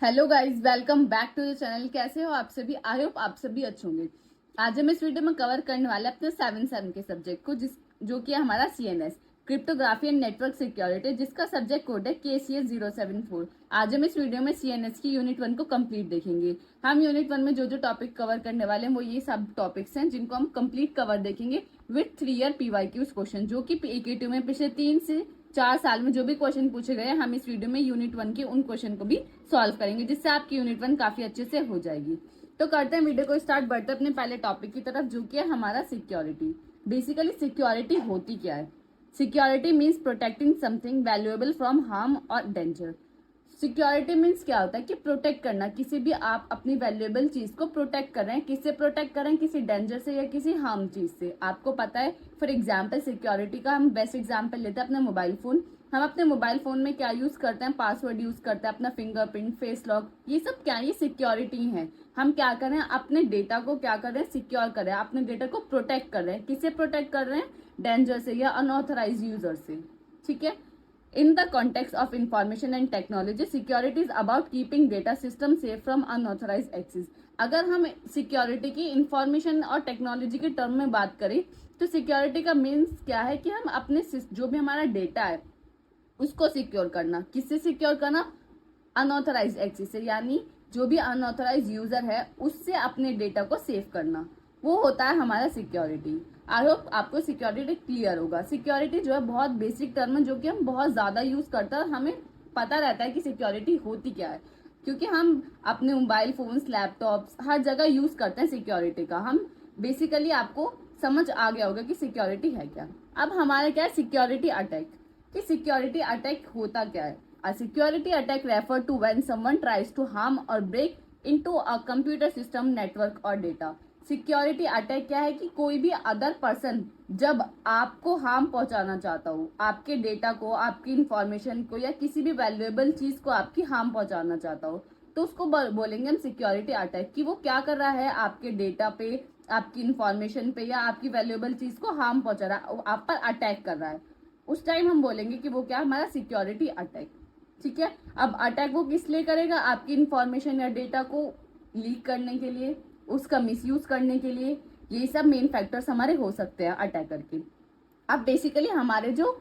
Hello guys, welcome back to the channel. कैसे हो आप सभी? आई होप आप सभी अच्छे होंगे। आज हम इस वीडियो में कवर करने वाले हैं अपने 7 के सब्जेक्ट को, जो कि है हमारा CNS, cryptography and network security, जिसका सब्जेक्ट कोड है KCS 074। आज हम इस वीडियो में CNS की यूनिट 1 को कंप्लीट देखेंगे। हम यूनिट 1 में जो जो टॉपिक कवर करने वाले हैं वो ये सब टॉपिक्स हैं जिनको हम कंप्लीट कवर देखेंगे विथ 3 ईयर PYQs क्वेश्चन, जो कि PKT में पिछले 3 से 4 साल में जो भी क्वेश्चन पूछे गए हैं, हम इस वीडियो में यूनिट 1 के उन क्वेश्चन को भी सॉल्व करेंगे, जिससे आपकी यूनिट 1 काफी अच्छे से हो जाएगी। तो करते हैं वीडियो को स्टार्ट, बढ़ते अपने पहले टॉपिक की तरफ, जो कि है हमारा सिक्योरिटी। बेसिकली सिक्योरिटी होती क्या है? Security means protecting something valuable from harm और डेंजर। सिक्योरिटी मीन्स क्या होता है कि प्रोटेक्ट करना, किसी भी आप अपनी वैल्यूएबल चीज को प्रोटेक्ट कर रहे हैं। किससे प्रोटेक्ट कर रहे हैं? किसी डेंजर से या किसी हार्म चीज से। आपको पता है, फॉर एग्जाम्पल सिक्योरिटी का हम बेस्ट एग्जाम्पल लेते हैं अपना मोबाइल फोन। हम अपने मोबाइल फोन में क्या यूज करते हैं? पासवर्ड यूज करते हैं, अपना फिंगरप्रिंट, फेस लॉक, ये सब क्या, ये सिक्योरिटी है। हम क्या कर रहे हैं? अपने डेटा को क्या कर रहे हैं? सिक्योर कर रहे हैं, अपने डेटा को प्रोटेक्ट कर रहे हैं। किससे प्रोटेक्ट कर रहे हैं? डेंजर से या अनऑथराइज यूजर से। ठीक है। In the context of information and technology, security is about keeping data system safe from unauthorized access. अगर हम सिक्योरिटी की इंफॉर्मेशन और टेक्नोलॉजी के टर्म में बात करें तो सिक्योरिटी का मीन्स क्या है कि हम अपने जो भी हमारा डेटा है उसको सिक्योर करना। किससे सिक्योर करना? अनऑथराइज एक्सेस से, यानी जो भी अनऑथराइज यूजर है उससे अपने डेटा को सेव करना, वो होता है हमारा सिक्योरिटी। आई होप आपको सिक्योरिटी क्लियर होगा। सिक्योरिटी जो है बहुत बेसिक टर्म है, जो कि हम बहुत ज्यादा यूज करते हैं और हमें पता रहता है कि सिक्योरिटी होती क्या है, क्योंकि हम अपने मोबाइल फोन्स, लैपटॉप्स, हर जगह यूज करते हैं सिक्योरिटी का। हम बेसिकली आपको समझ आ गया होगा कि सिक्योरिटी है क्या। अब हमारा क्या है? Security attack. कि सिक्योरिटी अटैक होता क्या है? A security attack refer to when someone tries to harm or break into a computer system, network or data. Security attack क्या है? कि कोई भी अदर पर्सन जब आपको हार्म पहुंचाना चाहता हो, आपके डेटा को, आपकी इंफॉर्मेशन को या किसी भी वैल्यूएबल चीज को आपकी हार्म पहुंचाना चाहता हो, तो उसको बोलेंगे हम सिक्योरिटी अटैक। कि वो क्या कर रहा है? आपके डेटा पे, आपकी इंफॉर्मेशन पे या आपकी वैल्यूएबल चीज को हार्म पहुंचा रहा है, आप पर अटैक कर रहा है। उस टाइम हम बोलेंगे कि वो क्या? हमारा सिक्योरिटी अटैक। ठीक है। अब अटैक वो किस लिए करेगा? आपकी इंफॉर्मेशन या डेटा को लीक करने के लिए, उसका मिसयूज करने के लिए। ये सब मेन फैक्टर्स हमारे हो सकते हैं अटैकर के। अब बेसिकली हमारे जो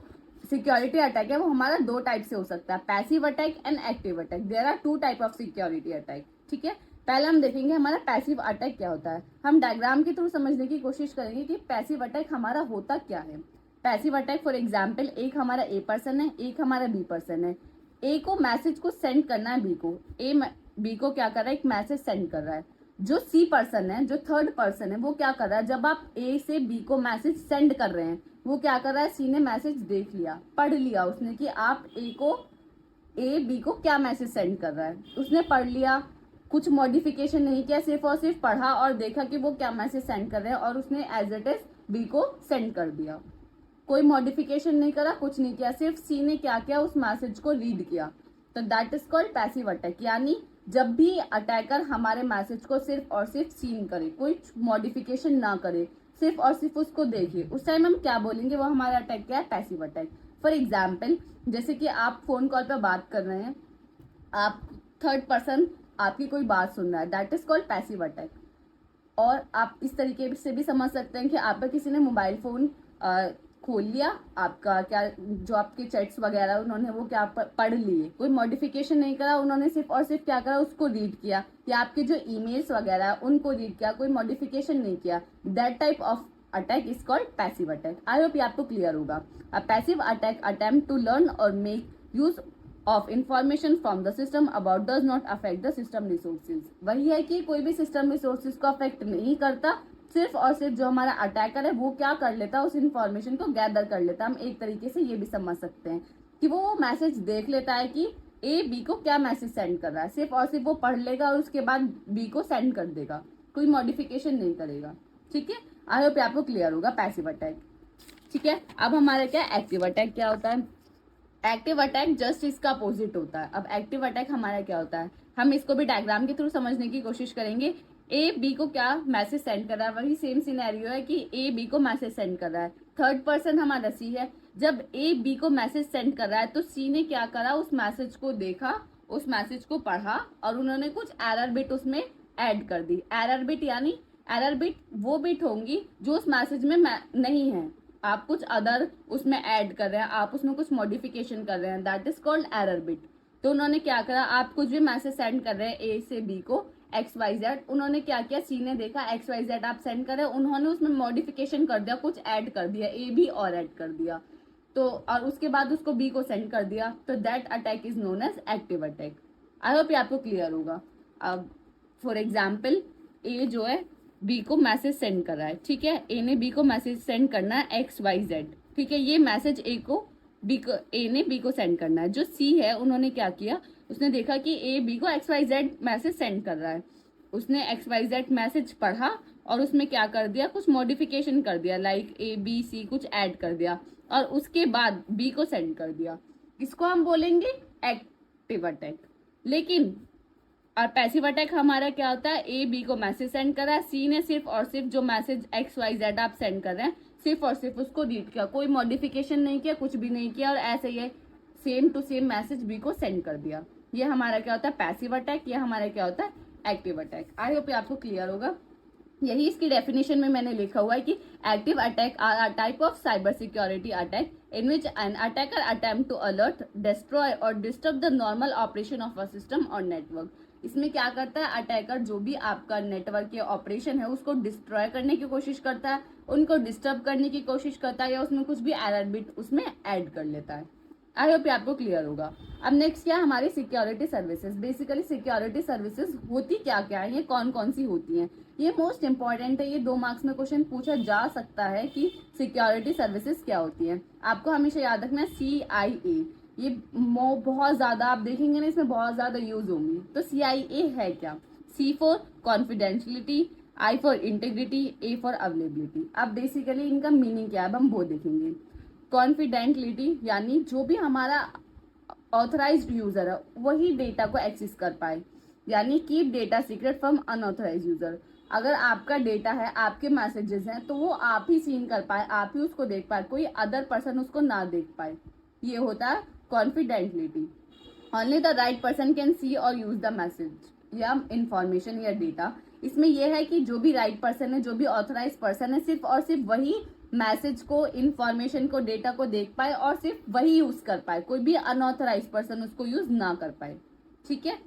सिक्योरिटी अटैक है वो हमारा 2 टाइप से हो सकता है, passive attack and active attack. There are 2 type of security attack. ठीक है। पहले हम देखेंगे हमारा पैसिव अटैक क्या होता है। हम डायग्राम के थ्रू समझने की कोशिश करेंगे कि पैसिव अटैक हमारा होता क्या है। पैसिव अटैक फॉर एग्जाम्पल, एक हमारा ए पर्सन है, एक हमारा बी पर्सन है। ए को मैसेज को सेंड करना है बी को। बी को क्या कर रहा है? एक मैसेज सेंड कर रहा है। जो सी पर्सन है, जो थर्ड पर्सन है, वो क्या कर रहा है? जब आप ए से बी को मैसेज सेंड कर रहे हैं, वो क्या कर रहा है? सी ने मैसेज देख लिया, पढ़ लिया उसने कि आप ए बी को क्या मैसेज सेंड कर रहा है। उसने पढ़ लिया, कुछ मॉडिफिकेशन नहीं किया, सिर्फ और सिर्फ पढ़ा और देखा कि वो क्या मैसेज सेंड कर रहे हैं और उसने एज इट इज बी को सेंड कर दिया। कोई मॉडिफिकेशन नहीं करा, कुछ नहीं किया, सिर्फ सी ने क्या किया? उस मैसेज को रीड किया। तो that is called passive attack. यानी जब भी अटैकर हमारे मैसेज को सिर्फ और सिर्फ सीन करे, कोई मॉडिफिकेशन ना करे, सिर्फ और सिर्फ उसको देखे, उस टाइम हम क्या बोलेंगे? वो हमारा अटैक क्या है? Passive attack. फॉर एग्जाम्पल, जैसे कि आप फोन कॉल पर बात कर रहे हैं, आप थर्ड पर्सन आपकी कोई बात सुन रहा है, that is called passive attack. और आप इस तरीके से भी समझ सकते हैं कि आप पर किसी ने मोबाइल फोन खोल लिया, आपका क्या, जो आपके चैट्स वगैरह उन्होंने वो क्या पढ़ लिए, कोई मॉडिफिकेशन नहीं करा, उन्होंने सिर्फ और सिर्फ क्या करा? उसको रीड किया। या आपके जो ईमेल्स वगैरह उनको रीड किया, कोई मॉडिफिकेशन नहीं किया। That type of attack is called passive attack. I hope ये आपको क्लियर होगा। A passive attack attempt to learn और make use of information from the system about does not affect the system resources. वही है कि कोई भी system resources को अफेक्ट नहीं करता, सिर्फ और सिर्फ जो हमारा अटैकर है वो क्या कर लेता है? उस इंफॉर्मेशन को गैदर कर लेता है। हम एक तरीके से ये भी समझ सकते हैं कि वो मैसेज देख लेता है कि ए बी को क्या मैसेज सेंड कर रहा है, सिर्फ और सिर्फ वो पढ़ लेगा और उसके बाद बी को सेंड कर देगा, कोई मॉडिफिकेशन नहीं करेगा। ठीक है। आई होप आपको क्लियर होगा पैसिव अटैक। ठीक है। अब हमारा क्या एक्टिव अटैक क्या होता है? एक्टिव अटैक जस्ट इसका अपोजिट होता है। अब एक्टिव अटैक हमारा क्या होता है, हम इसको भी डायग्राम के थ्रू समझने की कोशिश करेंगे। ए बी को क्या मैसेज सेंड कर रहा है? वही सेम सिनेरियो है कि ए बी को मैसेज सेंड कर रहा है, थर्ड पर्सन हमारा सी है। जब ए बी को मैसेज सेंड कर रहा है तो सी ने क्या करा? उस मैसेज को देखा उस मैसेज को पढ़ा और उन्होंने कुछ एरर बिट उसमें ऐड कर दी। एरर बिट यानी एरर बिट वो बिट होंगी जो उस मैसेज में नहीं है, आप कुछ अदर उसमें ऐड कर रहे हैं, आप उसमें कुछ मॉडिफिकेशन कर रहे हैं, that is called error bit. तो उन्होंने क्या करा, आप कुछ भी मैसेज सेंड कर रहे हैं ए से बी को XYZ, उन्होंने क्या किया, सी ने देखा XYZ आप सेंड कर रहे हैं, उन्होंने उसमें मॉडिफिकेशन कर दिया, कुछ ऐड कर दिया, ए बी और ऐड कर दिया, तो और उसके बाद उसको बी को सेंड कर दिया, तो that attack is known as active attack. I hope ये आपको क्लियर होगा। अब फॉर एग्जाम्पल ए जो है बी को मैसेज सेंड कर रहा है, ठीक है, ए ने बी को मैसेज सेंड करना है XYZ, ठीक है, ये मैसेज ए ने बी को सेंड करना है। जो सी है उन्होंने क्या किया, उसने देखा कि ए बी को XYZ मैसेज सेंड कर रहा है, उसने XYZ मैसेज पढ़ा और उसमें क्या कर दिया, कुछ मॉडिफिकेशन कर दिया, लाइक ABC कुछ ऐड कर दिया और उसके बाद बी को सेंड कर दिया। इसको हम बोलेंगे एक्टिव अटैक। लेकिन और पैसिव अटैक हमारा क्या होता है, ए बी को मैसेज सेंड कर रहा है, सी ने सिर्फ और सिर्फ जो मैसेज XYZ आप सेंड कर रहे हैं सिर्फ और सिर्फ उसको रीड किया, कोई मॉडिफिकेशन नहीं किया, कुछ भी नहीं किया, और ऐसे ही same to same message B को सेंड कर दिया। ये हमारा क्या होता है, पैसिव अटैक। ये हमारा क्या होता है, एक्टिव अटैक। आई होप आपको क्लियर होगा। यही इसकी डेफिनेशन में मैंने लिखा हुआ है कि active attack are a type of cyber security attack in which an attacker attempt to alert, destroy और disturb the normal operation of a system और नेटवर्क। इसमें क्या करता है, अटैकर जो भी आपका नेटवर्क के ऑपरेशन है उसको डिस्ट्रॉय करने की कोशिश करता है, उनको डिस्टर्ब करने की कोशिश करता है, या उसमें कुछ भी एरर बिट उसमें ऐड कर लेता है। आई होप आपको क्लियर होगा। अब नेक्स्ट क्या, हमारी security services. Basically security services होती क्या क्या है, ये कौन कौन सी होती हैं, ये मोस्ट इंपॉर्टेंट है। ये 2 मार्क्स में क्वेश्चन पूछा जा सकता है कि सिक्योरिटी सर्विसेज क्या होती है। आपको हमेशा याद रखना है CIA, ये बहुत ज्यादा आप देखेंगे ना, इसमें बहुत ज्यादा यूज होंगी। तो CIA है क्या, C for confidentiality, I for integrity, A for availability. अब बेसिकली इनका मीनिंग क्या है, अब हम वो देखेंगे। कॉन्फिडेंटलिटी यानी जो भी हमारा ऑथराइज्ड यूजर है वही डेटा को एक्सेस कर पाए, यानी keep data secret from unauthorised user. अगर आपका डेटा है, आपके मैसेजेस हैं, तो वो आप ही सीन कर पाए, आप ही उसको देख पाए, कोई अदर पर्सन उसको ना देख पाए, ये होता है confidentiality. Only the right person can see और यूज द मैसेज या इंफॉर्मेशन या डेटा। इसमें यह है कि जो भी राइट पर्सन है, जो भी ऑथराइज पर्सन है, सिर्फ और सिर्फ वही मैसेज को, इंफॉर्मेशन को, डेटा को देख पाए और सिर्फ वही यूज कर पाए, कोई भी अनऑथराइज पर्सन उसको यूज ना कर पाए, ठीक है।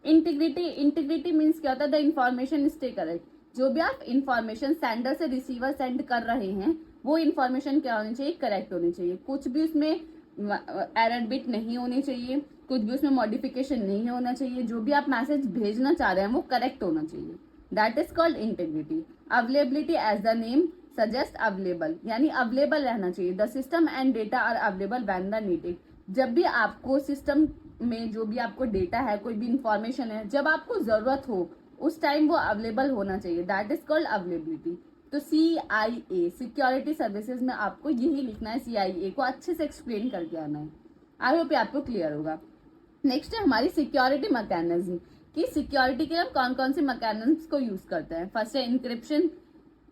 इंटीग्रिटी मीन्स क्या होता है, द इंफॉर्मेशन स्टे करेक्ट। जो भी आप इंफॉर्मेशन सेंडर से रिसीवर सेंड कर रहे हैं वो इंफॉर्मेशन क्या होनी चाहिए, करेक्ट होनी चाहिए, कुछ भी उसमें एरर बिट नहीं होनी चाहिए, कुछ भी उसमें मॉडिफिकेशन नहीं होना चाहिए, जो भी आप मैसेज भेजना चाह रहे हैं वो करेक्ट होना चाहिए, that is called integrity. Availability as the name suggest available, यानी अवेलेबल रहना चाहिए, the system and data are available when the needed. जब भी आपको सिस्टम में जो भी आपको डेटा है, कोई भी इंफॉर्मेशन है, जब आपको जरूरत हो उस टाइम वो अवेलेबल होना चाहिए, दैट इज कॉल्ड अवेलेबिलिटी। तो CIA सिक्योरिटी सर्विसेज में आपको यही लिखना है, CIA को अच्छे से एक्सप्लेन करके आना है। आई होप आपको क्लियर होगा। नेक्स्ट है हमारी सिक्योरिटी मैकेनिज्म, कि सिक्योरिटी के लिए हम कौन कौन से मैकेनिज्म को यूज करते हैं। फर्स्ट है इंक्रिप्शन।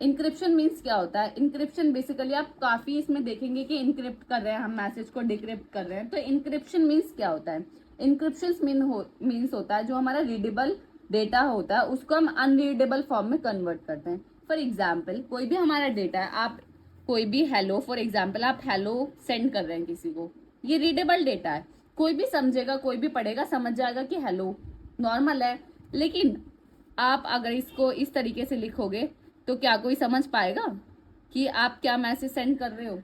इंक्रिप्शन मीन्स क्या होता है, इंक्रिप्शन बेसिकली आप काफी इसमें देखेंगे कि इंक्रिप्ट कर रहे हैं हम मैसेज को, डिक्रिप्ट कर रहे हैं। तो इंक्रिप्शन मीन्स क्या होता है, इंक्रिप्शन मीन्स होता है जो हमारा रीडेबल डेटा होता है उसको हम अनरीडेबल फॉर्म में कन्वर्ट करते हैं। फॉर एग्जाम्पल कोई भी हमारा डेटा है, आप कोई भी हेलो, फॉर एग्जाम्पल आप हेलो सेंड कर रहे हैं किसी को, ये रीडेबल डेटा है, कोई भी समझेगा, कोई भी पढ़ेगा, समझ जाएगा कि हेलो नॉर्मल है। लेकिन आप अगर इसको इस तरीके से लिखोगे तो क्या कोई समझ पाएगा कि आप क्या मैसेज सेंड कर रहे हो,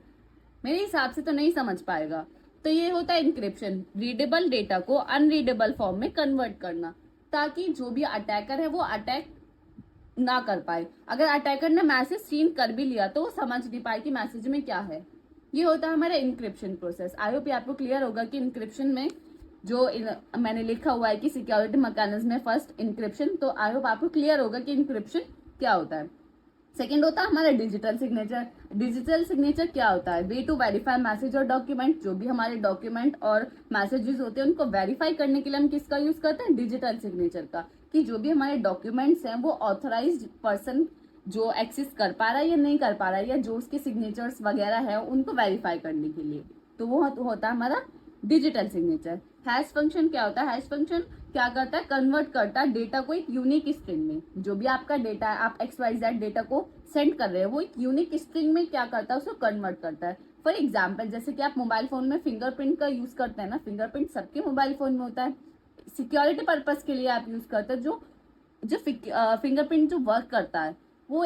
मेरे हिसाब से तो नहीं समझ पाएगा। तो ये होता है इंक्रिप्शन, रीडेबल डेटा को अनरीडेबल फॉर्म में कन्वर्ट करना, ताकि जो भी अटैकर है वो अटैक ना कर पाए। अगर अटैकर ने मैसेज सीन कर भी लिया तो वो समझ नहीं पाए कि मैसेज में क्या है। ये होता है हमारा इंक्रिप्शन प्रोसेस। आई होप आपको क्लियर होगा कि इंक्रिप्शन में जो मैंने लिखा हुआ है कि सिक्योरिटी मैकेनिज्म में फर्स्ट इंक्रिप्शन, तो आई होप आपको क्लियर होगा कि इंक्रिप्शन क्या होता है। सेकेंड होता है हमारा डिजिटल सिग्नेचर। डिजिटल सिग्नेचर क्या होता है, वे टू वेरीफाई मैसेज और डॉक्यूमेंट। जो भी हमारे डॉक्यूमेंट और मैसेजेस होते हैं उनको वेरीफाई करने के लिए हम किसका यूज करते हैं, डिजिटल सिग्नेचर का, कि जो भी हमारे डॉक्यूमेंट्स हैं वो ऑथराइज्ड पर्सन जो एक्सेस कर पा रहा है या नहीं कर पा रहा है, या जो उसके सिग्नेचर्स वगैरह है उनको वेरीफाई करने के लिए, तो वो होता है हमारा डिजिटल सिग्नेचर। हैश फंक्शन क्या होता है? हैश फंक्शन क्या करता है? कन्वर्ट करता है डेटा को एक यूनिक स्ट्रिंग में। जो भी आपका डेटा है, आप XYZ डेटा को सेंड कर रहे हो, वो एक यूनिक स्ट्रिंग में क्या करता है? उसको कन्वर्ट करता है। फॉर एग्जाम्पल, जैसे कि आप मोबाइल फोन में फिंगरप्रिंट का यूज करते हैं ना, फिंगरप्रिंट सबके मोबाइल फोन में होता है, सिक्योरिटी पर्पज के लिए आप यूज करते हैं। जो जो फिंगरप्रिंट जो वर्क करता है वो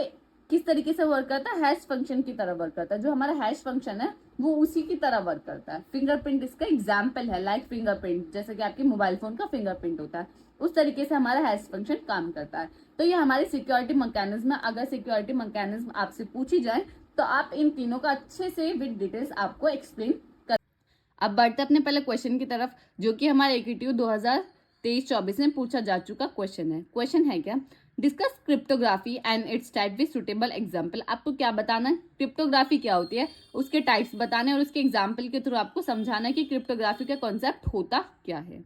किस तरीके से वर्क करता है? हैश फंक्शन की तरह वर्क करता है। जो हमारा हैश फंक्शन है वो उसी की तरह वर्क करता है। फिंगरप्रिंट इसका एग्जाम्पल है, लाइक फिंगरप्रिंट, जैसे कि आपके मोबाइल फोन का फिंगरप्रिंट होता है, उस तरीके से हमारा हैश फंक्शन काम करता है। तो ये हमारी सिक्योरिटी मैकेनिज्म है। अगर सिक्योरिटी मैकेनिज्म आपसे पूछी जाए तो आप इन तीनों का अच्छे से विद डिटेल्स आपको एक्सप्लेन कर। अब बढ़ते अपने पहले क्वेश्चन की तरफ, जो कि हमारे AQTU 2023-24 में पूछा जा चुका क्वेश्चन है। क्वेश्चन है क्या? Discuss cryptography and it's type with suitable example. आपको क्या बताना है? क्रिप्टोग्राफी क्या होती है, उसके टाइप्स बताने और उसके एग्जाम्पल के थ्रू आपको समझाना है कि क्रिप्टोग्राफी का कॉन्सेप्ट होता क्या है।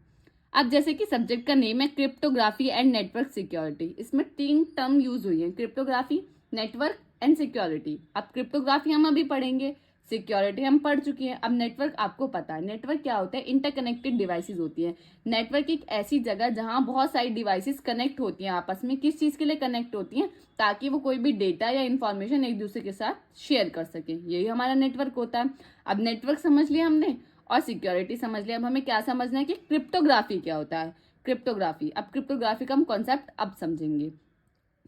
अब जैसे कि सब्जेक्ट का नेम है क्रिप्टोग्राफी एंड नेटवर्क सिक्योरिटी, इसमें 3 टर्म यूज हुई है, क्रिप्टोग्राफी, नेटवर्क एंड सिक्योरिटी। अब क्रिप्टोग्राफी हम अभी पढ़ेंगे, सिक्योरिटी हम पढ़ चुके हैं। अब नेटवर्क आपको पता है, नेटवर्क क्या होता है? इंटरकनेक्टेड डिवाइसेस होती है। नेटवर्क एक ऐसी जगह जहां बहुत सारी डिवाइसेस कनेक्ट होती हैं आपस में। किस चीज के लिए कनेक्ट होती हैं? ताकि वो कोई भी डेटा या इंफॉर्मेशन एक दूसरे के साथ शेयर कर सके, यही हमारा नेटवर्क होता है। अब नेटवर्क समझ लिया हमने और सिक्योरिटी समझ लिया। अब हमें क्या समझना है कि क्रिप्टोग्राफी क्या होता है। क्रिप्टोग्राफी, अब क्रिप्टोग्राफी का हम कॉन्सेप्ट अब समझेंगे।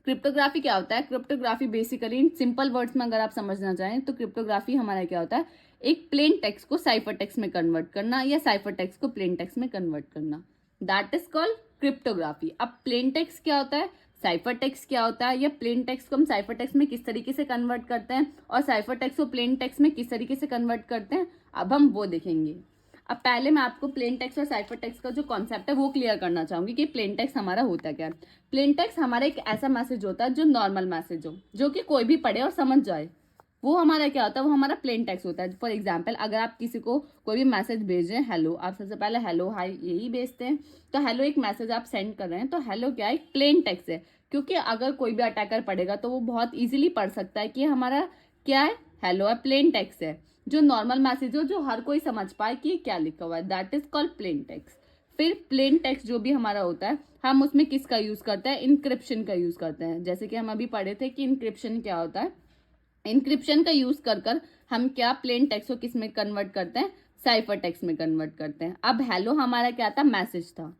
क्रिप्टोग्राफी क्या होता है? Cryptography basically in simple words में अगर आप समझना चाहें तो क्रिप्टोग्राफी हमारा क्या होता है? एक प्लेन टेक्स्ट को साइफर टेक्स्ट में कन्वर्ट करना या साइफर टेक्स्ट को प्लेन टेक्स्ट में कन्वर्ट करना, दैट इज कॉल्ड क्रिप्टोग्राफी। अब प्लेन टेक्स्ट क्या होता है, साइफर टेक्स्ट क्या होता है, या प्लेन टेक्स्ट को हम साइफर टेक्स्ट में किस तरीके से कन्वर्ट करते हैं और साइफर टेक्स्ट को प्लेन टेक्स्ट में किस तरीके से कन्वर्ट करते हैं, अब हम वो देखेंगे। अब पहले मैं आपको प्लेन टेक्स्ट और साइफर टेक्स्ट का जो कॉन्सेप्ट है वो क्लियर करना चाहूंगी कि प्लेन टेक्स्ट हमारा होता क्या है। प्लेन टेक्स्ट हमारा एक ऐसा मैसेज होता है जो नॉर्मल मैसेज हो, जो कि कोई भी पढ़े और समझ जाए, वो हमारा क्या होता है? वो हमारा प्लेन टेक्स्ट होता है। फॉर एग्जाम्पल, अगर आप किसी को कोई भी मैसेज भेज रहे हैं, हेलो, आप सबसे पहले हेलो हाय यही भेजते हैं। तो हेलो एक मैसेज आप सेंड कर रहे हैं, तो हेलो क्या है? एक प्लेन टेक्स्ट है। क्योंकि अगर कोई भी अटैकर पढ़ेगा तो वो बहुत इजीली पढ़ सकता है कि हमारा क्या है, हेलो है, प्लेन टेक्स्ट है, जो नॉर्मल मैसेज हो, जो हर कोई समझ पाए कि क्या लिखा हुआ है, that is called plain text. फिर प्लेन टेक्स्ट जो भी हमारा होता है, हम उसमें किसका यूज करते हैं? इंक्रिप्शन का यूज करते हैं। जैसे कि हम अभी पढ़े थे कि इंक्रिप्शन क्या होता है। इंक्रिप्शन का यूज कर हम क्या प्लेन टेक्स्ट को किस में कन्वर्ट करते हैं? साइफर टेक्स्ट में कन्वर्ट करते हैं। अब हेलो हमारा क्या था? मैसेज था,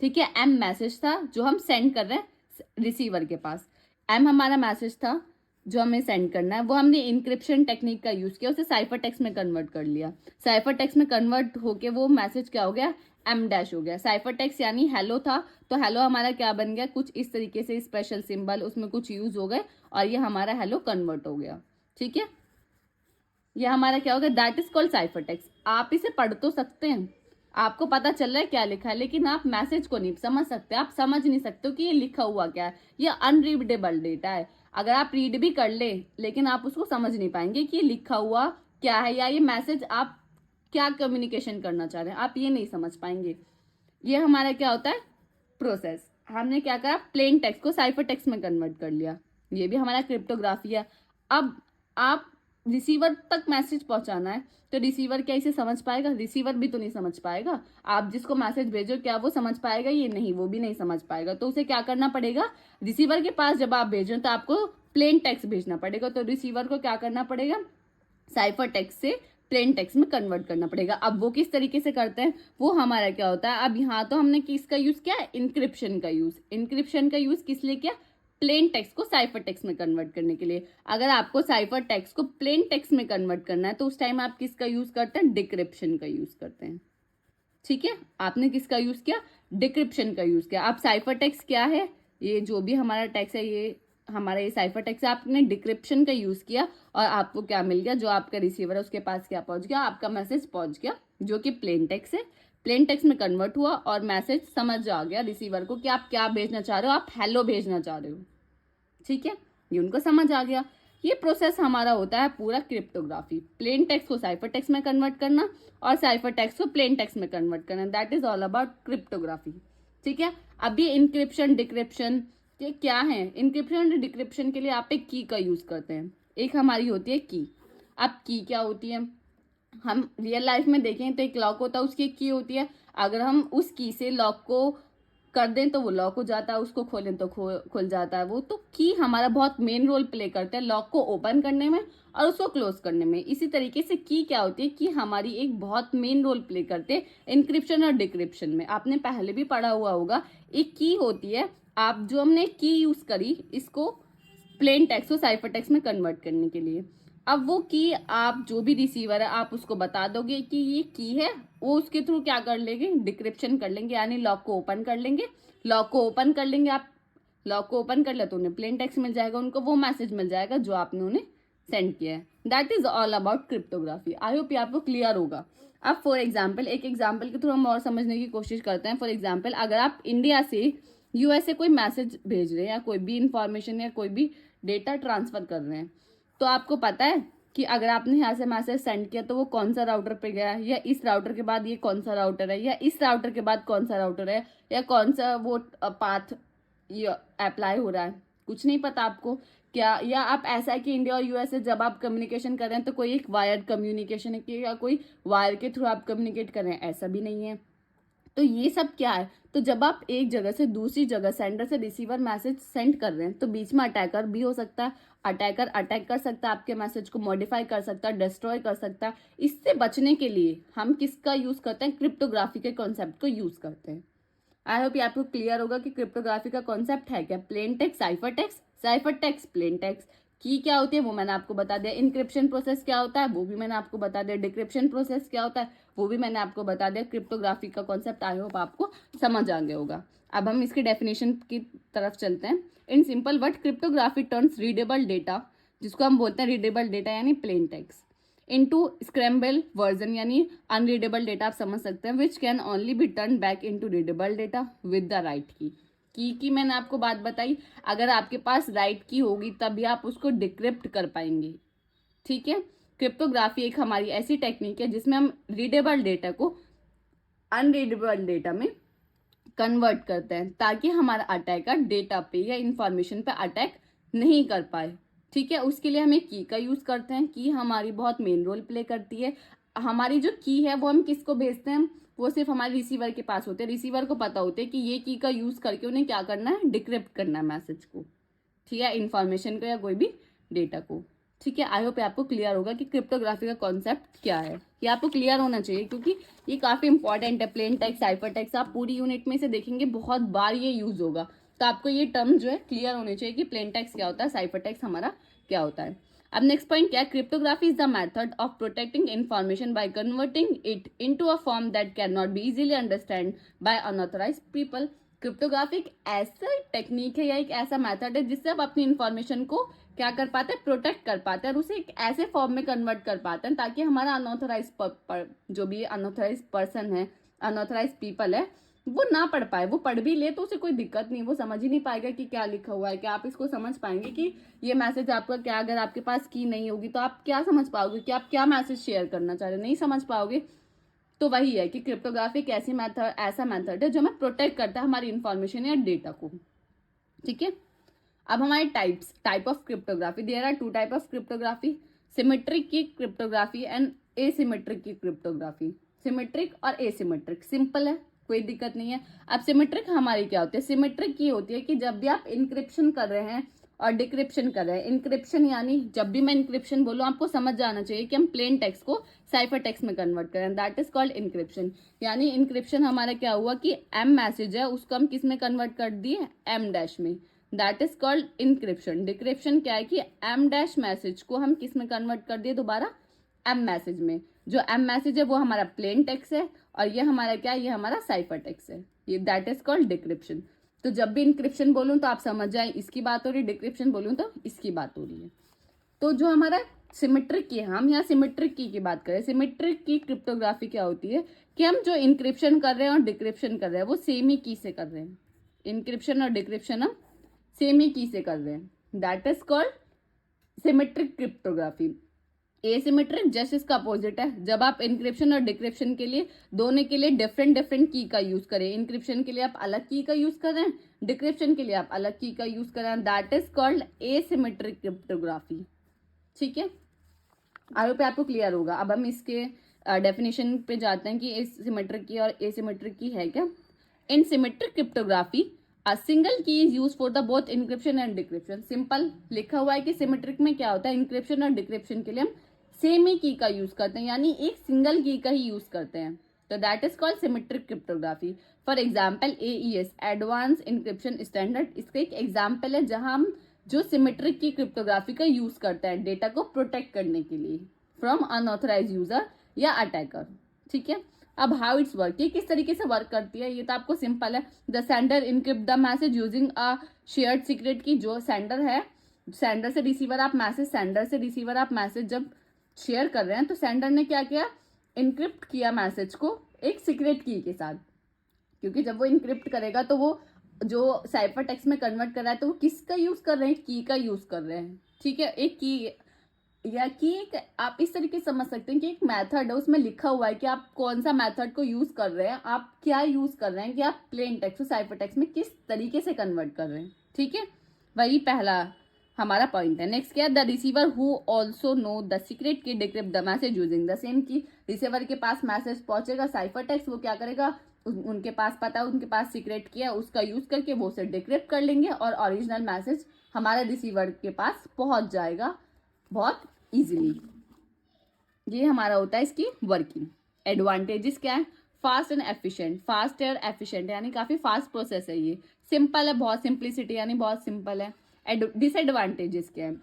ठीक है। एम मैसेज था जो हम सेंड कर रहे हैं रिसीवर के पास। एम हमारा मैसेज था जो हमें सेंड करना है, वो हमने इंक्रिप्शन टेक्निक का यूज किया, उसे साइफर टेक्स्ट में कन्वर्ट कर लिया। साइफर टेक्स्ट में कन्वर्ट होके वो मैसेज क्या हो गया? एम डैश हो गया। साइफर टेक्स्ट यानी हेलो था, तो हेलो हमारा क्या बन गया? कुछ इस तरीके से स्पेशल सिंबल उसमें कुछ यूज हो गए और ये हमारा हेलो कन्वर्ट हो गया, ठीक है। ये हमारा क्या हो गया? That is called cipher text. आप इसे पढ़ तो सकते हैं, आपको पता चल रहा है क्या लिखा है, लेकिन आप मैसेज को नहीं समझ सकते, आप समझ नहीं सकते हो कि ये लिखा हुआ क्या है। ये अनरीडेबल डेटा है। अगर आप रीड भी कर ले लेकिन आप उसको समझ नहीं पाएंगे कि ये लिखा हुआ क्या है या ये मैसेज आप क्या कम्युनिकेशन करना चाह रहे हैं, आप ये नहीं समझ पाएंगे। ये हमारा क्या होता है? प्रोसेस। हमने क्या करा? प्लेन टेक्स्ट को साइफर टेक्स्ट में कन्वर्ट कर लिया, ये भी हमारा क्रिप्टोग्राफी है। अब आप रिसीवर तक मैसेज पहुंचाना है, तो रिसीवर क्या इसे समझ पाएगा? रिसीवर भी तो नहीं समझ पाएगा। आप जिसको मैसेज भेजो क्या वो समझ पाएगा? ये नहीं, वो भी नहीं समझ पाएगा। तो उसे क्या करना पड़ेगा? रिसीवर के पास जब आप भेजो तो आपको प्लेन टेक्स्ट भेजना पड़ेगा, तो रिसीवर को क्या करना पड़ेगा? साइफर टेक्स्ट से प्लेन टेक्स्ट में कन्वर्ट करना पड़ेगा। अब वो किस तरीके से करते हैं, वो हमारा क्या होता है? अब यहाँ तो हमने किसका यूज किया? इंक्रिप्शन का यूज। इंक्रिप्शन का यूज किस लिए किया? प्लेन टेक्स्ट को साइफर टेक्स्ट में कन्वर्ट करने के लिए। अगर आपको साइफर टेक्स्ट को प्लेन टेक्स्ट में कन्वर्ट करना है तो उस टाइम आप किसका यूज करते हैं? डिक्रिप्शन का यूज करते हैं, ठीक है। आपने किसका यूज किया? डिक्रिप्शन का यूज किया। अब साइफर टेक्स्ट क्या है? ये जो भी हमारा टेक्स्ट है, ये हमारा ये साइफर टेक्स्ट है, आपने डिक्रिप्शन का यूज किया और आपको क्या मिल गया? जो आपका रिसीवर है उसके पास क्या पहुंच गया? आपका मैसेज पहुंच गया, जो कि प्लेन टेक्स्ट है। प्लेन टेक्स्ट में कन्वर्ट हुआ और मैसेज समझ आ गया रिसीवर को कि आप क्या भेजना चाह रहे हो, आप हेलो भेजना चाह रहे हो, ठीक है। ये उनको समझ आ गया। ये प्रोसेस हमारा होता है पूरा क्रिप्टोग्राफी। प्लेन टेक्स्ट को साइफर टेक्स्ट में कन्वर्ट करना और साइफर टेक्स्ट को प्लेन टेक्स्ट में कन्वर्ट करना, that is all about cryptography, ठीक है। अब ये इंक्रिप्शन डिक्रिप्शन ये क्या है? इंक्रिप्शन और डिक्रिप्शन के लिए आप एक की का यूज करते हैं। एक हमारी होती है की। अब की क्या होती है? हम रियल लाइफ में देखें तो एक लॉक होता है, उसकी एक की होती है। अगर हम उस की से लॉक को कर दें तो वो लॉक हो जाता है, उसको खोलें तो खुल जाता है वो। तो की हमारा बहुत मेन रोल प्ले करता है लॉक को ओपन करने में और उसको क्लोज करने में। इसी तरीके से की क्या होती है, की हमारी एक बहुत मेन रोल प्ले करते हैं इंक्रिप्शन और डिक्रिप्शन में। आपने पहले भी पढ़ा हुआ होगा, एक की होती है, आप जो हमने की यूज करी इसको प्लेन टेक्स्ट को साइफर टेक्स्ट में कन्वर्ट करने के लिए। अब वो की आप जो भी रिसीवर है आप उसको बता दोगे कि ये की है, वो उसके थ्रू क्या कर लेंगे, डिक्रिप्शन कर लेंगे, यानी लॉक को ओपन कर लेंगे। लॉक को ओपन कर लेंगे, आप लॉक को ओपन कर ले तो उन्हें प्लेन टेक्स्ट मिल जाएगा, उनको वो मैसेज मिल जाएगा जो आपने उन्हें सेंड किया है। That is all about cryptography. I hope ये आपको क्लियर होगा। अब फॉर एग्जाम्पल, एक एग्जाम्पल के थ्रू हम और समझने की कोशिश करते हैं। फॉर एग्जाम्पल, अगर आप इंडिया से यूएसए कोई मैसेज भेज रहे हैं या कोई भी इंफॉर्मेशन या कोई भी डेटा ट्रांसफर कर रहे हैं, तो आपको पता है कि अगर आपने यहाँ से मैसेज सेंड किया तो वो कौन सा राउटर पे गया है, या इस राउटर के बाद ये कौन सा राउटर है, या इस राउटर के बाद कौन सा राउटर है, या कौन सा वो पाथ ये अप्लाई हो रहा है, कुछ नहीं पता आपको क्या। या आप ऐसा है कि इंडिया और यूएसए जब आप कम्युनिकेशन कर रहे हैं तो कोई एक वायर्ड कम्युनिकेशन है कि या कोई वायर के थ्रू आप कम्युनिकेट कर रहे हैं, ऐसा भी नहीं है। तो ये सब क्या है, तो जब आप एक जगह से दूसरी जगह सेंडर से रिसीवर मैसेज सेंड कर रहे हैं तो बीच में अटैकर भी हो सकता है। अटैकर अटैक कर सकता है, आपके मैसेज को मॉडिफाई कर सकता है, डिस्ट्रॉय कर सकता है। इससे बचने के लिए हम किसका यूज करते हैं, क्रिप्टोग्राफी के कॉन्सेप्ट को यूज करते हैं। आई होप ये आपको क्लियर होगा कि क्रिप्टोग्राफी का कॉन्सेप्ट है क्या, plain text, cipher text, cipher text, plain text. की क्या होती है वो मैंने आपको बता दिया, इंक्रिप्शन प्रोसेस क्या होता है वो भी मैंने आपको बता दिया, डिक्रिप्शन प्रोसेस क्या होता है वो भी मैंने आपको बता दिया। क्रिप्टोग्राफी का कॉन्सेप्ट आई होप आपको समझ आ गया होगा। अब हम इसकी डेफिनेशन की तरफ चलते हैं। In simple word, cryptography turns readable data, जिसको हम बोलते हैं रीडेबल डेटा यानी plain text, into scramble version यानी अनरीडेबल डेटा आप समझ सकते हैं, which can only be turn back into readable data with the right की मैंने आपको बात बताई, अगर आपके पास राइट की होगी तभी आप उसको डिक्रिप्ट कर पाएंगे। ठीक है, क्रिप्टोग्राफी एक हमारी ऐसी टेक्निक है जिसमें हम रीडेबल डेटा को अनरीडेबल डेटा में कन्वर्ट करते हैं ताकि हमारा अटैकर डेटा पे या इंफॉर्मेशन पे अटैक नहीं कर पाए। ठीक है, उसके लिए हमें की का यूज करते हैं। की हमारी बहुत मेन रोल प्ले करती है। हमारी जो की है वो हम किसको भेजते हैं, वो सिर्फ हमारे रिसीवर के पास होते हैं। रिसीवर को पता होते हैं कि ये की का यूज करके उन्हें क्या करना है, डिक्रिप्ट करना है मैसेज को, ठीक है, इंफॉर्मेशन को या कोई भी डेटा को। ठीक है, आई होप आपको क्लियर होगा कि क्रिप्टोग्राफी का कॉन्सेप्ट क्या है। ये आपको क्लियर होना चाहिए क्योंकि ये काफी इंपॉर्टेंट है। प्लेन टेक्स्ट, साइफर टेक्स्ट आप पूरी यूनिट में से देखेंगे, बहुत बार ये यूज होगा। तो आपको ये टर्म जो है क्लियर होने चाहिए कि प्लेन टेक्स्ट क्या होता है, साइफर टेक्स्ट हमारा क्या होता है। अब नेक्स्ट पॉइंट क्या है, cryptography is the method of protecting information by converting it into a form that can not be easily understand by unauthorised people. Cryptography एक ऐसा टेक्निक है या एक ऐसा मेथड है जिससे आप अपनी इन्फॉर्मेशन को क्या कर पाते हैं, प्रोटेक्ट कर पाते हैं और उसे एक ऐसे फॉर्म में कन्वर्ट कर पाते हैं ताकि हमारा अनऑथराइज जो भी अनऑथराइज पर्सन है, अनऑथराइज पीपल है, वो ना पढ़ पाए। वो पढ़ भी ले तो उसे कोई दिक्कत नहीं, वो समझ ही नहीं पाएगा कि क्या लिखा हुआ है। क्या आप इसको समझ पाएंगे कि ये मैसेज आपका क्या, अगर आपके पास की नहीं होगी तो आप क्या समझ पाओगे कि आप क्या मैसेज शेयर करना चाह रहे हो, नहीं समझ पाओगे। तो वही है कि क्रिप्टोग्राफी एक ऐसी मेथड, ऐसा मेथड है जो हमें प्रोटेक्ट करता है हमारी इन्फॉर्मेशन या डेटा को। ठीक है, अब हमारे type of cryptography, there are two type of cryptography, symmetric key cryptography and asymmetric key cryptography. Symmetric और एसिमेट्रिक सिंपल है, कोई दिक्कत नहीं है। अब सिमेट्रिक हमारी क्या होती है, सिमेट्रिक की होती है कि जब भी आप इंक्रिप्शन कर रहे हैं और डिक्रिप्शन कर रहे हैं, इंक्रिप्शन यानी जब भी मैं इंक्रिप्शन बोलूँ आपको समझ जाना चाहिए कि हम प्लेन टेक्स्ट को साइफर टेक्स्ट में कन्वर्ट करें, दैट इज कॉल्ड इंक्रिप्शन। यानी इंक्रिप्शन हमारा क्या हुआ कि एम मैसेज है उसको हम किस में कन्वर्ट कर दिए, एम डैश में, that is called encryption. Decryption क्या है कि एम डैश मैसेज को हम किस में कन्वर्ट कर दिए, दोबारा एम मैसेज में। जो एम मैसेज है वो हमारा प्लेन टेक्स्ट है और ये हमारा क्या है, ये हमारा साइफर टेक्स्ट है, ये दैट इज कॉल्ड डिक्रिप्शन। तो जब भी इंक्रिप्शन बोलूं तो आप समझ जाए इसकी बात हो रही है, डिक्रिप्शन बोलूं तो इसकी बात हो रही है। तो जो हमारा सिमेट्रिक की है, हम यहाँ सिमेट्रिक की बात करें। सिमेट्रिक की क्रिप्टोग्राफी क्या होती है कि हम जो इंक्रिप्शन कर रहे हैं और डिक्रिप्शन कर रहे हैं वो सेम ही की से कर रहे हैं। इंक्रिप्शन और डिक्रिप्शन हम सेम ही की से कर रहे हैं, that is called symmetric cryptography. Asymmetric just इसका अपोजिट है। जब आप इंक्रिप्शन और डिक्रिप्शन के लिए दोनों के लिए डिफरेंट की का यूज करें, इंक्रिप्शन के लिए आप अलग की का यूज कर रहे हैं, डिक्रिप्शन के लिए आप अलग की का यूज कर रहे हैं, that is called asymmetric cryptography. ठीक है, आई होप आपको क्लियर होगा। अब हम इसके डेफिनेशन पे जाते हैं कि सिमेट्रिक की और एसिमेट्रिक की है क्या। In symmetric cryptography a single key is use for the both encryption and decryption. Simple लिखा हुआ है कि सिमेट्रिक में क्या होता है, इंक्रिप्शन और डिक्रिप्शन के लिए हम सेम ही की का यूज करते हैं, यानी एक सिंगल की का ही यूज करते हैं, तो that is called symmetric cryptography. For example AES advance encryption standard, इसका एक एग्जाम्पल है जहां हम जो सिमेट्रिक की क्रिप्टोग्राफी का यूज करते हैं डेटा को प्रोटेक्ट करने के लिए फ्रॉम अनऑथराइज यूजर या अटैकर। ठीक है, अब हाउ इट्स वर्क, ये किस तरीके से वर्क करती है, ये तो आपको सिंपल है। The sender encrypt the message using a shared secret की, जो सेंडर है, सेंडर से रिसीवर आप मैसेज, सेंडर से रिसीवर आप मैसेज जब शेयर कर रहे हैं तो सेंडर ने क्या किया, इनक्रिप्ट किया मैसेज को एक सीक्रेट की के साथ, क्योंकि जब वो इनक्रिप्ट करेगा तो वो जो साइफर टेक्स्ट में कन्वर्ट कर रहा है तो वो किसका यूज कर रहे हैं, की का यूज कर रहे हैं। ठीक है, एक की या कि एक आप इस तरीके से समझ सकते हैं कि एक मेथड है, उसमें लिखा हुआ है कि आप कौन सा मेथड को यूज कर रहे हैं, आप क्या यूज कर रहे हैं, कि आप प्लेन टेक्स्ट को साइफर टेक्स्ट में किस तरीके से कन्वर्ट कर रहे हैं। ठीक है, वही पहला हमारा पॉइंट है। नेक्स्ट क्या है, the receiver who also know the secret key decrypt the message using the same key. Receiver के पास मैसेज पहुंचेगा साइफर टेक्स्ट, वो क्या करेगा, उनके पास पता है, उनके पास सीक्रेट किया, उसका यूज करके वो उसे डिक्रिप्ट कर लेंगे और ओरिजिनल मैसेज हमारे रिसीवर के पास पहुंच जाएगा बहुत इजीली। ये हमारा होता है इसकी वर्किंग। एडवांटेजेस क्या है, फास्ट एंड एफिशिएंट, फास्ट और एफिशिएंट यानी काफी फास्ट प्रोसेस है, ये सिंपल है, बहुत सिंप्लिसिटी यानी बहुत सिंपल है। डिसएडवांटेजेस क्या है,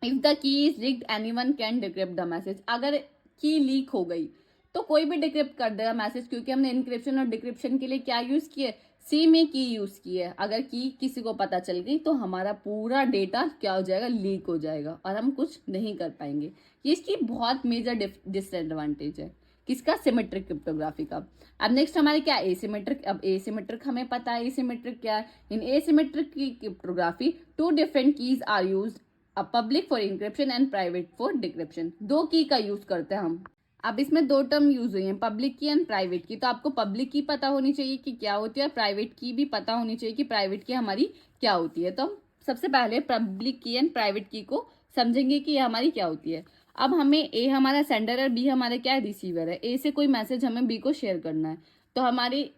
if the key is leaked anyone can decrypt the message, अगर की लीक हो गई तो कोई भी डिक्रिप्ट कर देगा मैसेज, क्योंकि हमने इनक्रिप्शन और डिक्रिप्शन के लिए क्या यूज किए, सेम ही की यूज की है। अगर की किसी को पता चल गई तो हमारा पूरा डेटा क्या हो जाएगा, लीक हो जाएगा और हम कुछ नहीं कर पाएंगे। ये इसकी बहुत मेजर डिसएडवांटेज है किसका, सिमेट्रिक क्रिप्टोग्राफी का। अब नेक्स्ट हमारे क्या, एसिमेट्रिक। अब एसिमेट्रिक हमें पता है एसिमेट्रिक क्या है। In asymmetric key cryptography two different keys are used, a public for encryption and private for decryption. दो की का यूज करते हैं हम। अब इसमें दो टर्म यूज हुई हैं, पब्लिक की एंड प्राइवेट की। तो आपको पब्लिक की पता होनी चाहिए कि क्या होती है, और प्राइवेट की भी पता होनी चाहिए कि प्राइवेट की हमारी क्या होती है। तो हम सबसे पहले पब्लिक की एंड प्राइवेट की को समझेंगे कि ये हमारी क्या होती है। अब हमें ए हमारा सेंडर है, बी हमारा क्या है, रिसीवर है। ए से कोई मैसेज हमें बी को शेयर करना है, तो हमारी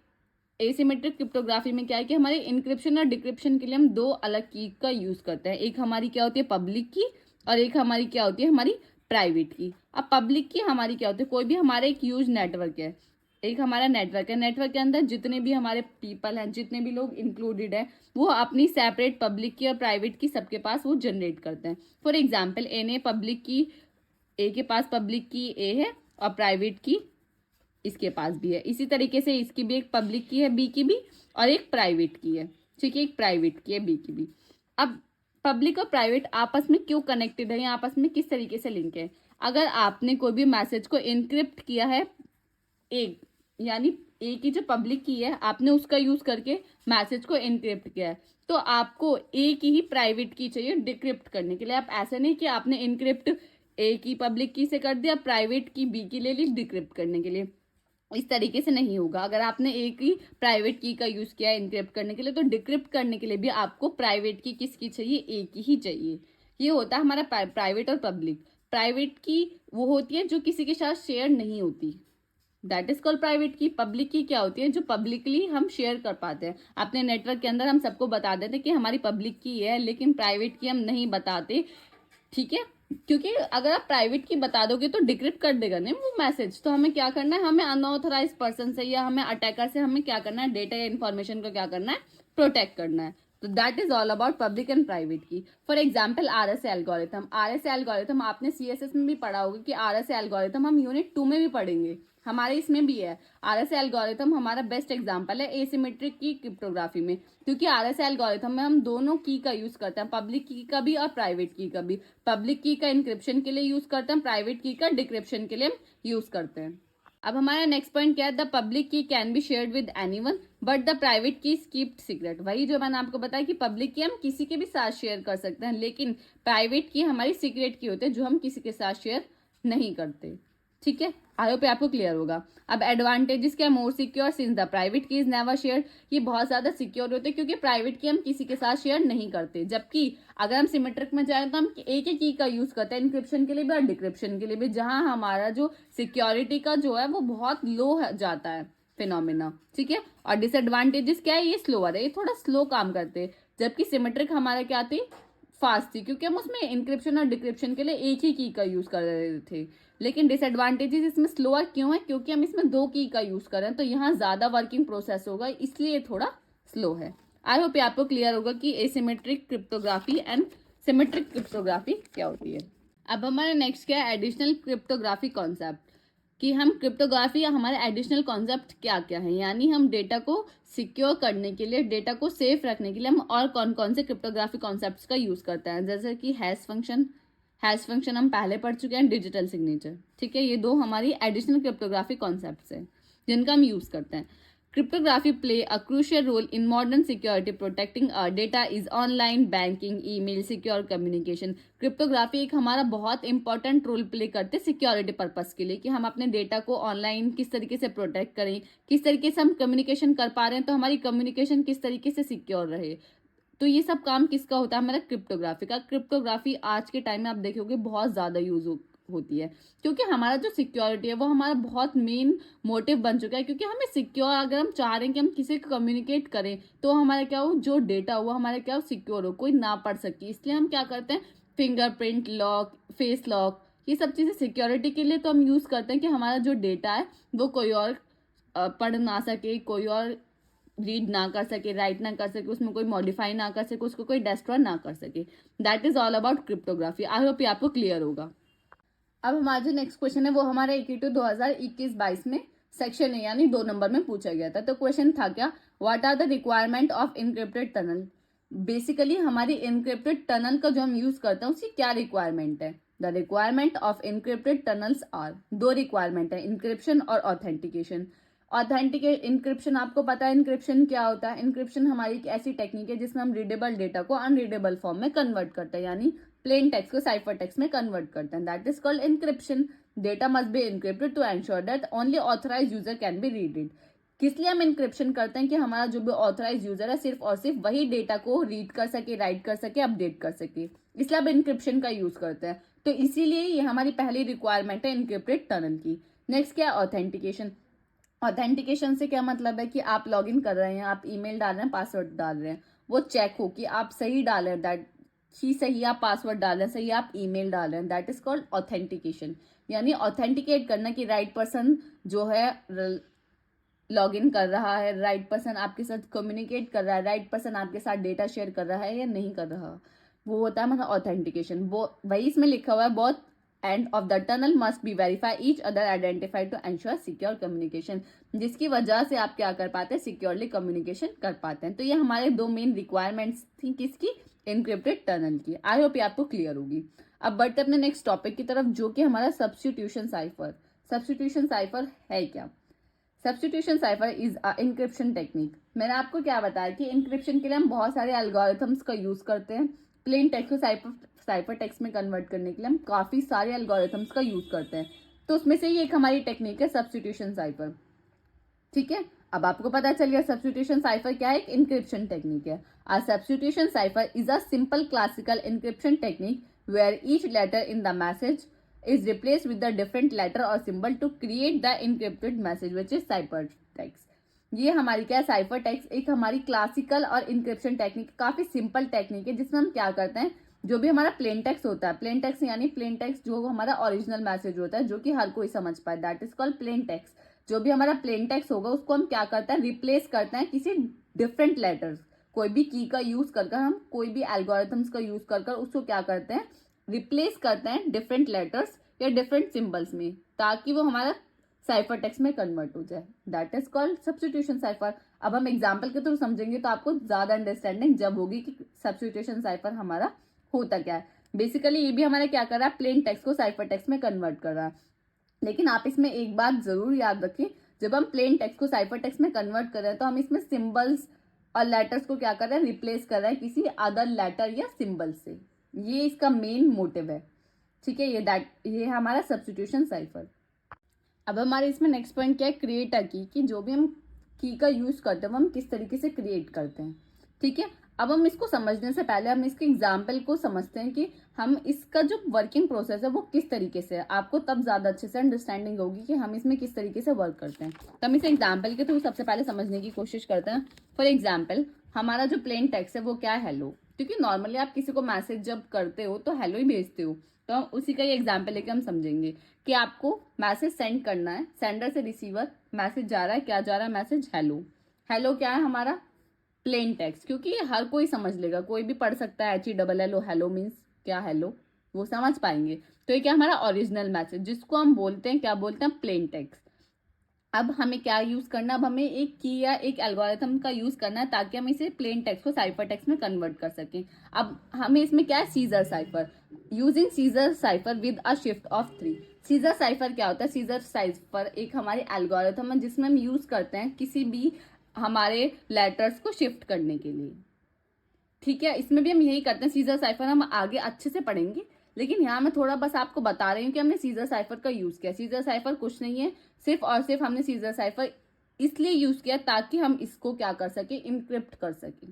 एसिमेट्रिक क्रिप्टोग्राफी में क्या है कि हमारे इंक्रिप्शन और डिक्रिप्शन के लिए हम दो अलग की का यूज करते हैं। एक हमारी क्या होती है, पब्लिक की, और एक हमारी क्या होती है, हमारी प्राइवेट की। अब पब्लिक की हमारी क्या होती है, कोई भी हमारा एक यूज नेटवर्क है, एक हमारा नेटवर्क है, नेटवर्क के अंदर जितने भी हमारे पीपल हैं, जितने भी लोग इंक्लूडेड है, वो अपनी सेपरेट पब्लिक की और प्राइवेट की सबके पास वो जनरेट करते हैं। फॉर एग्जाम्पल ए ने पब्लिक की, ए के पास पब्लिक की ए है और प्राइवेट की इसके पास भी है। इसी तरीके से इसकी भी एक पब्लिक की है बी की भी, और एक प्राइवेट की है। ठीक है, एक प्राइवेट की है बी की भी। अब पब्लिक और प्राइवेट आपस में क्यों कनेक्टेड है, या आपस में किस तरीके से लिंक है। अगर आपने कोई भी मैसेज को इनक्रिप्ट किया है, एक यानी ए की जो पब्लिक की है आपने उसका यूज करके मैसेज को इनक्रिप्ट किया है, तो आपको ए की ही प्राइवेट की चाहिए डिक्रिप्ट करने के लिए। आप ऐसे नहीं कि आपने इनक्रिप्ट ए की पब्लिक की से कर दिया, प्राइवेट की बी की ले ली डिक्रिप्ट करने के लिए, इस तरीके से नहीं होगा। अगर आपने एक ही प्राइवेट की का यूज किया इनक्रिप्ट करने के लिए, तो डिक्रिप्ट करने के लिए भी आपको प्राइवेट की किसकी चाहिए, एक की ही चाहिए। ये होता है हमारा प्राइवेट और पब्लिक। प्राइवेट की वो होती है जो किसी के साथ शेयर नहीं होती, दैट इज कॉल्ड प्राइवेट की। पब्लिक की क्या होती है, जो पब्लिकली हम शेयर कर पाते हैं अपने नेटवर्क के अंदर, हम सबको बता देते कि हमारी पब्लिक की है, लेकिन प्राइवेट की हम नहीं बताते। ठीक है, क्योंकि अगर आप प्राइवेट की बता दोगे तो डिक्रिप्ट कर देगा नहीं वो मैसेज। तो हमें क्या करना है, हमें अनऑथराइज पर्सन से या हमें अटैकर से हमें क्या करना है, डेटा या इन्फॉर्मेशन को क्या करना है, प्रोटेक्ट करना है। तो that is all about public and private key. For example RSA algorithm. RSA algorithm आपने CSS में भी पढ़ा होगा कि RSA एल्गोरिथम हम यूनिट 2 में भी पढ़ेंगे, हमारे इसमें भी है। RSA एल्गोरिथम हमारा बेस्ट एग्जांपल है एसिमेट्रिक की क्रिप्टोग्राफी में, क्योंकि RSA एल्गोरिथम में हम दोनों की का यूज करते हैं, पब्लिक की का भी और प्राइवेट की का भी। पब्लिक की का इंक्रिप्शन के लिए यूज करते हैं, प्राइवेट की का डिक्रिप्शन के लिए हम यूज करते हैं। अब हमारा नेक्स्ट पॉइंट क्या है, द पब्लिक की can be shared with anyone but the private की इज कीप्ड सीक्रेट। वही जो मैंने आपको बताया कि पब्लिक की हम किसी के भी साथ शेयर कर सकते हैं, लेकिन प्राइवेट की हमारी सीक्रेट की होती है जो हम किसी के साथ शेयर नहीं करते। ठीक है, आई होप आपको क्लियर होगा। अब एडवांटेजेस क्या, more secure since the private की इज नेवर शेयर, ये बहुत ज्यादा सिक्योर होते हैं क्योंकि प्राइवेट की हम किसी के साथ शेयर नहीं करते, जबकि अगर हम सिमेट्रिक में जाए तो हम एक ही की का यूज करते हैं इंक्रिप्शन के लिए भी और डिक्रिप्शन के लिए भी, जहां हमारा जो सिक्योरिटी का जो है वो बहुत लो जाता है फिनोमिना। ठीक है, और डिसएडवांटेजेस क्या है, ये स्लोअर है, ये थोड़ा स्लो काम करते हैं, जबकि सिमेट्रिक हमारा क्या थी, फास्ट थी, क्योंकि हम उसमें इंक्रिप्शन और डिक्रिप्शन के लिए एक ही की का यूज कर रहे थे। लेकिन डिसएडवांटेजेस इसमें स्लोअर क्यों है, क्योंकि हम इसमें दो की का यूज कर रहे हैं, तो यहाँ ज्यादा वर्किंग प्रोसेस होगा, इसलिए थोड़ा स्लो है। आई होप आपको क्लियर होगा कि asymmetric cryptography and symmetric cryptography क्या होती है। अब हमारा नेक्स्ट क्या है, एडिशनल क्रिप्टोग्राफी कॉन्सेप्ट, कि हम क्रिप्टोग्राफी या हमारे एडिशनल कॉन्सेप्ट क्या क्या है, यानी हम डेटा को सिक्योर करने के लिए, डेटा को सेफ रखने के लिए हम और कौन कौन से क्रिप्टोग्राफी कॉन्सेप्ट्स का यूज करते हैं, जैसे कि हैश फंक्शन हम पहले पढ़ चुके हैं, डिजिटल सिग्नेचर। ठीक है, ये दो हमारी एडिशनल क्रिप्टोग्राफी कॉन्सेप्ट्स हैं जिनका हम यूज करते हैं। Cryptography play a crucial role in modern security, protecting our data is online banking, email, secure communication. Cryptography एक हमारा बहुत इंपॉर्टेंट रोल प्ले करते हैं सिक्योरिटी पर्पस के लिए, कि हम अपने डेटा को ऑनलाइन किस तरीके से प्रोटेक्ट करें, किस तरीके से हम कम्युनिकेशन कर पा रहे हैं, तो हमारी कम्युनिकेशन किस तरीके से सिक्योर रहे। तो ये सब काम किसका होता है, हमारा क्रिप्टोग्राफी का। क्रिप्टोग्राफी आज के टाइम में आप देखोगे बहुत ज्यादा यूज होती है, क्योंकि हमारा जो सिक्योरिटी है वो हमारा बहुत मेन मोटिव बन चुका है, क्योंकि हमें सिक्योर, अगर हम चाह रहे हैं कि हम किसी को कम्युनिकेट करें तो हमारा क्या हो, जो डेटा हो हमारा क्या हो, सिक्योर हो, कोई ना पढ़ सके, इसलिए हम क्या करते हैं, फिंगरप्रिंट लॉक, फेस लॉक, ये सब चीजें सिक्योरिटी के लिए तो हम यूज करते हैं कि हमारा जो डेटा है वो कोई और पढ़ ना सके, कोई और रीड ना कर सके, राइट ना कर सके, उसमें कोई मॉडिफाई ना कर सके, उसको कोई डिस्ट्रॉय ना कर सके। That is all about cryptography. I hope ये आपको क्लियर होगा। अब हमारा जो नेक्स्ट क्वेश्चन है वो हमारा 2021-22 में सेक्शन ए यानी 2 नंबर में पूछा गया था। तो क्वेश्चन था क्या, what are the requirement of encrypted tunnel. Basically हमारी इनक्रिप्टेड टनल का जो हम यूज करते हैं उसकी क्या रिक्वायरमेंट है। The requirement of encrypted tunnels are, दो रिक्वायरमेंट है, इंक्रिप्शन और ऑथेंटिकेशन। ऑथेंटिकेट इंक्रिप्शन, आपको पता है इंक्रिप्शन क्या होता है। इंक्रिप्शन हमारी एक ऐसी टेक्निक है जिसमें हम रीडेबल डेटा को अनरीडेबल फॉर्म में कन्वर्ट करते हैं, यानी प्लेन टेक्स्ट को साइफर टेक्स्ट में कन्वर्ट करते हैं। That is called encryption. Data must be encrypted to ensure that only authorise user can be read it. किस लिए हम इंक्रिप्शन करते हैं, कि हमारा जो भी ऑथराइज यूजर है सिर्फ और सिर्फ वही डेटा को रीड कर सके, राइट कर सके, अपडेट कर सके, इसलिए हम इंक्रिप्शन का यूज करते हैं। तो इसीलिए ये हमारी पहली रिक्वायरमेंट है इंक्रिप्टेड टनल की। नेक्स्ट क्या है, ऑथेंटिकेशन। ऑथेंटिकेशन से क्या मतलब है कि आप लॉग इन कर रहे हैं, आप ईमेल डाल रहे हैं, पासवर्ड डाल रहे हैं, वो चेक हो कि आप सही डाल रहे हैं, दैट ही सही आप पासवर्ड डाल रहे हैं, सही आप ईमेल डाल रहे हैं, दैट इज कॉल्ड ऑथेंटिकेशन। यानी ऑथेंटिकेट करना कि राइट पर्सन जो है लॉग इन कर रहा है, राइट पर्सन आपके साथ कम्युनिकेट कर रहा है, राइट पर्सन आपके साथ डेटा शेयर कर रहा है या नहीं कर रहा, वो होता है मतलब ऑथेंटिकेशन। वो वही इसमें लिखा हुआ है, both end of the tunnel must be verify each other identified to ensure secure communication, जिसकी वजह से आप क्या कर पाते हैं, सिक्योरली कम्युनिकेशन कर पाते हैं। तो ये हमारे दो मेन रिक्वायरमेंट्स थी किसकी, इनक्रिप्टेड टनल की। आई होप ये आपको क्लियर होगी। अब बढ़ते अपने नेक्स्ट टॉपिक की तरफ, जो कि हमारा सब्स्टिट्यूशन साइफर। सब्स्टिट्यूशन साइफर है क्या, substitution cipher is a encryption technique. मैंने आपको क्या बताया कि इंक्रिप्शन के लिए हम बहुत सारे एल्गोरिथम्स का यूज करते हैं। प्लेन टेक्स्ट को साइफर टेक्स्ट में कन्वर्ट करने के लिए हम काफी सारे एल्गोरिथम्स का यूज करते हैं, तो उसमें से ये एक हमारी टेक्निक है सब्स्टिट्यूशन साइफर। ठीक है, अब आपको पता चल गया सब्स्टिट्यूशन साइफर क्या है, एक इंक्रिप्शन टेक्निक है। Uh substitution cipher is a simple classical encryption technique where each letter in the message is replaced with the different letter or symbol to create the encrypted message which is ciphertext। ये हमारी क्या है, साइफरटेक्स्ट एक हमारी classical और encryption technique, काफी simple technique है, जिसमें हम क्या करते हैं, जो भी हमारा प्लेन टेक्स्ट होता है, प्लेन टेक्स्ट यानी प्लेन टेक्स्ट जो हमारा ओरिजिनल मैसेज होता है, जो कि हर कोई समझ पाए, that is called plane text. जो भी हमारा प्लेन टेक्स्ट होगा उसको हम क्या करते हैं, रिप्लेस करते हैं किसी डिफरेंट लेटर्स, कोई भी की का यूज कर हम, कोई भी एल्गोरिथम्स का यूज कर उसको क्या करते हैं, रिप्लेस करते हैं डिफरेंट लेटर्स या डिफरेंट सिंबल्स में, ताकि वो हमारा साइफर टेक्स्ट में कन्वर्ट हो जाए। That is called substitution cipher. अब हम एग्जांपल के थ्रू समझेंगे तो आपको ज्यादा अंडरस्टैंडिंग जब होगी कि सब्स्टिट्यूशन साइफर हमारा होता क्या है। बेसिकली ये भी हमारा क्या कर रहा है, प्लेन टेक्स्ट को साइफर टेक्स्ट में कन्वर्ट कर रहा है। लेकिन आप इसमें एक बात जरूर याद रखें, जब हम प्लेन टेक्स्ट को साइफर टेक्स्ट में कन्वर्ट कर रहे हैं तो हम इसमें सिंबल्स और लेटर्स को क्या कर रहे हैं, रिप्लेस कर रहे हैं किसी अदर लेटर या सिंबल से। ये इसका मेन मोटिव है। ठीक है, ये हमारा सब्स्टिट्यूशन साइफर। अब हमारे इसमें नेक्स्ट पॉइंट क्या है, क्रिएट अ की, कि जो भी हम की का यूज करते हैं वो हम किस तरीके से क्रिएट करते हैं। ठीक है, अब हम इसको समझने से पहले हम इसके एग्जाम्पल को समझते हैं कि हम इसका जो वर्किंग प्रोसेस है वो किस तरीके से है। आपको तब ज्यादा अच्छे से अंडरस्टैंडिंग होगी कि हम इसमें किस तरीके से वर्क करते हैं। तो हम इसे एग्जाम्पल के थ्रू सबसे पहले समझने की कोशिश करते हैं। फॉर एग्जाम्पल, हमारा जो प्लेन टेक्स्ट है वो क्या है, हेलो। क्योंकि नॉर्मली आप किसी को मैसेज जब करते हो तो हेलो ही भेजते हो। तो हम उसी का ही एग्जाम्पल लेके हम समझेंगे कि आपको मैसेज सेंड करना है, सेंडर से रिसीवर मैसेज जा रहा है, क्या जा रहा है मैसेज, हेलो। हेलो क्या है हमारा, प्लेन टेक्स्ट, क्योंकि ये हर कोई समझ लेगा, कोई भी पढ़ सकता है HELLO, हेलो मीन्स क्या, हेलो, वो समझ पाएंगे। तो ये क्या हमारा ओरिजिनल मैसेज, जिसको हम बोलते हैं, क्या बोलते हैं, प्लेन टेक्स्ट। अब हमें क्या यूज करना है, अब हमें एक की या एक एल्गोरिथम का यूज करना है ताकि हम इसे प्लेन टेक्स्ट को साइफर टेक्स्ट में कन्वर्ट कर सकें। अब हमें इसमें क्या है, scissor cipher, using scissor cipher with a shift of 3। Scissor cipher क्या होता है, सीजर साइफर एक हमारी एल्गोरिथम है जिसमें हम यूज करते हैं किसी भी हमारे लेटर्स को शिफ्ट करने के लिए। ठीक है, इसमें भी हम यही करते हैं, सीजर साइफर हम आगे अच्छे से पढ़ेंगे, लेकिन यहाँ मैं थोड़ा बस आपको बता रही हूँ कि हमने सीजर साइफर का यूज किया। सीजर साइफर कुछ नहीं है, सिर्फ और सिर्फ हमने सीजर साइफर इसलिए यूज किया ताकि हम इसको क्या कर सके, इनक्रिप्ट कर सके।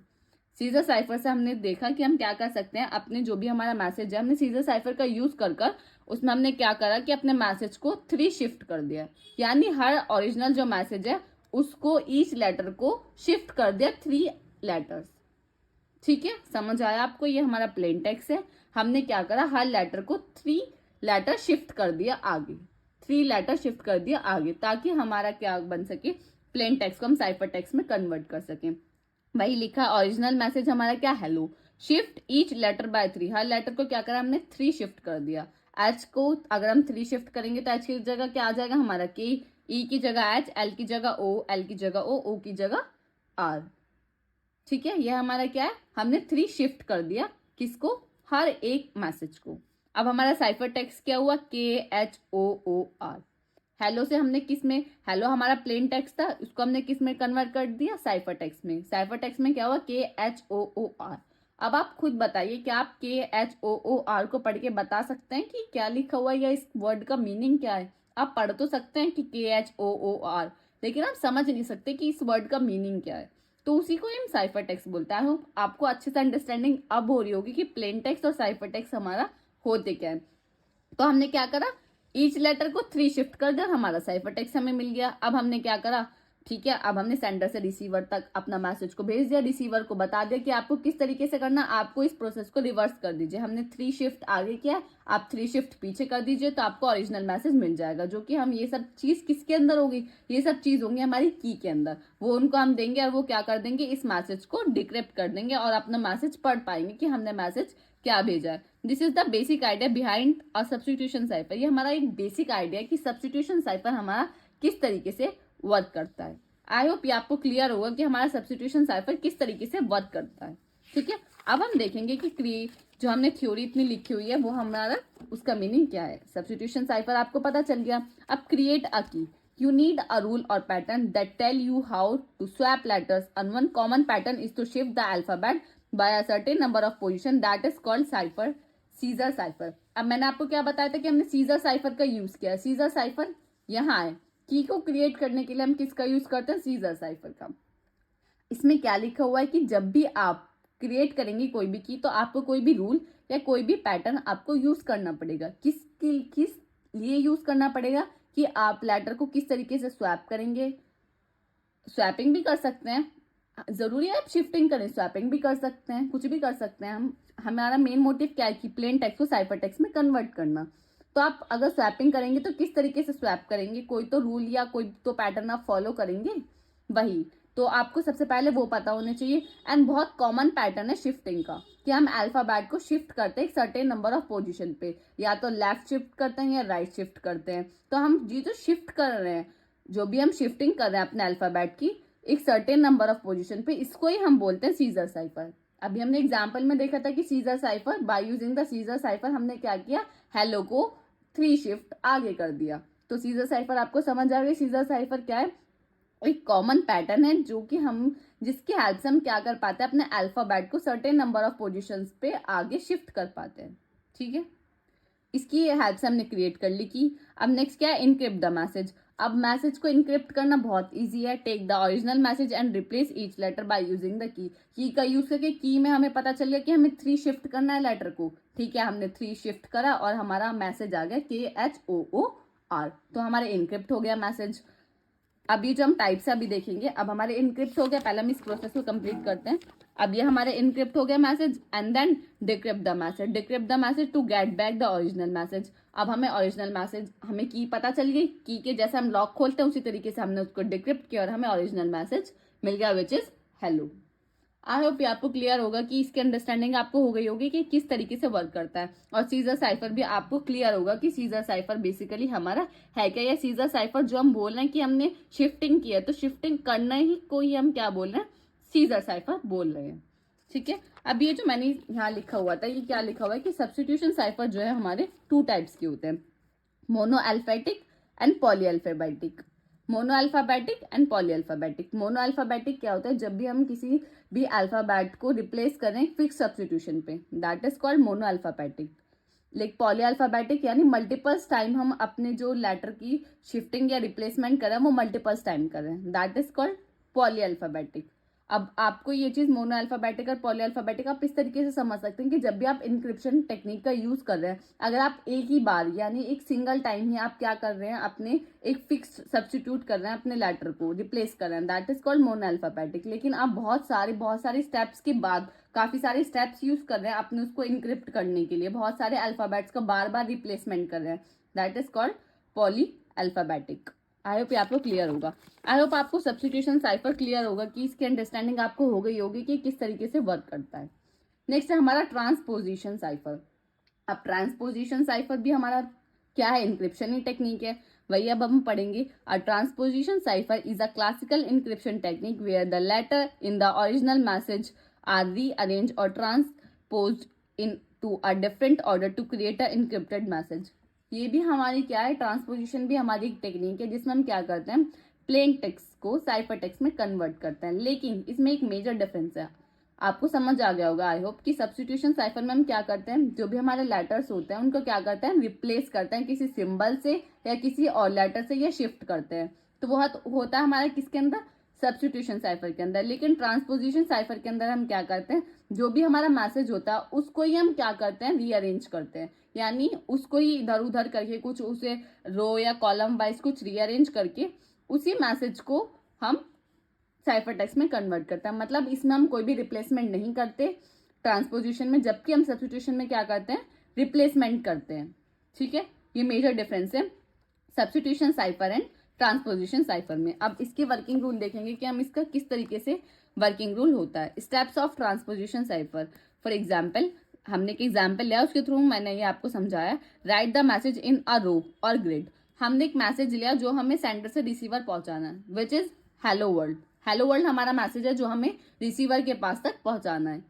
सीजर साइफर से हमने देखा कि हम क्या कर सकते हैं, अपने जो भी हमारा मैसेज है, हमने सीजर साइफर का यूज कर कर उसमें हमने क्या करा कि अपने मैसेज को 3 शिफ्ट कर दिया। यानी हर ओरिजिनल जो मैसेज है उसको, ईच लेटर को शिफ्ट कर दिया 3 लेटर्स। ठीक है, समझ आया आपको, ये हमारा प्लेन टेक्स्ट है। हमने क्या करा, हर लेटर को 3 लेटर शिफ्ट कर दिया आगे, 3 लेटर शिफ्ट कर दिया आगे, ताकि हमारा क्या बन सके, प्लेन टेक्स्ट को हम साइफर टेक्स्ट में कन्वर्ट कर सकें। वही लिखा, ओरिजिनल मैसेज हमारा क्या, hello, shift each letter by 3, हर लेटर को क्या करा हमने 3 शिफ्ट कर दिया। एच को अगर हम 3 शिफ्ट करेंगे तो एच की जगह क्या आ जाएगा हमारा, के, ई की जगह एच, एल की जगह ओ, एल की जगह ओ की जगह आर। ठीक है, यह हमारा क्या है, हमने 3 शिफ्ट कर दिया, किसको, हर एक मैसेज को। अब हमारा साइफर टेक्स्ट क्या हुआ, KHOOR। हेलो से हमने किस में, हेलो हमारा प्लेन टेक्स्ट था, उसको हमने किस में कन्वर्ट कर दिया, साइफर टेक्स्ट में। साइफर टेक्स्ट में क्या हुआ, KHOOR। अब आप खुद बताइए, क्या आप KHOOR को पढ़ के बता सकते हैं कि क्या लिखा हुआ है या इस वर्ड का मीनिंग क्या है। आप पढ़ तो सकते हैं कि KHOOR, लेकिन आप समझ नहीं सकते कि इस वर्ड का मीनिंग क्या है। तो उसी को हम साइफर टेक्स्ट बोलते हैं। आपको अच्छे से अंडरस्टैंडिंग अब हो रही होगी कि प्लेन टेक्स्ट और साइफर टेक्स्ट हमारा होते क्या है। तो हमने क्या करा, ईच लेटर को 3 शिफ्ट कर दिया, हमारा साइफर टेक्स्ट हमें मिल गया। अब हमने क्या करा, ठीक है, अब हमने सेंडर से रिसीवर तक अपना मैसेज को भेज दिया, रिसीवर को बता दिया कि आपको किस तरीके से करना, आपको इस प्रोसेस को रिवर्स कर दीजिए। हमने 3 शिफ्ट आगे किया, आप 3 शिफ्ट पीछे कर दीजिए, तो आपको ओरिजिनल मैसेज मिल जाएगा। जो कि हम, ये सब चीज किसके अंदर होगी, ये सब चीज होंगी हमारी की के अंदर। वो उनको हम देंगे और वो क्या कर देंगे, इस मैसेज को डिक्रिप्ट कर देंगे और अपना मैसेज पढ़ पाएंगे कि हमने मैसेज क्या भेजा है। This is the basic idea behind a substitution cipher. ये हमारा एक बेसिक आइडिया है कि सब्स्टिट्यूशन साइफर हमारा किस तरीके से वर्क करता है। आई होप ये आपको क्लियर होगा कि हमारा सब्स्टिट्यूशन साइफर किस तरीके से वर्क करता है। ठीक है, अब हम देखेंगे कि जो हमने थ्योरी इतनी लिखी हुई है वो हमारा, उसका मीनिंग क्या है। सब्स्टिट्यूशन साइफर आपको पता चल गया। अब क्रिएट अ की, you need a rule or pattern that tell you how to swap letters, and one common pattern is to shift the alphabet by a certain number of position, that is called cipher, scissor cipher. अब मैंने आपको क्या बताया था कि हमने scissor cipher का use किया। सीजर साइफर यहाँ है, की को क्रिएट करने के लिए हम किसका यूज करते हैं, सीजर साइफर का। इसमें क्या लिखा हुआ है कि जब भी आप क्रिएट करेंगे कोई भी की, तो आपको कोई भी रूल या कोई भी पैटर्न आपको यूज करना पड़ेगा। किस लिए यूज करना पड़ेगा, कि आप लेटर को किस तरीके से स्वैप करेंगे। स्वैपिंग भी कर सकते हैं, जरूरी है आप शिफ्टिंग करें, स्वैपिंग भी कर सकते हैं, कुछ भी कर सकते हैं। हमारा मेन मोटिव क्या है कि प्लेन टेक्स्ट को साइफर टेक्स्ट में कन्वर्ट करना। तो आप अगर स्वैपिंग करेंगे तो किस तरीके से स्वैप करेंगे, कोई तो रूल या कोई तो पैटर्न आप फॉलो करेंगे, वही। तो आपको सबसे पहले वो पता होना चाहिए। एंड बहुत कॉमन पैटर्न है शिफ्टिंग का, कि हम अल्फाबेट को शिफ्ट करते हैं एक सर्टेन नंबर ऑफ पोजीशन पे, या तो लेफ्ट शिफ्ट करते हैं या राइट शिफ्ट करते हैं। तो हम ये जो शिफ्ट कर रहे हैं, जो भी हम शिफ्टिंग कर रहे हैं अपने अल्फाबेट की एक सर्टेन नंबर ऑफ पोजीशन पे, इसको ही हम बोलते हैं सीजर साइफर। अभी हमने एग्जाम्पल में देखा था कि scissor cipher, bye using the Caesar cipher हमने क्या किया, हेलो को 3 शिफ्ट आगे कर दिया। तो सीजर साइफर आपको समझ आ गई। सीजर साइफर क्या है, एक कॉमन पैटर्न है जो कि हम, जिसकी हेल्प से हम क्या कर पाते हैं, अपने अल्फाबेट को सर्टेन नंबर ऑफ पोजीशंस पे आगे शिफ्ट कर पाते हैं। ठीक है, इसकी हेल्प से हमने क्रिएट कर ली की। अब नेक्स्ट क्या है, इनक्रिप्ट द मैसेज। अब मैसेज को इनक्रिप्ट करना बहुत इजी है। Take the original message and replace each letter by using the key का यूज करके। की में हमें पता चल गया कि हमें 3 शिफ्ट करना है लेटर को, ठीक है। हमने 3 शिफ्ट करा और हमारा मैसेज आ गया KHOOR, तो हमारे इनक्रिप्ट हो गया मैसेज। अब ये जो हम टाइप्स अभी देखेंगे, अब हमारे इनक्रिप्ट हो गया। पहले हम इस प्रोसेस को कंप्लीट करते हैं। अब ये हमारे इनक्रिप्ट हो गया message and then decrypt the message. Decrypt the message to get back the original message. अब हमें ओरिजिनल मैसेज, हमें की पता चल गई। की के जैसे हम लॉक खोलते हैं उसी तरीके से हमने उसको डिक्रिप्ट किया और हमें ओरिजिनल मैसेज मिल गया which is hello. I hope ये आपको क्लियर होगा कि इसकी अंडरस्टैंडिंग आपको हो गई होगी कि किस तरीके से वर्क करता है। और सीजर साइफर भी आपको क्लियर होगा कि सीजर साइफर बेसिकली हमारा है क्या। या सीजर साइफर जो हम बोल रहे हैं कि हमने शिफ्टिंग की है, तो शिफ्टिंग करना ही को ही हम क्या बोल रहे हैं, सीजर साइफर बोल रहे हैं, ठीक है। अब ये जो मैंने यहाँ लिखा हुआ था, ये क्या लिखा हुआ है कि सब्स्टिट्यूशन साइफर जो है हमारे 2 टाइप्स के होते हैं, mono alphabetic and poly alphabetic. Mono alphabetic and poly alphabetic. Mono alphabetic क्या होता है, जब भी हम किसी भी अल्फाबेट को रिप्लेस करें फिक्स सब्स्टिट्यूशन पे, that is called mono alphabetic. Like poly alphabetic यानी मल्टीपल्स टाइम हम अपने जो लेटर की शिफ्टिंग या रिप्लेसमेंट करें वो मल्टीपल्स टाइम करें, that is called poly alphabetic. अब आपको ये चीज मोनो अल्फाबेटिक और पॉली अल्फाबेटिक आप इस तरीके से समझ सकते हैं कि जब भी आप इंक्रिप्शन टेक्निक का यूज कर रहे हैं, अगर आप एक ही बार यानी एक सिंगल टाइम ही आप क्या कर रहे हैं, अपने एक फिक्स सब्स्टिट्यूट कर रहे हैं, अपने लेटर को रिप्लेस कर रहे हैं, that is called mono alphabetic. लेकिन आप बहुत सारे स्टेप्स के बाद काफी सारे स्टेप्स यूज कर रहे हैं अपने उसको इंक्रिप्ट करने के लिए, बहुत सारे अल्फाबेट्स का बार बार रिप्लेसमेंट कर रहे हैं, that is called poly alphabetic. I hope आपको क्लियर होगा। आई होप आपको सब्स्टिट्यूशन साइफर क्लियर होगा कि इसकी अंडरस्टैंडिंग आपको हो गई होगी कि किस तरीके से वर्क करता है। नेक्स्ट है हमारा ट्रांसपोजिशन साइफर। अब ट्रांसपोजिशन साइफर भी हमारा क्या है, इंक्रिप्शन ही टेक्निक है, वही अब हम पढ़ेंगे। A transposition cipher is a classical encryption technique where the letter in the original message are rearranged और transposed into a different order to create a encrypted message. ये भी हमारी क्या है, ट्रांसपोजिशन भी हमारी एक टेक्निक है जिसमें हम क्या करते हैं, प्लेन टेक्स्ट को साइफर टेक्स्ट में कन्वर्ट करते हैं। लेकिन इसमें एक मेजर डिफरेंस है, आपको समझ आ गया होगा आई होप कि सब्स्टिट्यूशन साइफर में हम क्या करते हैं, जो भी हमारे लेटर्स होते हैं उनको क्या करते हैं, रिप्लेस करते हैं किसी सिंबल से या किसी और लेटर से, या शिफ्ट करते हैं। तो वो होता है हमारे किसके अंदर, सब्स्टिट्यूशन साइफर के अंदर। लेकिन ट्रांसपोजिशन साइफर के अंदर हम क्या करते हैं, जो भी हमारा मैसेज होता है उसको ही हम क्या करते हैं, रीअरेंज करते हैं, यानी उसको ही इधर उधर करके कुछ उसे रो या कॉलम वाइज कुछ रीअरेंज करके उसी मैसेज को हम साइफर टेक्स्ट में कन्वर्ट करते हैं। मतलब इसमें हम कोई भी रिप्लेसमेंट नहीं करते ट्रांसपोजिशन में, जबकि हम सब्स्टिट्यूशन में क्या करते हैं, रिप्लेसमेंट करते हैं, ठीक है। ये मेजर डिफरेंस है substitution cipher and transposition cipher में। अब इसके वर्किंग रूल देखेंगे कि हम इसका किस तरीके से वर्किंग रूल होता है। Steps of transposition cipher, for example हमने एक एग्जाम्पल लिया, उसके थ्रू मैंने ये आपको समझाया। राइट द मैसेज इन अ रो और ग्रिड। हमने एक मैसेज लिया जो हमें सेंडर से रिसीवर पहुंचाना है, which is hello world. Hello world हमारा मैसेज है जो हमें रिसीवर के पास तक पहुंचाना है।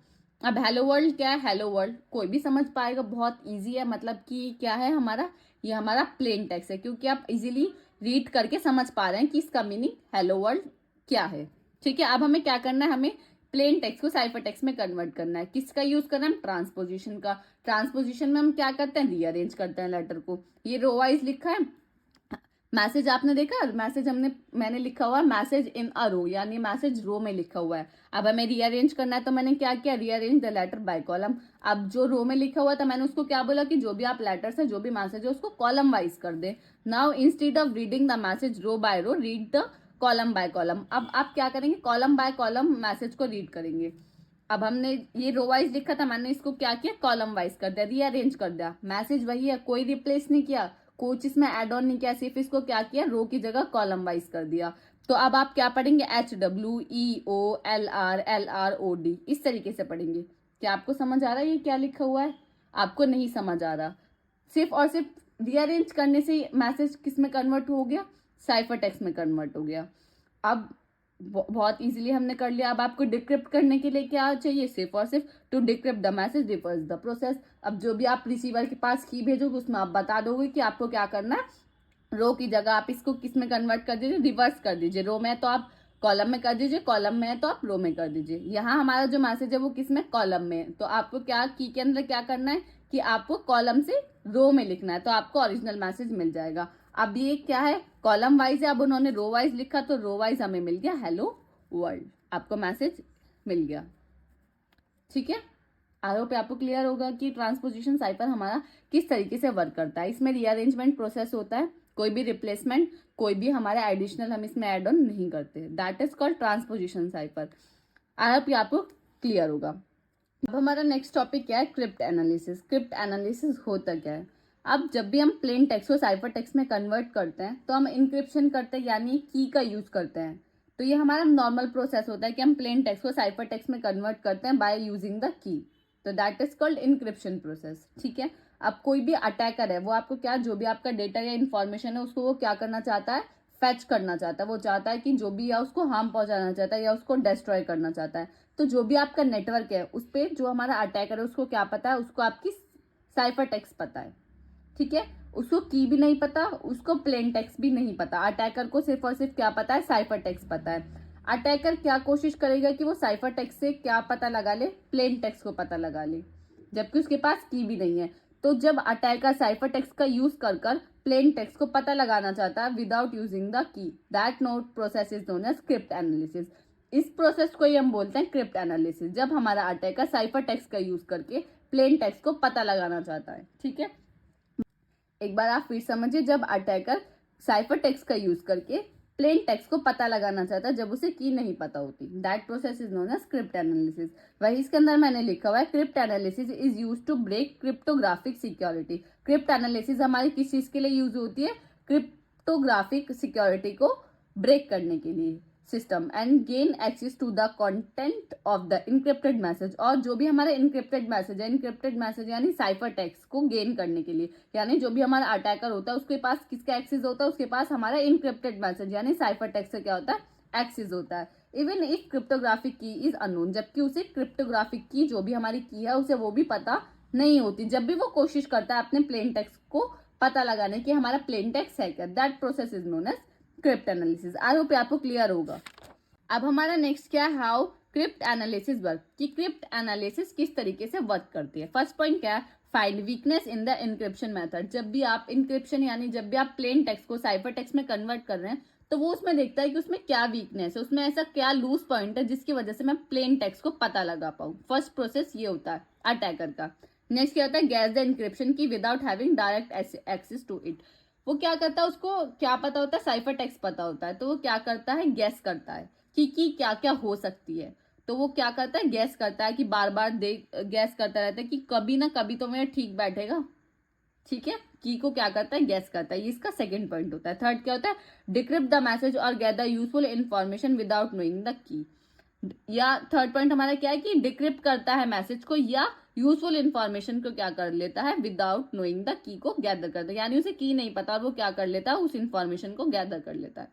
अब हेलो वर्ल्ड क्या है, हेलो वर्ल्ड कोई भी समझ पाएगा, बहुत इजी है। मतलब कि क्या है हमारा, ये हमारा प्लेन टेक्स्ट है, क्योंकि आप इजीली रीड करके समझ पा रहे हैं कि इसका मीनिंग हेलो वर्ल्ड क्या है, ठीक है। अब हमें क्या करना है, हमें प्लेन टेक्स्ट को साइफर टेक्स्ट में कन्वर्ट करना है। किसका यूज करना है, ट्रांसपोजिशन का। ट्रांसपोजिशन में हम क्या करते हैं, रीअरेंज करते हैं लेटर को। ये रो वाइज लिखा है, मैसेज आपने देखा, मैसेज मैंने लिखा हुआ है मैसेज इन अ रो, यानी मैसेज रो में लिखा हुआ है। अब हमें रीअरेंज करना है तो मैंने क्या किया, rearrange the letter by column. अब जो रो में लिखा हुआ था मैंने उसको क्या बोला कि जो भी आप लेटर्स है, जो भी मैसेज है उसको कॉलम वाइज कर दे। Now instead of reading the message row by row, read the column by column. अब आप क्या करेंगे, कॉलम बाय कॉलम मैसेज को रीड करेंगे। अब हमने ये रो वाइज लिखा था, मैंने इसको क्या किया, कॉलम वाइज कर दिया, रीअरेंज कर दिया। मैसेज वही है, कोई रिप्लेस नहीं किया, कुछ इसमें एड ऑन नहीं किया, सिर्फ इसको क्या किया, रो की जगह कॉलम वाइज कर दिया। तो अब आप क्या पढ़ेंगे, HWEOLRLROD, इस तरीके से पढ़ेंगे। क्या आपको समझ आ रहा है ये क्या लिखा हुआ है, आपको नहीं समझ आ रहा, सिर्फ और सिर्फ रीअरेंज करने से मैसेज किस में कन्वर्ट हो गया, साइफर टेक्स्ट में कन्वर्ट हो गया। अब बहुत इजीली हमने कर लिया। अब आपको डिक्रिप्ट करने के लिए क्या चाहिए, सिर्फ और सिर्फ to decrypt the message reverse the process. अब जो भी आप रिसीवर के पास की भेजोगे उसमें आप बता दोगे कि आपको क्या करना है, रो की जगह आप इसको किस में कन्वर्ट कर दीजिए, रिवर्स कर दीजिए। रो में है तो आप कॉलम में कर दीजिए, कॉलम में है तो आप रो में कर दीजिए। यहाँ हमारा जो मैसेज है वो किस में, कॉलम में। तो आपको क्या की के अंदर क्या करना है कि आपको कॉलम से रो में लिखना है तो आपको ओरिजिनल मैसेज मिल जाएगा। अब ये क्या है, कॉलम वाइज है, अब उन्होंने रो वाइज लिखा तो रो वाइज हमें मिल गया हेलो वर्ल्ड, आपको मैसेज मिल गया। ठीक है, आई होप आपको क्लियर होगा कि ट्रांसपोजिशन साइफर हमारा किस तरीके से वर्क करता है। इसमें रीअरेंजमेंट प्रोसेस होता है, कोई भी रिप्लेसमेंट, कोई भी हमारे एडिशनल हम इसमें एड ऑन नहीं करते, that is called transposition cipher. I hope ये आपको क्लियर होगा। अब हमारा नेक्स्ट टॉपिक क्या है, क्रिप्ट एनालिसिस। क्रिप्ट एनालिसिस होता क्या है, अब जब भी हम प्लेन टेक्स्ट को साइफर टेक्स्ट में कन्वर्ट करते हैं तो हम इंक्रिप्शन करते हैं, यानी की का यूज करते हैं। तो ये हमारा नॉर्मल प्रोसेस होता है कि हम प्लेन टेक्स्ट को साइफर टेक्स्ट में कन्वर्ट करते हैं बाय यूजिंग द की, तो that is called encryption process. ठीक है, अब कोई भी अटैकर है वो आपको क्या, जो भी आपका डेटा या इन्फॉर्मेशन है उसको वो क्या करना चाहता है, फेच करना चाहता है। वो चाहता है कि जो भी, या उसको हार्म पहुंचाना चाहता है या उसको डिस्ट्रॉय करना चाहता है। तो जो भी आपका नेटवर्क है उस पर जो हमारा अटैकर है उसको क्या पता है, उसको आपकी साइफर टेक्स्ट पता है। ठीक है, उसको की भी नहीं पता, उसको प्लेन टेक्स्ट भी नहीं पता, अटैकर को सिर्फ और सिर्फ क्या पता है, साइफर टेक्स्ट पता है। अटैकर क्या कोशिश करेगा कि वो साइफर टेक्स्ट से क्या पता लगा ले, प्लेन टेक्स्ट को पता लगा ले, जबकि उसके पास की भी नहीं है। तो जब अटैकर साइफर टेक्स्ट का यूज कर प्लेन टेक्स्ट को पता लगाना चाहता है without using the key, that note process is known as cryptanalysis. इस प्रोसेस को ही हम बोलते हैं क्रिप्ट एनालिसिस, जब हमारा अटैकर साइफर टेक्स्ट का यूज करके प्लेन टेक्स्ट को पता लगाना चाहता है। ठीक है, एक बार आप फिर समझिए, जब अटैकर साइफर टेक्स्ट का यूज करके प्लेन टेक्स्ट को पता लगाना चाहता है जब उसे की नहीं पता होती, that process is known as cryptanalysis. वही इसके अंदर मैंने लिखा हुआ है, cryptanalysis is use to break cryptographic security. Cryptanalysis हमारी किस चीज के लिए यूज होती है, क्रिप्टोग्राफिक सिक्योरिटी को ब्रेक करने के लिए system, and gain access to the content of the encrypted message. और जो भी हमारा इनक्रिप्टेड मैसेज है, इनक्रिप्टेड मैसेज यानी साइफर टेक्स्ट को गेन करने के लिए, यानी जो भी हमारा अटैकर होता है उसके पास किसका एक्सेस होता है, उसके पास हमारा इनक्रिप्टेड मैसेज यानी साइफर टेक्स्ट से क्या होता है, एक्सेस होता है। इवन इफ क्रिप्टोग्राफिक की इज अननोन, जबकि उसे क्रिप्टोग्राफिक की जो भी हमारी की है उसे वो भी पता नहीं होती, जब भी वो कोशिश करता है अपने प्लेन टेक्स्ट को पता लगाने की हमारा प्लेन टेक्स्ट है क्या, that process is known as cryptanalysis. I hope आपको क्लियर होगा। अब हमारा नेक्स्ट क्या है, हाउ क्रिप्ट एनालिसिस वर्क, कि क्रिप्ट एनालिसिस किस तरीके से वर्क करती है। फर्स्ट पॉइंट क्या है, find weakness in the encryption method. जब भी आप इनक्रिप्शन यानी जब भी आप प्लेन टेक्स्ट को साइफर टेक्स्ट में कन्वर्ट कर रहे हैं तो वो उसमें देखता है कि उसमें क्या वीकनेस है, उसमें ऐसा क्या लूज पॉइंट है जिसकी वजह से मैं प्लेन टेक्स्ट को पता लगा पाऊँ। फर्स्ट प्रोसेस ये होता है अटैकर का। नेक्स्ट क्या होता है, guess the encryption key without having direct access to it. वो क्या करता है, उसको क्या पता होता है, साइफर टेक्स्ट पता होता है, तो वो क्या करता है, गैस करता है कि क्या क्या हो सकती है। तो वो क्या करता है, गैस करता है कि बार बार गैस करता रहता है कि कभी ना कभी तो मेरा ठीक बैठेगा। ठीक है, की को क्या करता है, गैस करता है, ये इसका सेकंड पॉइंट होता है। थर्ड क्या होता है, डिक्रिप्ट द मैसेज और gather useful information without knowing the key. या थर्ड पॉइंट हमारा क्या है कि डिक्रिप्ट करता है मैसेज को या यूजफुल इन्फॉर्मेशन को क्या कर लेता है, विदाउट नोइंग द की को गैदर करता है, यानी उसे की नहीं पता और वो क्या कर लेता है, उस इन्फॉर्मेशन को गैदर कर लेता है।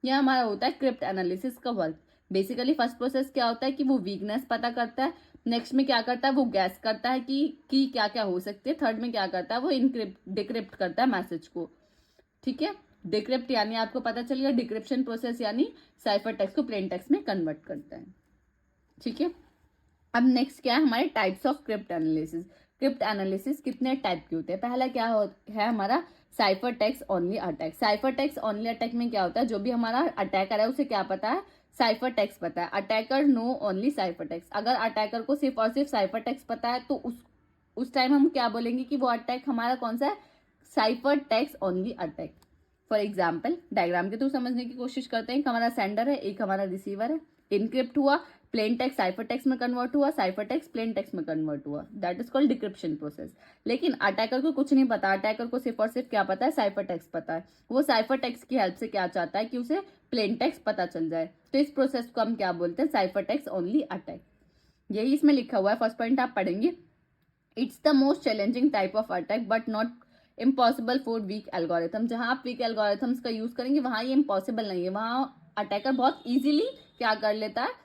यह हमारा होता है क्रिप्ट एनालिसिस का वर्क। बेसिकली फर्स्ट प्रोसेस क्या होता है कि वो वीकनेस पता करता है, नेक्स्ट में क्या करता है, वो गैस करता है कि क्या क्या हो सकती है, थर्ड में क्या करता है, वो डिक्रिप्ट करता है मैसेज को। ठीक है, डिक्रिप्ट यानी आपको पता चल गया, डिक्रिप्शन प्रोसेस यानी साइफर टेक्स्ट को प्लेन टेक्स्ट में कन्वर्ट करता है। ठीक है, अब नेक्स्ट क्या है, हमारे types of crypt analysis. Crypt analysis कितने टाइप के होते हैं, पहला क्या है हमारा cipher text only attack. Cipher text only attack में क्या होता है, जो भी हमारा अटैकर है उसे क्या पता है, साइफर टेक्स्ट पता है। Attacker know only cipher text. अगर अटैकर को सिर्फ और सिर्फ साइफर टेक्स्ट पता है तो उस टाइम हम क्या बोलेंगे कि वो अटैक हमारा कौन सा है, cipher text only attack. For example diagram के थ्रू समझने की कोशिश करते हैं, एक हमारा सेंडर है, एक हमारा रिसीवर है, इनक्रिप्ट हुआ, प्लेन टेक्स्ट साइफर टेक्स्ट में कन्वर्ट हुआ, साइफर टेक्स्ट प्लेन टेक्स्ट में कन्वर्ट हुआ, that is called decryption process. लेकिन अटैकर को कुछ नहीं पता, अटैकर को सिर्फ और सिर्फ क्या पता है, साइफर टेक्स्ट पता है। वो साइफर टेक्स्ट की हेल्प से क्या चाहता है कि उसे प्लेन टेक्स्ट पता चल जाए, तो इस प्रोसेस को हम क्या बोलते हैं, साइफर टेक्स्ट ओनली अटैक। यही इसमें लिखा हुआ है, फर्स्ट पॉइंट आप पढ़ेंगे, it's the most challenging type of attack but not impossible for weak algorithm. जहां आप वीक एल्गोरिथम्स का यूज करेंगे वहां ये इम्पॉसिबल नहीं है, वहां अटैकर बहुत इजीली क्या कर लेता है,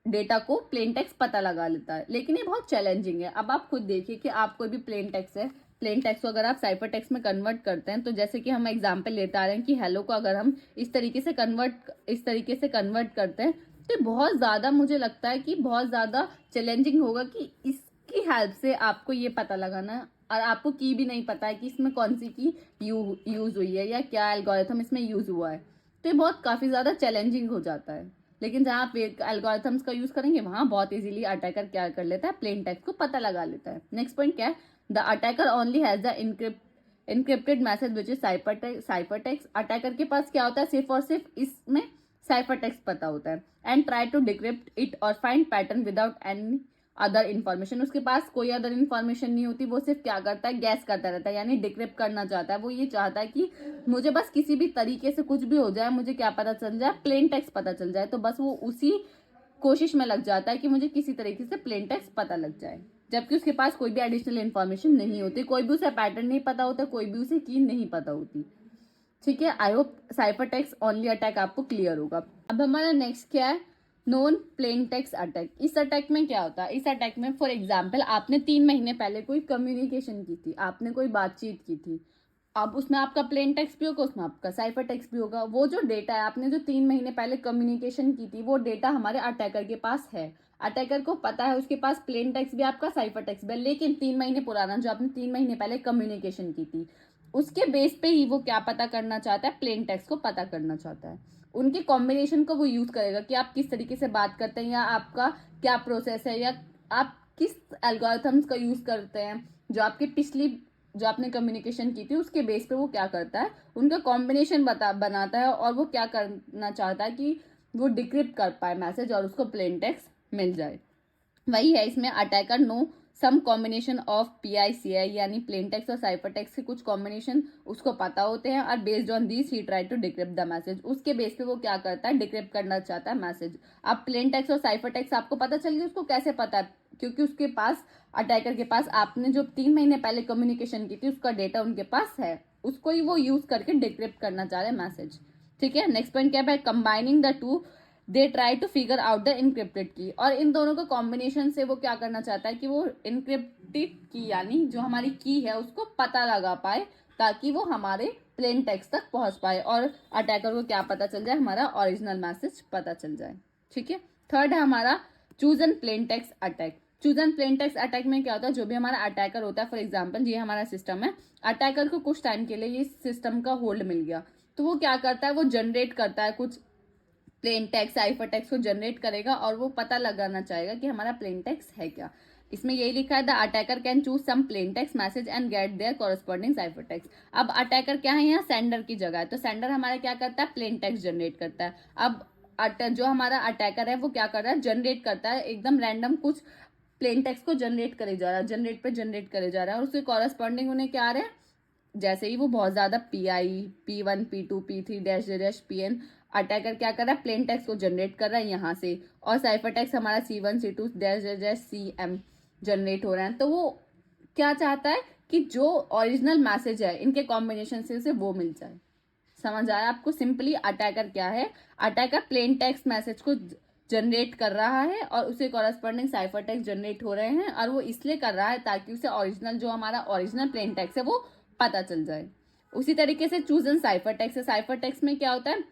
डेटा को प्लेन टेक्स्ट पता लगा लेता है, लेकिन ये बहुत चैलेंजिंग है। अब आप खुद देखिए कि आप कोई भी प्लेन टेक्स्ट है, प्लेन टेक्स्ट को अगर आप साइफर टेक्स्ट में कन्वर्ट करते हैं, तो जैसे कि हम एग्जांपल लेते आ रहे हैं कि हेलो को अगर हम इस तरीके से कन्वर्ट करते हैं तो बहुत ज़्यादा मुझे लगता है कि बहुत ज़्यादा चैलेंजिंग होगा कि इसकी हेल्प से आपको ये पता लगाना और आपको की भी नहीं पता है कि इसमें कौन सी की यूज हुई है या क्या एल्गोरिथम इसमें यूज हुआ है, तो ये बहुत काफी ज्यादा चैलेंजिंग हो जाता है। लेकिन जहाँ आप एल्गोरिथम्स का यूज करेंगे वहां बहुत इजीली अटैकर क्या कर लेता है, प्लेन टेक्स्ट को पता लगा लेता है। नेक्स्ट पॉइंट क्या है, the attacker only has the encrypted message which is cipher text. Attacker के पास क्या होता है, सिर्फ और सिर्फ इसमें साइफर टेक्स्ट पता होता है। And try to decrypt it और find pattern without any other information. उसके पास कोई अदर इन्फॉर्मेशन नहीं होती, वो सिर्फ क्या करता है, गैस करता रहता है, यानी डिक्रिप्ट करना चाहता है। वो ये चाहता है कि मुझे बस किसी भी तरीके से कुछ भी हो जाए, मुझे क्या पता चल जाए, प्लेन टेक्स्ट पता चल जाए। तो बस वो उसी कोशिश में लग जाता है कि मुझे किसी तरीके से प्लेन टेक्स्ट पता लग जाए, जबकि उसके पास कोई भी एडिशनल इन्फॉर्मेशन नहीं होती, कोई भी उसे पैटर्न नहीं पता होता, कोई भी उसे की नहीं पता होती। ठीक है, I hope cipher text only attack आपको क्लियर होगा। अब हमारा नेक्स्ट क्या है, नॉन प्लेन टेक्स्ट अटैक। इस अटैक में क्या होता है, इस अटैक में फॉर एग्जाम्पल आपने 3 महीने पहले कोई कम्युनिकेशन की थी, आपने कोई बातचीत की थी, अब उसमें आपका प्लेन टेक्स्ट भी होगा, उसमें आपका साइफर टेक्स्ट भी होगा। वो जो डेटा है, आपने जो 3 महीने पहले कम्युनिकेशन की थी, वो डेटा हमारे अटैकर के पास है। अटैकर को पता है उसके पास प्लेन टेक्स्ट भी आपका साइफर टेक्स्ट भी है, लेकिन 3 महीने पुराना जो आपने 3 महीने पहले कम्युनिकेशन की थी, उसके बेस पे ही वो क्या पता करना चाहता है, प्लेन टेक्स्ट को पता करना चाहता है। उनके कॉम्बिनेशन को वो यूज करेगा कि आप किस तरीके से बात करते हैं, या आपका क्या प्रोसेस है, या आप किस एल्गोरिथम्स का यूज करते हैं, जो आपके पिछली जो आपने कम्युनिकेशन की थी उसके बेस पे वो क्या करता है, उनका कॉम्बिनेशन बनाता है, और वो क्या करना चाहता है कि वो डिक्रिप्ट कर पाए मैसेज और उसको प्लेन टेक्स्ट मिल जाए। वही है इसमें attacker know some combination of PICI यानी प्लेन टेक्स्ट और साइफर टेक्स्ट के कुछ कॉम्बिनेशन उसको पता होते हैं, और based on this he try to decrypt the message. उसके बेस पे वो क्या करता है, डिक्रिप्ट करना चाहता है मैसेज। अब प्लेन टेक्स्ट और साइफर टेक्स्ट आपको पता चल गया, उसको कैसे पता है, क्योंकि उसके पास, अटैकर के पास आपने जो 3 महीने पहले कम्युनिकेशन की थी उसका डेटा उनके पास है, उसको ही वो यूज करके डिक्रिप्ट करना चाह रहे हैं मैसेज। ठीक है, नेक्स्ट पॉइंट क्या है, combining the two they try to figure out the encrypted key. और इन दोनों का कॉम्बिनेशन से वो क्या करना चाहता है कि वो इनक्रिप्टेड की यानी जो हमारी की है उसको पता लगा पाए, ताकि वो हमारे प्लेन टेक्स्ट तक पहुंच पाए और अटैकर को क्या पता चल जाए, हमारा ओरिजिनल मैसेज पता चल जाए। ठीक है, थर्ड है हमारा choose N plain text attack. Choose N plain text attack में क्या होता है, जो भी हमारा अटैकर होता है, फॉर एग्जाम्पल ये हमारा सिस्टम है, अटैकर को कुछ टाइम के लिए ये सिस्टम का होल्ड मिल गया, तो वो क्या करता है, वो जनरेट करता है कुछ प्लेन टेक्स्ट, साइफर टेक्स्ट को जनरेट करेगा, और वो पता लगाना चाहेगा कि हमारा प्लेन टेक्स्ट है क्या। इसमें यही लिखा है, the attacker can choose some plain text message and get their corresponding cipher text. अब अटैकर क्या है, यहाँ सेंडर की जगह है, तो सेंडर हमारा क्या करता है, प्लेन टेक्स्ट जनरेट करता है। अब जो हमारा अटैकर है वो क्या कर रहा है, जनरेट करता है एकदम रैंडम कुछ प्लेन टेक्स्ट को जनरेट करे जा रहा है, जनरेट करे जा रहा है, और उसके कॉरेस्पॉन्डिंग उन्हें क्या आ रहा है, जैसे ही वो बहुत ज्यादा PI, P1, P2, P3 dash dash PN, attacker क्या कर रहा है, प्लेन टेक्स्ट को जनरेट कर रहा है यहाँ से, और साइफर टेक्स्ट हमारा C1, C2 dash dash CM generate हो रहा है। तो वो क्या चाहता है कि जो ओरिजिनल मैसेज है इनके कॉम्बिनेशन से उसे वो मिल जाए। समझ आया आपको, सिंपली अटैकर क्या है, अटैकर प्लेन टेक्स्ट मैसेज को जनरेट कर रहा है और उसे कॉरेस्पॉन्डिंग साइफर टेक्स्ट जनरेट हो रहे हैं, और वो इसलिए कर रहा है ताकि उसे ओरिजिनल जो हमारा ओरिजिनल प्लेन टेक्स्ट है वो पता चल जाए। उसी तरीके से चूज एन साइफर टेक्स्ट है, साइफर टेक्स्ट में क्या होता है,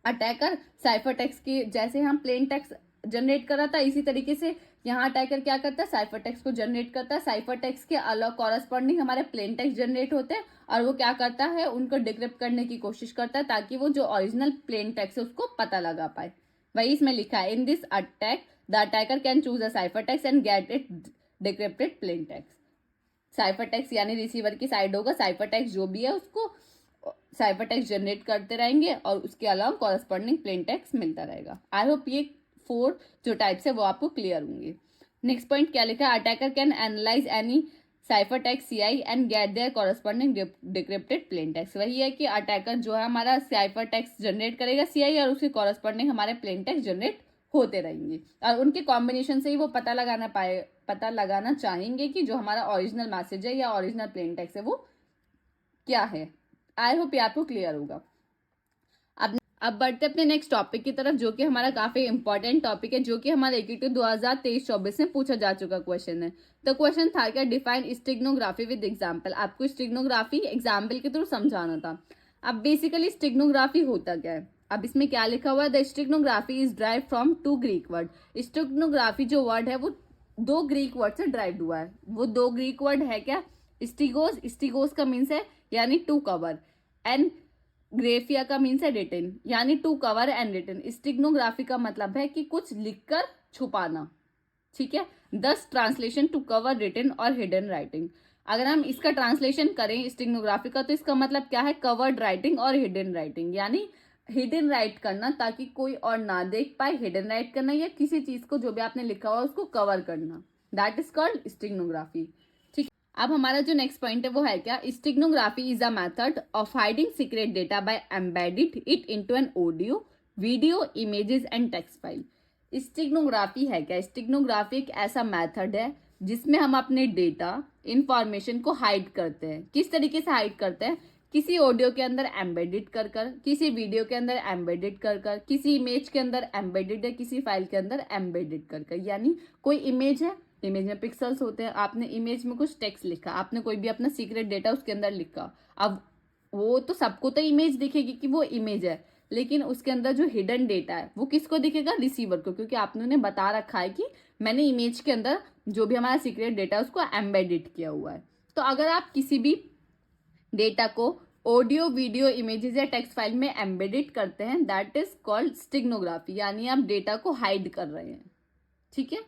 अटैकर साइफर टेक्स्ट की जैसे हम प्लेन टेक्स्ट जनरेट कर रहा था, इसी तरीके से यहाँ अटैकर क्या करता है, साइफर टेक्स्ट को जनरेट करता है, साइफर टेक्स्ट के अलग कॉरेस्पॉन्डिंग हमारे प्लेन टेक्स्ट जनरेट होते हैं, और वो क्या करता है, उनको डिक्रिप्ट करने की कोशिश करता है ताकि वो जो ओरिजिनल प्लेन टेक्स्ट है उसको पता लगा पाए। वही इसमें लिखा है, in this attack the attacker can choose a cipher text and get it decrypted plain text. Cipher text यानी रिसीवर की साइड होगा, साइफर टेक्स्ट जो भी है उसको साइफर टेक्स्ट जनरेट करते रहेंगे, और उसके अलावा कॉरेस्पॉन्डिंग प्लेन टेक्स्ट मिलता रहेगा। आई होप ये 4 जो टाइप्स है वो आपको क्लियर होंगे। नेक्स्ट पॉइंट क्या लिखा है, attacker can analyse any cipher text CI and get their corresponding decrypted plain text. वही है कि अटैकर जो है हमारा साइफर टेक्स्ट जनरेट करेगा CI, और उसके कॉरेस्पॉन्डिंग हमारे प्लेन टेक्स्ट जनरेट होते रहेंगे, और उनके कॉम्बिनेशन से ही वो पता लगाना चाहेंगे कि जो हमारा ओरिजिनल मैसेज है या ओरिजिनल प्लेन टेक्स्ट है वो क्या है। आई होप ये आपको क्लियर होगा। अब बढ़ते अपने नेक्स्ट टॉपिक की तरफ, जो कि हमारा काफी इंपॉर्टेंट टॉपिक है, जो कि हमारे AQT 2023-24 में पूछा जा चुका क्वेश्चन है। तो क्वेश्चन था क्या, डिफाइन स्टिग्नोग्राफी विद एग्जाम्पल। आपको स्टिग्नोग्राफी एग्जाम्पल के थ्रू समझाना था। अब बेसिकली स्टिग्नोग्राफी होता क्या है, अब इसमें क्या लिखा हुआ है, the steganography is drive from 2 Greek word. Steganography जो वर्ड है वो 2 ग्रीक वर्ड से ड्राइव हुआ है। वो 2 ग्रीक वर्ड है क्या, स्टिगोस का मीन्स है यानी टू कवर, एंड ग्रेफिया का मीन्स है रिटन, यानी to cover and written. Steganography का मतलब है कि कुछ लिखकर छुपाना, ठीक है। दस ट्रांसलेशन टू कवर रिटन और हिडन राइटिंग। अगर हम इसका ट्रांसलेशन करें स्टिग्नोग्राफी का, तो इसका मतलब क्या है, कवर्ड राइटिंग और हिडन राइटिंग, यानी हिडन राइट करना ताकि कोई और ना देख पाए, हिडन राइट करना, या किसी चीज को जो भी आपने लिखा हुआ उसको कवर करना, दैट इज कॉल्ड स्टिग्नोग्राफी। ठीक, अब हमारा जो नेक्स्ट पॉइंट है वो है क्या, steganography is a method of hiding secret data bye embedding it into an audio, video, images and text file. Steganography है क्या, स्टिग्नोग्राफी एक ऐसा मेथड है जिसमें हम अपने डेटा इंफॉर्मेशन को हाइड करते हैं। किस तरीके से हाइड करते हैं, किसी ऑडियो के अंदर एम्बेडेड कर कर, किसी वीडियो के अंदर एम्बेडेड कर कर, किसी इमेज के अंदर एम्बेडेड है, किसी फाइल के अंदर एम्बेडेड कर कर। यानी कोई इमेज है, इमेज में पिक्सल्स होते हैं, आपने इमेज में कुछ टेक्स्ट लिखा, आपने कोई भी अपना सीक्रेट डेटा उसके अंदर लिखा, अब वो तो सबको तो इमेज दिखेगी कि वो इमेज है, लेकिन उसके अंदर जो हिडन डेटा है वो किसको दिखेगा, रिसीवर को, क्योंकि आपने उन्हें बता रखा है कि मैंने इमेज के अंदर जो भी हमारा सीक्रेट डेटा है उसको एम्बेडेड किया हुआ है। तो अगर आप किसी भी डेटा को ऑडियो, वीडियो, इमेजेस या टेक्स्ट फाइल में एम्बेडेड करते हैं, दैट इज कॉल्ड स्टिग्नोग्राफी, यानी आप डेटा को हाइड कर रहे हैं, ठीक है,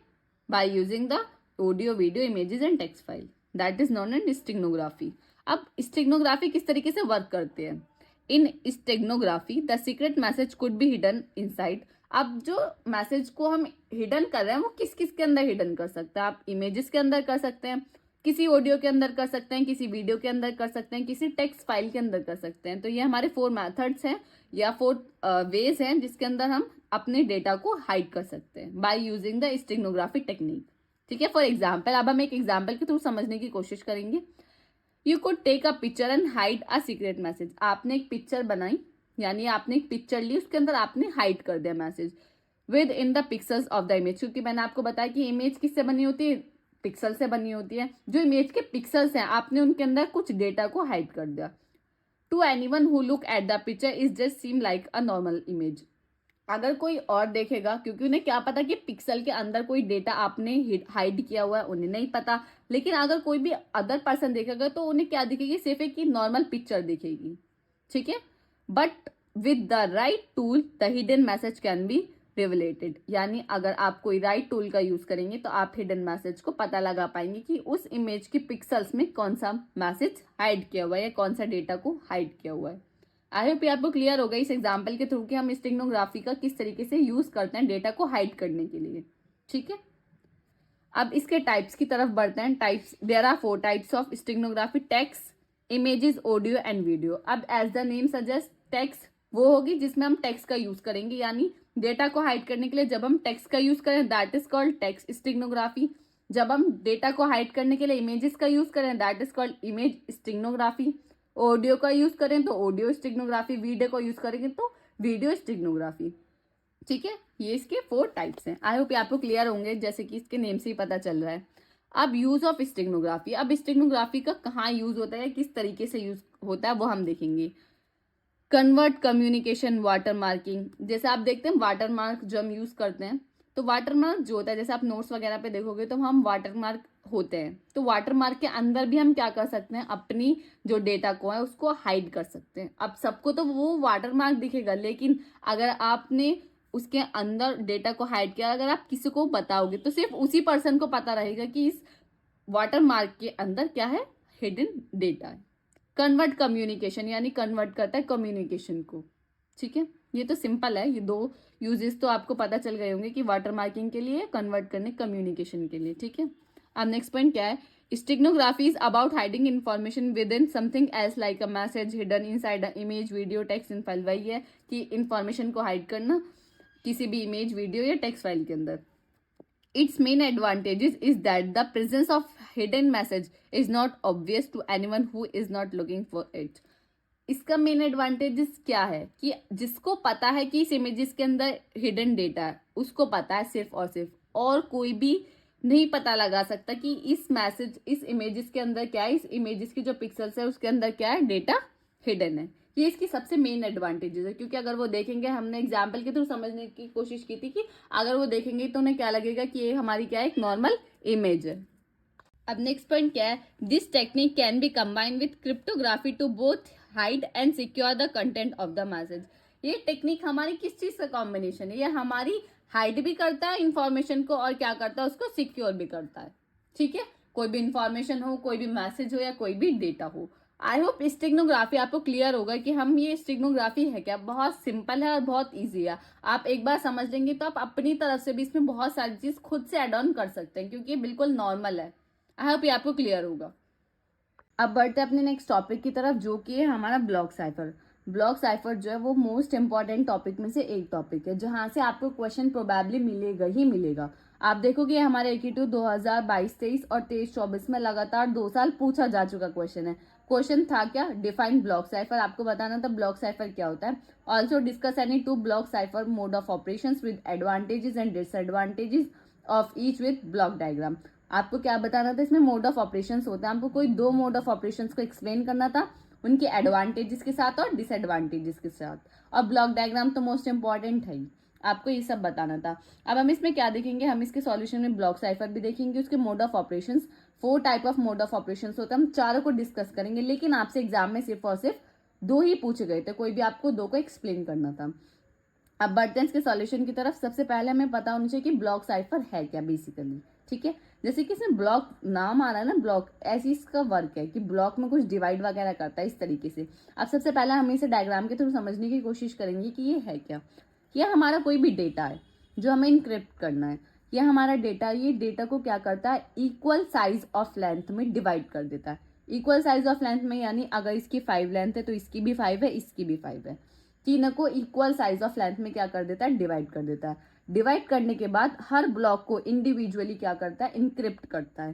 by using the audio, video, images and text file, that is known as steganography. अब स्टिग्नोग्राफी किस तरीके से वर्क करते हैं, in steganography the secret message could be hidden inside. अब जो मैसेज को हम हिडन कर रहे हैं वो किस किस के अंदर हिडन कर सकते हैं, आप इमेजेस के अंदर कर सकते हैं, किसी ऑडियो के अंदर कर सकते हैं, किसी वीडियो के अंदर कर सकते हैं, किसी टेक्स्ट फाइल के अंदर कर सकते हैं। तो ये हमारे 4 मेथड्स हैं या 4 वेज हैं जिसके अंदर हम अपने डेटा को हाइड कर सकते हैं बाय यूजिंग द स्टिग्नोग्राफिक टेक्निक, ठीक है। फॉर एग्जाम्पल, अब हम एक एग्जाम्पल के थ्रू समझने की कोशिश करेंगे। You could take a picture and hide a secret message. आपने एक पिक्चर बनाई, यानी आपने एक पिक्चर ली, उसके अंदर आपने हाइड कर दिया message with in the pixels of the image, क्योंकि मैंने आपको बताया कि इमेज किससे बनी होती है, पिक्सल से बनी होती है। जो इमेज के पिक्सल्स हैं आपने उनके अंदर कुछ डेटा को हाइड कर दिया। To anyone who look at the picture is just seem like a normal image. अगर कोई और देखेगा, क्योंकि उन्हें क्या पता कि पिक्सल के अंदर कोई डेटा आपने हाइड किया हुआ है, उन्हें नहीं पता, लेकिन अगर कोई भी अदर पर्सन देखेगा तो उन्हें क्या दिखेगी, सिर्फ एक नॉर्मल पिक्चर दिखेगी, ठीक है। But with the right tool the hidden message can be revealed, यानी अगर आप कोई राइट टूल का यूज करेंगे तो आप हिडन मैसेज को पता लगा पाएंगे कि उस इमेज की पिक्सल्स में कौन सा मैसेज हाइड किया हुआ है या कौन सा डेटा को हाइड किया हुआ है। आई होप आपको क्लियर होगा इस एग्जाम्पल के थ्रू कि हम स्टिग्नोग्राफी का किस तरीके से यूज करते हैं डेटा को हाइड करने के लिए, ठीक है। अब इसके टाइप्स की तरफ बढ़ते हैं। Types, there are 4 types of steganography, text, images, audio and video. अब as the name suggest, text वो होगी जिसमें हम टेक्स्ट का यूज करेंगे, यानी डेटा को हाइड करने के लिए जब हम टेक्स्ट का यूज करें that is called text steganography. जब हम डेटा को हाइड करने के लिए इमेजेस का यूज करें that is called image steganography. Audio का यूज करें तो ऑडियो स्टिग्नोग्राफी, वीडियो को यूज करेंगे तो वीडियो स्टिग्नोग्राफी, ठीक है। ये इसके 4 टाइप्स हैं। आई होप आपको क्लियर होंगे, जैसे कि इसके नेम से ही पता चल रहा है। अब यूज ऑफ स्टिग्नोग्राफी, अब स्टिग्नोग्राफी का कहाँ यूज होता है, किस तरीके से यूज होता है वो हम देखेंगे। कन्वर्ट कम्युनिकेशन, वाटर मार्किंग, जैसे आप देखते हैं वाटर मार्क जो हम यूज करते हैं, तो वाटर मार्क जो होता है, जैसे आप नोट्स वगैरह पे देखोगे तो हम वाटर मार्क होते हैं, तो वाटर मार्क के अंदर भी हम क्या कर सकते हैं, अपनी जो डेटा को है उसको हाइड कर सकते हैं। अब सबको तो वो वाटर मार्क दिखेगा, लेकिन अगर आपने उसके अंदर डेटा को हाइड किया, अगर आप किसी को बताओगे तो सिर्फ उसी पर्सन को पता रहेगा कि इस वाटर मार्क के अंदर क्या है, हिडन डेटा है। कन्वर्ट कम्युनिकेशन, यानी कन्वर्ट करता है कम्युनिकेशन को, ठीक है। ये तो सिंपल है, ये 2 यूजेस तो आपको पता चल गए होंगे कि वाटर मार्किंग के लिए, कन्वर्ट करने कम्युनिकेशन के लिए, ठीक है। अब नेक्स्ट पॉइंट क्या है, steganography is about hiding information with in something else like a message hidden inside a image, video, text in file. वही है कि इन्फॉर्मेशन को हाइड करना किसी भी इमेज, वीडियो या टेक्स्ट फाइल के अंदर। Its main advantages is that the presence of hidden message is not obvious to anyone who is not looking for it. इसका मेन एडवांटेजेस क्या है कि जिसको पता है कि इस इमेजेस के अंदर हिडन डेटा है उसको पता है सिर्फ और सिर्फ, और कोई भी नहीं पता लगा सकता कि इस मैसेज, इस इमेजेस के अंदर क्या है, इस इमेजेस की जो पिक्सल्स है उसके अंदर क्या है, डेटा हिडन है। ये इसकी सबसे मेन एडवांटेजेस है, क्योंकि अगर वो देखेंगे, हमने एग्जाम्पल के थ्रू समझने की कोशिश की थी कि अगर वो देखेंगे तो उन्हें क्या लगेगा कि ये हमारी क्या है, एक नॉर्मल इमेज है। अब नेक्स्ट पॉइंट क्या है, this technique can be combine with cryptography to both hide and secure the content of the message. ये टेक्निक हमारी किस चीज का कॉम्बिनेशन है, ये हमारी हाइड भी करता है इंफॉर्मेशन को और क्या करता है, उसको सिक्योर भी करता है। ठीक है, कोई भी इंफॉर्मेशन हो, कोई भी मैसेज हो या कोई भी डेटा हो। आई होप स्टेगनोग्राफी आपको क्लियर होगा कि हम ये स्टेगनोग्राफी है क्या, बहुत सिंपल है और बहुत इजी है। आप एक बार समझ लेंगे तो आप अपनी तरफ से भी इसमें बहुत सारी चीज खुद से एड ऑन कर सकते हैं, क्योंकि ये बिल्कुल नॉर्मल है। आई होप ये आपको क्लियर होगा। अब बढ़ते हैं अपने नेक्स्ट टॉपिक की तरफ, जो कि है हमारा ब्लॉक साइफर। ब्लॉक साइफर जो है वो मोस्ट इंपॉर्टेंट टॉपिक में से एक टॉपिक है, जहां से आपको क्वेश्चन प्रोबेबली मिलेगा ही मिलेगा। आप देखोगे हमारे एकीटू 2022-23 और 23-24 में लगातार 2 साल पूछा जा चुका क्वेश्चन है। क्वेश्चन था क्या, डिफाइन ब्लॉक साइफर, आपको बताना था ब्लॉक साइफर क्या होता है। Also discuss any two block cipher mode of operation with advantages and disadvantages of each with block diagram. आपको क्या बताना था, इसमें मोड ऑफ ऑपरेशंस होते हैं, आपको कोई 2 मोड ऑफ ऑपरेशंस को एक्सप्लेन करना था, उनके एडवांटेजेस के साथ और डिसएडवांटेजेस के साथ। और ब्लॉक डायग्राम तो मोस्ट इंपॉर्टेंट है ही, आपको ये सब बताना था। अब हम इसमें क्या देखेंगे, हम इसके सॉल्यूशन में ब्लॉक साइफर भी देखेंगे, उसके mode of operations, 4 type of mode of operations होते हैं, हम चारों को डिस्कस करेंगे। लेकिन आपसे एग्जाम में सिर्फ और सिर्फ 2 ही पूछे गए थे, कोई भी आपको 2 को एक्सप्लेन करना था। अब बढ़ते हैं इसके सॉल्यूशन की तरफ। सबसे पहले हमें पता होना चाहिए कि ब्लॉक साइफर है क्या बेसिकली। ठीक है, जैसे कि इसमें ब्लॉक नाम आ रहा है ना, ब्लॉक, ऐसी इसका वर्क है कि ब्लॉक में कुछ डिवाइड वगैरह करता है इस तरीके से। अब सबसे पहले हम इसे डायग्राम के थ्रू समझने की कोशिश करेंगे कि ये है क्या। यह हमारा कोई भी डेटा है जो हमें इनक्रिप्ट करना है। यह हमारा डेटा, ये डेटा को क्या करता है, इक्वल साइज ऑफ लेंथ में डिवाइड कर देता है। इक्वल साइज ऑफ लेंथ में यानी अगर इसकी 5 लेंथ है तो इसकी भी 5 है, इसकी भी 5 है, तीनों को इक्वल साइज ऑफ लेंथ में क्या कर देता है, डिवाइड कर देता है। डिवाइड करने के बाद हर ब्लॉक को इंडिविजुअली क्या करता है, इनक्रिप्ट करता है।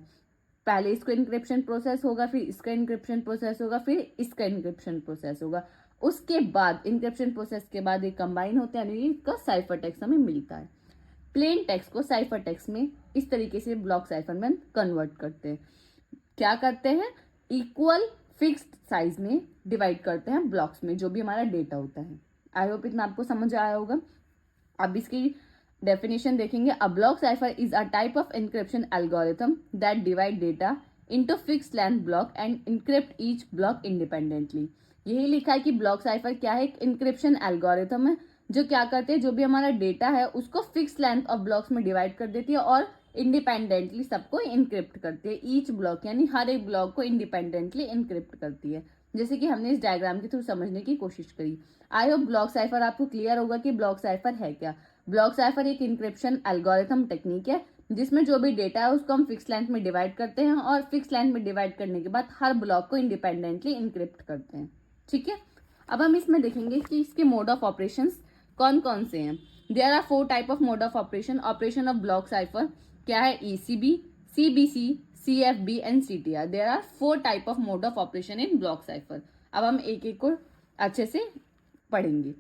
पहले इसको इनक्रिप्शन प्रोसेस होगा, फिर इसका इनक्रिप्शन प्रोसेस होगा, फिर इसका इनक्रिप्शन प्रोसेस होगा। उसके बाद इनक्रिप्शन प्रोसेस के बाद ये कंबाइन होते हैं, यानी इसका साइफर टेक्स्ट हमें मिलता है। प्लेन टेक्स्ट को साइफर टेक्स्ट में इस तरीके से ब्लॉक साइफर में कन्वर्ट करते हैं। क्या करते हैं, इक्वल फिक्स्ड साइज में डिवाइड करते हैं ब्लॉक्स में, जो भी हमारा डेटा होता है। आई होप इतना आपको समझ आया होगा। अब इसकी डेफिनेशन देखेंगे। A block cipher is a type of encryption algorithm that divide data into fixed length block and encrypt each block independently. यही लिखा है कि ब्लॉक साइफर क्या है, एक इनक्रिप्शन एल्गोरिथम है जो क्या करते हैं, जो भी हमारा डेटा है उसको फिक्स लेंथ ऑफ ब्लॉक्स में डिवाइड कर देती है और इंडिपेंडेंटली सबको इनक्रिप्ट करती है। ईच ब्लॉक यानी हर एक ब्लॉक को इंडिपेंडेंटली इनक्रिप्ट करती है, जैसे कि हमने इस डायग्राम के थ्रू समझने की कोशिश करी। आई होप ब्लॉक साइफर आपको क्लियर होगा कि ब्लॉक साइफर है क्या। ब्लॉक साइफर एक इनक्रिप्शन एल्गोरिथम टेक्निक है जिसमें जो भी डेटा है उसको हम फिक्स लेंथ में डिवाइड करते हैं और फिक्स लेंथ में डिवाइड करने के बाद हर ब्लॉक को इंडिपेंडेंटली इनक्रिप्ट करते हैं। ठीक है, अब हम इसमें देखेंगे कि इसके मोड ऑफ ऑपरेशंस कौन कौन से हैं। There are 4 type of mode of operation. Operation of block cipher क्या है, ECB, CBC, CFB and CTR. There are 4 type of mode of operation in block cipher. अब हम एक एक को अच्छे से पढ़ेंगे।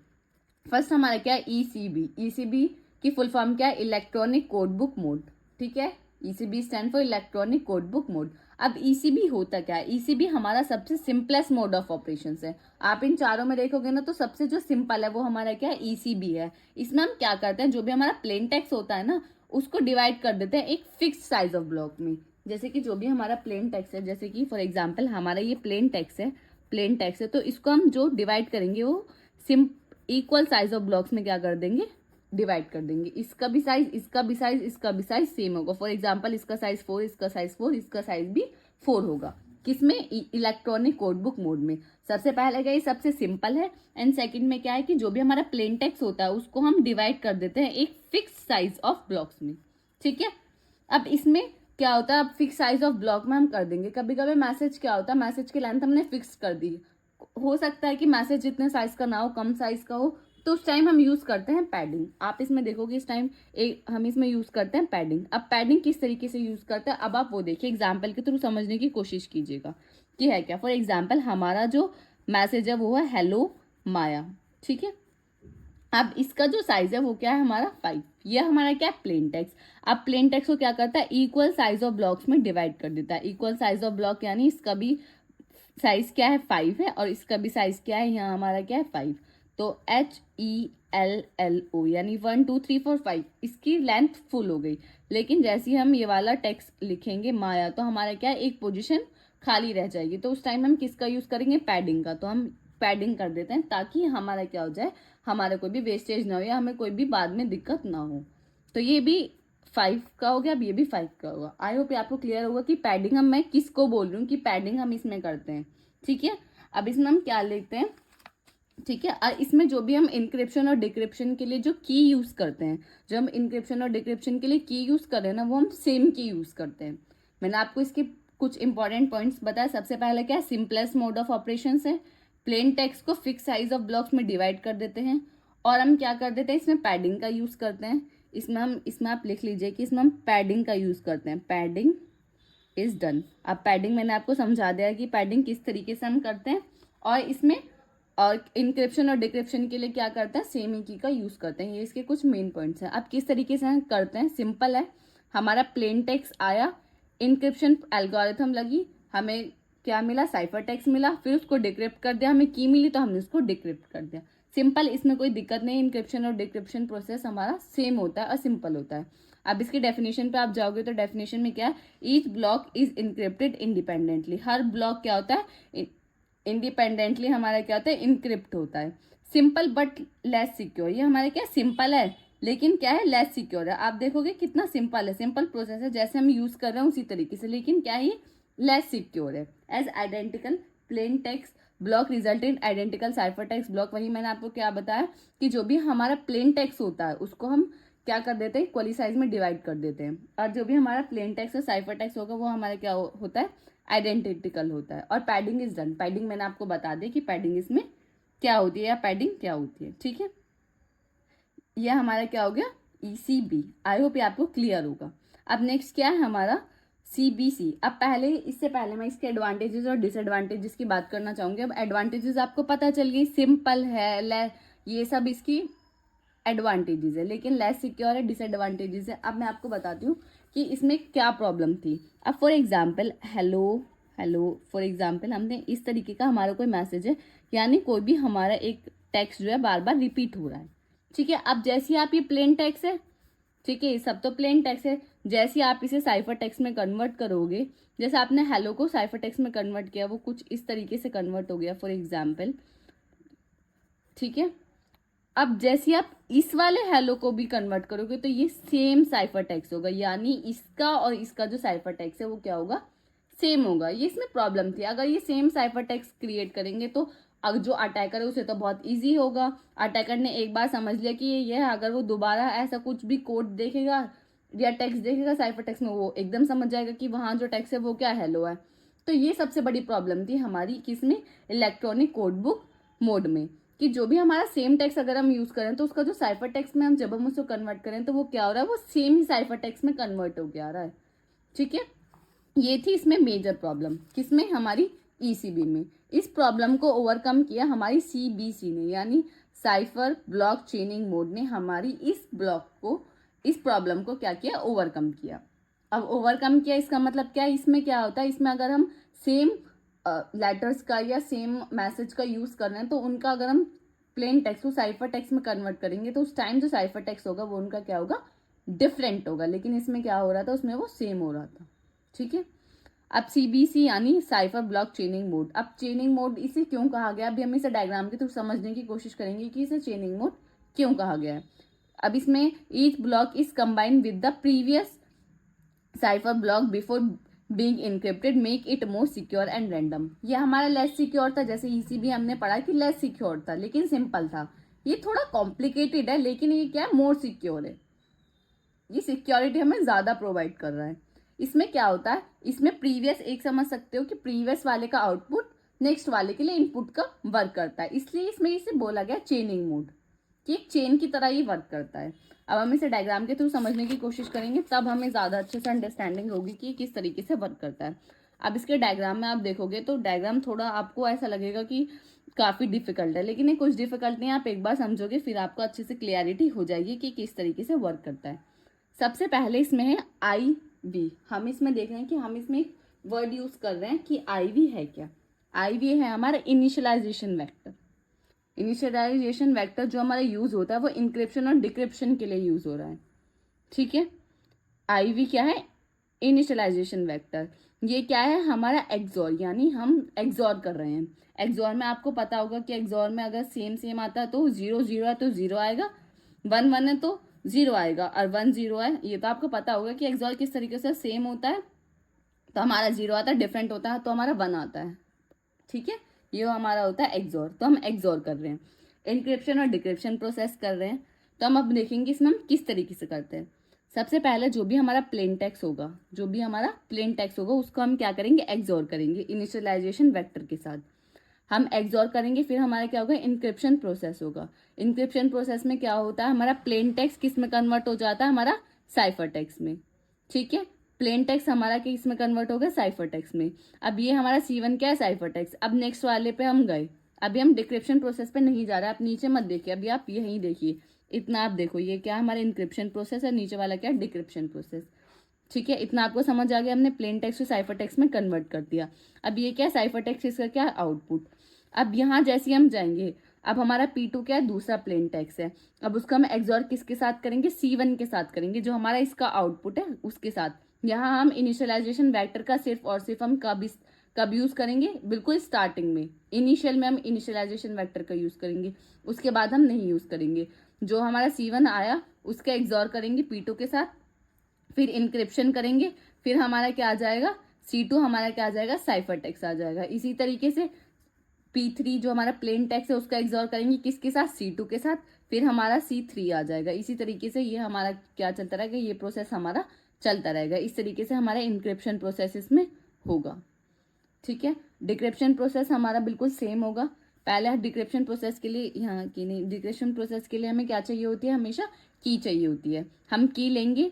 फर्स्ट हमारा क्या है, ईसीबी। ईसीबी की फुल फॉर्म क्या है, इलेक्ट्रॉनिक कोड बुक मोड। ठीक है, ECB stand for electronic code book mode. अब ईसीबी होता क्या है, ईसीबी हमारा सबसे सिंपलेस्ट मोड ऑफ ऑपरेशंस है। आप इन चारों में देखोगे ना तो सबसे जो सिंपल है वो हमारा क्या है, ईसीबी है। इसमें हम क्या करते हैं, जो भी हमारा प्लेन टेक्स्ट होता है ना उसको डिवाइड कर देते हैं एक फिक्स साइज ऑफ ब्लॉक में। जैसे कि जो भी हमारा प्लेन टेक्स्ट है, जैसे कि फॉर एग्जाम्पल हमारा ये प्लेन टेक्स्ट है, प्लेन टेक्स्ट है, तो इसको हम जो डिवाइड करेंगे वो इक्वल साइज ऑफ ब्लॉक्स में क्या कर देंगे, डिवाइड कर देंगे। इसका भी साइज, इसका भी साइज, इसका भी साइज सेम होगा। फॉर एग्जाम्पल इसका साइज 4, इसका साइज 4, इसका साइज भी 4 होगा। किसमें, इलेक्ट्रॉनिक कोड बुक मोड में। सबसे पहले क्या, ये सबसे सिंपल है। एंड सेकंड में क्या है कि जो भी हमारा प्लेन टेक्स्ट होता है उसको हम डिवाइड कर देते हैं एक फिक्स साइज ऑफ ब्लॉक्स में। ठीक है, अब इसमें क्या होता है, अब फिक्स साइज ऑफ ब्लॉक में हम कर देंगे। कभी कभी मैसेज क्या होता है, मैसेज की लेंथ हमने फिक्स कर दी, हो सकता है कि मैसेज जितने साइज का ना हो, कम साइज का हो, तो उस टाइम हम यूज करते हैं पैडिंग। आप इसमें देखोगे इस टाइम हम इसमें यूज करते हैं पैडिंग। अब पैडिंग किस तरीके से यूज करते हैं, अब आप वो देखिए, एग्जाम्पल के थ्रू समझने की कोशिश कीजिएगा कि है क्या। फॉर एग्जाम्पल हमारा जो मैसेज है वो है हेलो माया। ठीक है, अब इसका जो साइज है वो क्या है हमारा 5। ये हमारा क्या है, प्लेन टेक्स्ट। अब प्लेन टेक्स्ट को क्या करता है, इक्वल साइज ऑफ ब्लॉक्स में डिवाइड कर देता है। इक्वल साइज ऑफ ब्लॉक यानी इसका भी साइज क्या है 5 है और इसका भी साइज क्या है, यहाँ हमारा क्या है 5। तो HELLO LLO यानी 1 2 3 4 5 इसकी लेंथ फुल हो गई। लेकिन जैसे ही हम ये वाला टेक्स्ट लिखेंगे माया, तो हमारा क्या है, एक पोजीशन खाली रह जाएगी। तो उस टाइम हम किसका यूज करेंगे, पैडिंग का। तो हम पैडिंग कर देते हैं ताकि हमारा क्या हो जाए, हमारा कोई भी वेस्टेज ना हो या हमें कोई भी बाद में दिक्कत ना हो। तो ये भी 5 का हो गया, अब ये भी 5 का होगा। आई होप आपको क्लियर होगा कि पैडिंग हम मैं किसको बोल रही हूँ कि पैडिंग हम इसमें करते हैं। ठीक है, अब इसमें हम क्या लेते हैं, ठीक है, और इसमें जो भी हम इंक्रिप्शन और डिक्रिप्शन के लिए जो की यूज करते हैं, जो हम इंक्रिप्शन और डिक्रिप्शन के लिए की यूज कर रहे हैं ना, वो हम सेम की यूज करते हैं। मैंने आपको इसके कुछ इंपॉर्टेंट पॉइंट्स बताया। सबसे पहले क्या है, सिंपलेस्ट मोड ऑफ ऑपरेशन है। प्लेन टेक्स्ट को फिक्स साइज ऑफ ब्लॉक्स में डिवाइड कर देते हैं। और हम क्या कर देते हैं, इसमें पैडिंग का यूज करते हैं। इसमें आप लिख लीजिए कि इसमें हम पैडिंग का यूज करते हैं। Padding is done. अब पैडिंग मैंने आपको समझा दिया कि पैडिंग किस तरीके से हम करते हैं। और इसमें और इंक्रिप्शन और डिक्रिप्शन के लिए क्या करते हैं, सेम ही की का यूज करते हैं। ये इसके कुछ मेन पॉइंट्स हैं। अब किस तरीके से हम करते हैं, सिंपल है। हमारा प्लेन टेक्स्ट आया, इंक्रिप्शन एल्गोरिथम लगी, हमें क्या मिला, साइफर टेक्स्ट मिला, फिर उसको डिक्रिप्ट कर दिया, हमें की मिली तो हमने उसको डिक्रिप्ट कर दिया। सिंपल, इसमें कोई दिक्कत नहीं। इंक्रिप्शन और डिक्रिप्शन प्रोसेस हमारा सेम होता है और सिंपल होता है। अब इसकी डेफिनेशन पे आप जाओगे तो डेफिनेशन में क्या है, each block is encrypted independently. Her block क्या होता है, इंडिपेंडेंटली हमारा क्या होता है, इनक्रिप्ट होता है। Simple but less secure. ये हमारे क्या सिंपल है लेकिन क्या है, लेस सिक्योर है। आप देखोगे कितना सिंपल है, सिंपल प्रोसेस है, जैसे हम यूज कर रहे हैं उसी तरीके से, लेकिन क्या है, लेस सिक्योर है। As identical plain text block result in identical cipher text block. वही मैंने आपको क्या बताया कि जो भी हमारा प्लेन टेक्स्ट होता है उसको हम क्या कर देते हैं, इक्वली साइज में डिवाइड कर देते हैं। और जो भी हमारा प्लेन टेक्स्ट और साइफर टेक्स्ट होगा वो हमारा क्या होता है, आइडेंटिकल होता है। और पैडिंग इज डन। पैडिंग मैंने आपको बता दी कि पैडिंग इसमें क्या होती है या पैडिंग क्या होती है। ठीक है, यह हमारा क्या हो गया, ECB। आई होप ये आपको क्लियर होगा। अब नेक्स्ट क्या है हमारा CBC। अब पहले, इससे पहले मैं इसके एडवांटेजेस और डिसएडवांटेजेस की बात करना चाहूंगी। अब एडवांटेजेस आपको पता चल गई, सिंपल है, ये सब इसकी एडवांटेजेस है, लेकिन लेस सिक्योर है, डिसएडवांटेजेस है। अब मैं आपको बताती हूँ कि इसमें क्या प्रॉब्लम थी। अब for example hello for example हमने इस तरीके का हमारा कोई मैसेज है, यानी कोई भी हमारा एक टेक्स्ट जो है बार बार रिपीट हो रहा है। ठीक है, अब जैसे ही आप ये प्लेन टेक्स्ट है, ठीक है, ये सब तो प्लेन टेक्स्ट है, जैसे ही आप इसे साइफर टेक्स्ट में कन्वर्ट करोगे, जैसे आपने हेलो को साइफर टेक्स्ट में कन्वर्ट किया, वो कुछ इस तरीके से कन्वर्ट हो गया फॉर एग्जाम्पल। ठीक है, अब जैसे आप इस वाले हेलो को भी कन्वर्ट करोगे तो ये सेम साइफर टेक्स्ट होगा, यानी इसका और इसका जो साइफर टेक्स्ट है वो क्या होगा, सेम होगा। ये इसमें प्रॉब्लम थी। अगर ये सेम साइफर टेक्स्ट क्रिएट करेंगे तो अगर जो अटैकर है उसे तो बहुत इजी होगा। अटैकर ने एक बार समझ लिया कि ये है, अगर वो दोबारा ऐसा कुछ भी कोड देखेगा या टेक्स्ट देखेगा साइफर टेक्स्ट में, वो एकदम समझ जाएगा कि वहाँ जो टेक्स्ट है वो क्या हेलो है। तो ये सबसे बड़ी प्रॉब्लम थी हमारी किसमें, इलेक्ट्रॉनिक कोड बुक मोड में, कि जो भी हमारा सेम टेक्स्ट अगर हम यूज करें तो उसका जो साइफर टेक्स्ट में हम जब हम उसको कन्वर्ट करें तो वो क्या हो रहा है, वो सेम ही साइफर टेक्स्ट में कन्वर्ट हो गया रहा है। ठीक है, ये थी इसमें मेजर प्रॉब्लम, किसमें, हमारी ECB में। इस प्रॉब्लम को ओवरकम किया हमारी CBC ने, यानी साइफर ब्लॉक चेनिंग मोड ने हमारी इस प्रॉब्लम को क्या किया, ओवरकम किया। अब ओवरकम किया इसका मतलब क्या है, इसमें क्या होता है, इसमें अगर हम सेम लेटर्स का या सेम मैसेज का यूज कर रहे हैं तो उनका अगर हम प्लेन टेक्स्ट को साइफर टेक्स्ट में कन्वर्ट करेंगे तो उस टाइम जो साइफर टेक्स्ट होगा वो उनका क्या होगा, डिफरेंट होगा। लेकिन इसमें क्या हो रहा था, उसमें वो सेम हो रहा था। ठीक है, अब CBC यानी साइफर ब्लॉक चेनिंग मोड। अब चेनिंग मोड इसे क्यों कहा गया, अभी हम इसे डायग्राम के थ्रू समझने की कोशिश करेंगे कि इसे चेनिंग मोड क्यों कहा गया है। अब इसमें each block is combined with the previous cipher block before being encrypted make it more secure and random. ये हमारा लेस सिक्योर था, जैसे ECB हमने पढ़ा कि लेस सिक्योर था लेकिन सिंपल था। ये थोड़ा कॉम्प्लिकेटेड है लेकिन ये क्या है, मोर सिक्योर है। ये सिक्योरिटी हमें ज्यादा प्रोवाइड कर रहा है। इसमें क्या होता है, इसमें प्रीवियस एक समझ सकते हो कि प्रीवियस वाले का आउटपुट नेक्स्ट वाले के लिए इनपुट का वर्क करता है, इसलिए इसमें इसे बोला गया चेनिंग मोड, कि एक चेन की तरह ही वर्क करता है। अब हम इसे डायग्राम के थ्रू समझने की कोशिश करेंगे, तब हमें ज़्यादा अच्छे से अंडरस्टैंडिंग होगी कि किस तरीके से वर्क करता है। अब इसके डायग्राम में आप देखोगे तो डायग्राम थोड़ा आपको ऐसा लगेगा कि काफ़ी डिफिकल्ट है, लेकिन ये कुछ डिफिकल्ट नहीं है। आप एक बार समझोगे फिर आपको अच्छे से क्लियरिटी हो जाएगी कि किस तरीके से वर्क करता है। सबसे पहले इसमें है IV। हम इसमें देख रहे हैं कि हम इसमें एक वर्ड यूज कर रहे हैं कि IV है क्या। IV है हमारा इनिशियलाइजेशन वेक्टर। इनिशियलाइजेशन वेक्टर जो हमारा यूज होता है वो इंक्रिप्शन और डिक्रिप्शन के लिए यूज हो रहा है, ठीक है। आईवी क्या है, इनिशियलाइजेशन वेक्टर। ये क्या है, हमारा एक्सॉर, यानी हम एक्सॉर कर रहे हैं। एक्सॉर में आपको पता होगा कि एक्सॉर में अगर सेम सेम आता है तो 0 0 है तो 0 आएगा, 1 1 है तो 0 आएगा, और 1 0 है। ये तो आपको पता होगा कि एक्सॉर किस तरीके से सेम होता है तो हमारा 0 आता है, डिफरेंट होता है तो हमारा 1 आता है, ठीक है। ये हमारा होता है एक्सॉर, तो हम एक्सॉर कर रहे हैं। इनक्रिप्शन और डिक्रिप्शन प्रोसेस कर रहे हैं, तो हम अब देखेंगे इसमें हम किस तरीके से करते हैं। सबसे पहले जो भी हमारा प्लेन टेक्स्ट होगा, जो भी हमारा प्लेन टेक्स्ट होगा उसको हम क्या करेंगे, एक्सॉर करेंगे इनिशियलाइजेशन वेक्टर के साथ। हम एक्सॉर करेंगे, फिर हमारा क्या होगा, इंक्रिप्शन प्रोसेस होगा। इंक्रिप्शन प्रोसेस में क्या होता है, हमारा प्लेन टेक्स्ट किस में कन्वर्ट हो जाता है, हमारा साइफर टेक्स्ट में, ठीक है। प्लेन टेक्स्ट हमारा किस में कन्वर्ट हो गया, साइफर टेक्स्ट में। अब ये हमारा C1 क्या है, साइफर टेक्स्ट। अब नेक्स्ट वाले पे हम गए, अभी हम डिक्रिप्शन प्रोसेस पे नहीं जा रहे, आप नीचे मत देखिए, अभी आप यहीं देखिए, इतना आप देखो, ये क्या हमारा इंक्रिप्शन प्रोसेस है, नीचे वाला क्या है, डिक्रिप्शन प्रोसेस, ठीक है। इतना आपको समझ आ गया, हमने प्लेन टेक्स्ट को साइफर टेक्स्ट में कन्वर्ट कर दिया। अब ये क्या है, साइफर टेक्स्ट, इसका क्या आउटपुट। अब यहाँ जैसे हम जाएंगे, अब हमारा P2 क्या है, दूसरा प्लेन टेक्स्ट है। अब उसका हम एक्सॉर किसके साथ करेंगे, C1 के साथ करेंगे, जो हमारा इसका आउटपुट है उसके साथ। यहाँ हम इनिशियलाइजेशन वेक्टर का सिर्फ और सिर्फ हम कब यूज करेंगे, बिल्कुल स्टार्टिंग में, इनिशियल में हम इनिशियलाइजेशन वेक्टर का यूज करेंगे, उसके बाद हम नहीं यूज करेंगे। जो हमारा C1 आया उसका एक्सॉर करेंगे P2 के साथ, फिर इंक्रिप्शन करेंगे, फिर हमारा क्या आ जाएगा, C2 हमारा क्या आ जाएगा, साइफर टेक्स्ट आ जाएगा। इसी तरीके से P3 जो हमारा प्लेन टेक्स्ट है उसका एक्सॉर करेंगे किसके साथ, C2 के साथ, फिर हमारा C3 आ जाएगा। इसी तरीके से ये हमारा क्या चलता रहेगा, ये प्रोसेस हमारा चलता रहेगा। इस तरीके से हमारा इंक्रिप्शन प्रोसेस इसमें होगा, ठीक है। डिक्रिप्शन प्रोसेस हमारा बिल्कुल सेम होगा। पहले डिक्रिप्शन प्रोसेस के लिए, यहाँ की नहीं, डिक्रिप्शन प्रोसेस के लिए हमें क्या चाहिए होती है, हमेशा की चाहिए होती है। हम की लेंगे,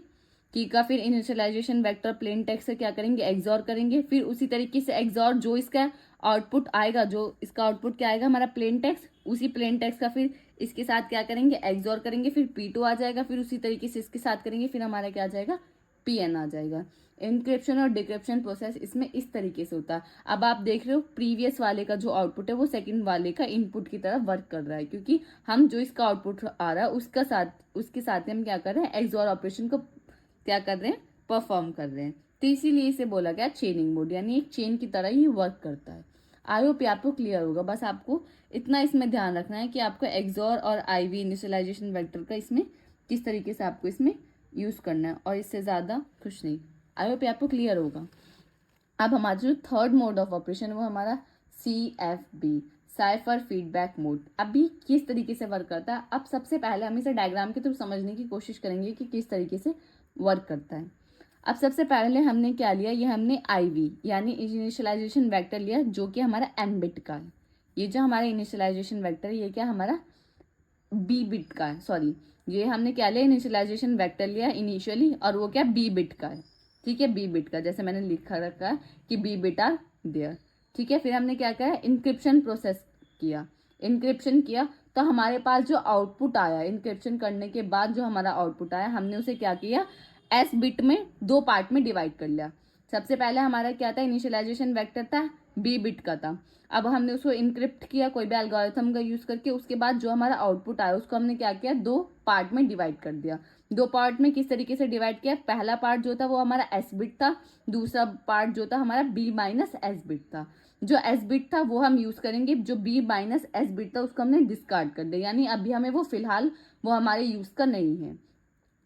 की का फिर इनिशियलाइजेशन वेक्टर प्लेन टेक्स्ट से क्या करेंगे, एक्सॉर करेंगे। फिर उसी तरीके से एक्सॉर जो इसका आउटपुट आएगा, जो इसका आउटपुट क्या आएगा, हमारा प्लेन टेक्स्ट, उसी प्लेन टेक्स्ट का फिर इसके साथ क्या करेंगे, एक्सॉर करेंगे। फिर P2 आ जाएगा, फिर उसी तरीके से इसके साथ करेंगे, फिर हमारा क्या आ जाएगा, PN आ जाएगा। इंक्रिप्शन और डिक्रिप्शन प्रोसेस इसमें इस तरीके से होता है। अब आप देख रहे हो प्रीवियस वाले का जो आउटपुट है वो सेकंड वाले का इनपुट की तरह वर्क कर रहा है, क्योंकि हम जो इसका आउटपुट आ रहा है उसके साथ हम क्या कर रहे हैं, एक्सॉर ऑपरेशन को क्या कर रहे हैं, परफॉर्म कर रहे हैं। तो इसीलिए इसे बोला गया चेनिंग मोड, यानी एक चेन की तरह ही वर्क करता है। आई होप आपको क्लियर होगा। बस आपको इतना इसमें ध्यान रखना है कि आपको एक्सॉर और आईवी इनिशियलाइजेशन वेक्टर का इसमें किस तरीके से आपको इसमें यूज करना है, और इससे ज्यादा कुछ नहीं। आई होप आपको क्लियर होगा। अब हमारा जो थर्ड मोड ऑफ ऑपरेशन है वो हमारा CFB, साइफर फीडबैक मोड। अभी किस तरीके से वर्क करता है, अब सबसे पहले हम इसे डायग्राम के थ्रू समझने की कोशिश करेंगे कि किस तरीके से वर्क करता है। अब सबसे पहले हमने क्या लिया, ये हमने IV यानी इनिशियलाइजेशन वेक्टर लिया, जो कि हमारा M बिट का है। ये जो हमारा इनिशियलाइजेशन वेक्टर है ये क्या हमारा B बिट का है, सॉरी, ये हमने क्या लिया, इनिशियलाइजेशन वेक्टर लिया इनिशियली, और वो क्या B बिट का है, ठीक है। B बिट का, जैसे मैंने लिखा रखा है कि B बिट आर देयर, ठीक है। फिर हमने क्या किया, इंक्रिप्शन प्रोसेस किया, इंक्रिप्शन किया, तो हमारे पास जो आउटपुट आया, इंक्रिप्शन करने के बाद जो हमारा आउटपुट आया, हमने उसे क्या किया, S बिट में 2 पार्ट में डिवाइड कर लिया। सबसे पहले हमारा क्या था, इनिशियलाइजेशन वेक्टर था, B बिट का था। अब हमने उसको इंक्रिप्ट किया कोई भी एल्गोरिथम का यूज करके, उसके बाद जो हमारा आउटपुट आया उसको हमने क्या किया, 2 पार्ट में डिवाइड कर दिया। 2 पार्ट में किस तरीके से डिवाइड किया, पहला पार्ट जो था वो हमारा S बिट था, दूसरा पार्ट जो था हमारा B माइनस S बिट था। जो S बिट था वो हम यूज करेंगे, जो B माइनस S बिट था उसको हमने डिस्कार्ड कर दिया, यानी अभी हमें वो फिलहाल वो हमारे यूज का नहीं है।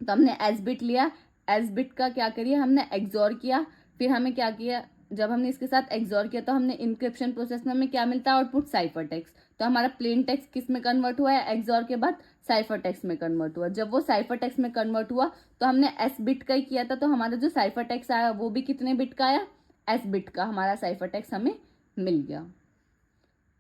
तो हमने S बिट लिया, S बिट का क्या करिए, हमने एक्सॉर किया। फिर हमें क्या किया, जब हमने इसके साथ एक्सॉर किया तो हमने इंक्रिप्शन प्रोसेस में हमें क्या मिलता है, आउटपुट साइफर टेक्स्ट। तो हमारा प्लेन टेक्स्ट किस में कन्वर्ट हुआ है, एक्सॉर के बाद साइफर टेक्स्ट में कन्वर्ट हुआ। जब वो साइफर टेक्स्ट में कन्वर्ट हुआ तो हमने S बिट का ही किया था, तो हमारा जो साइफर टेक्स्ट आया वो भी कितने बिट का आया, S बिट का हमारा साइफर टेक्स्ट हमें मिल गया।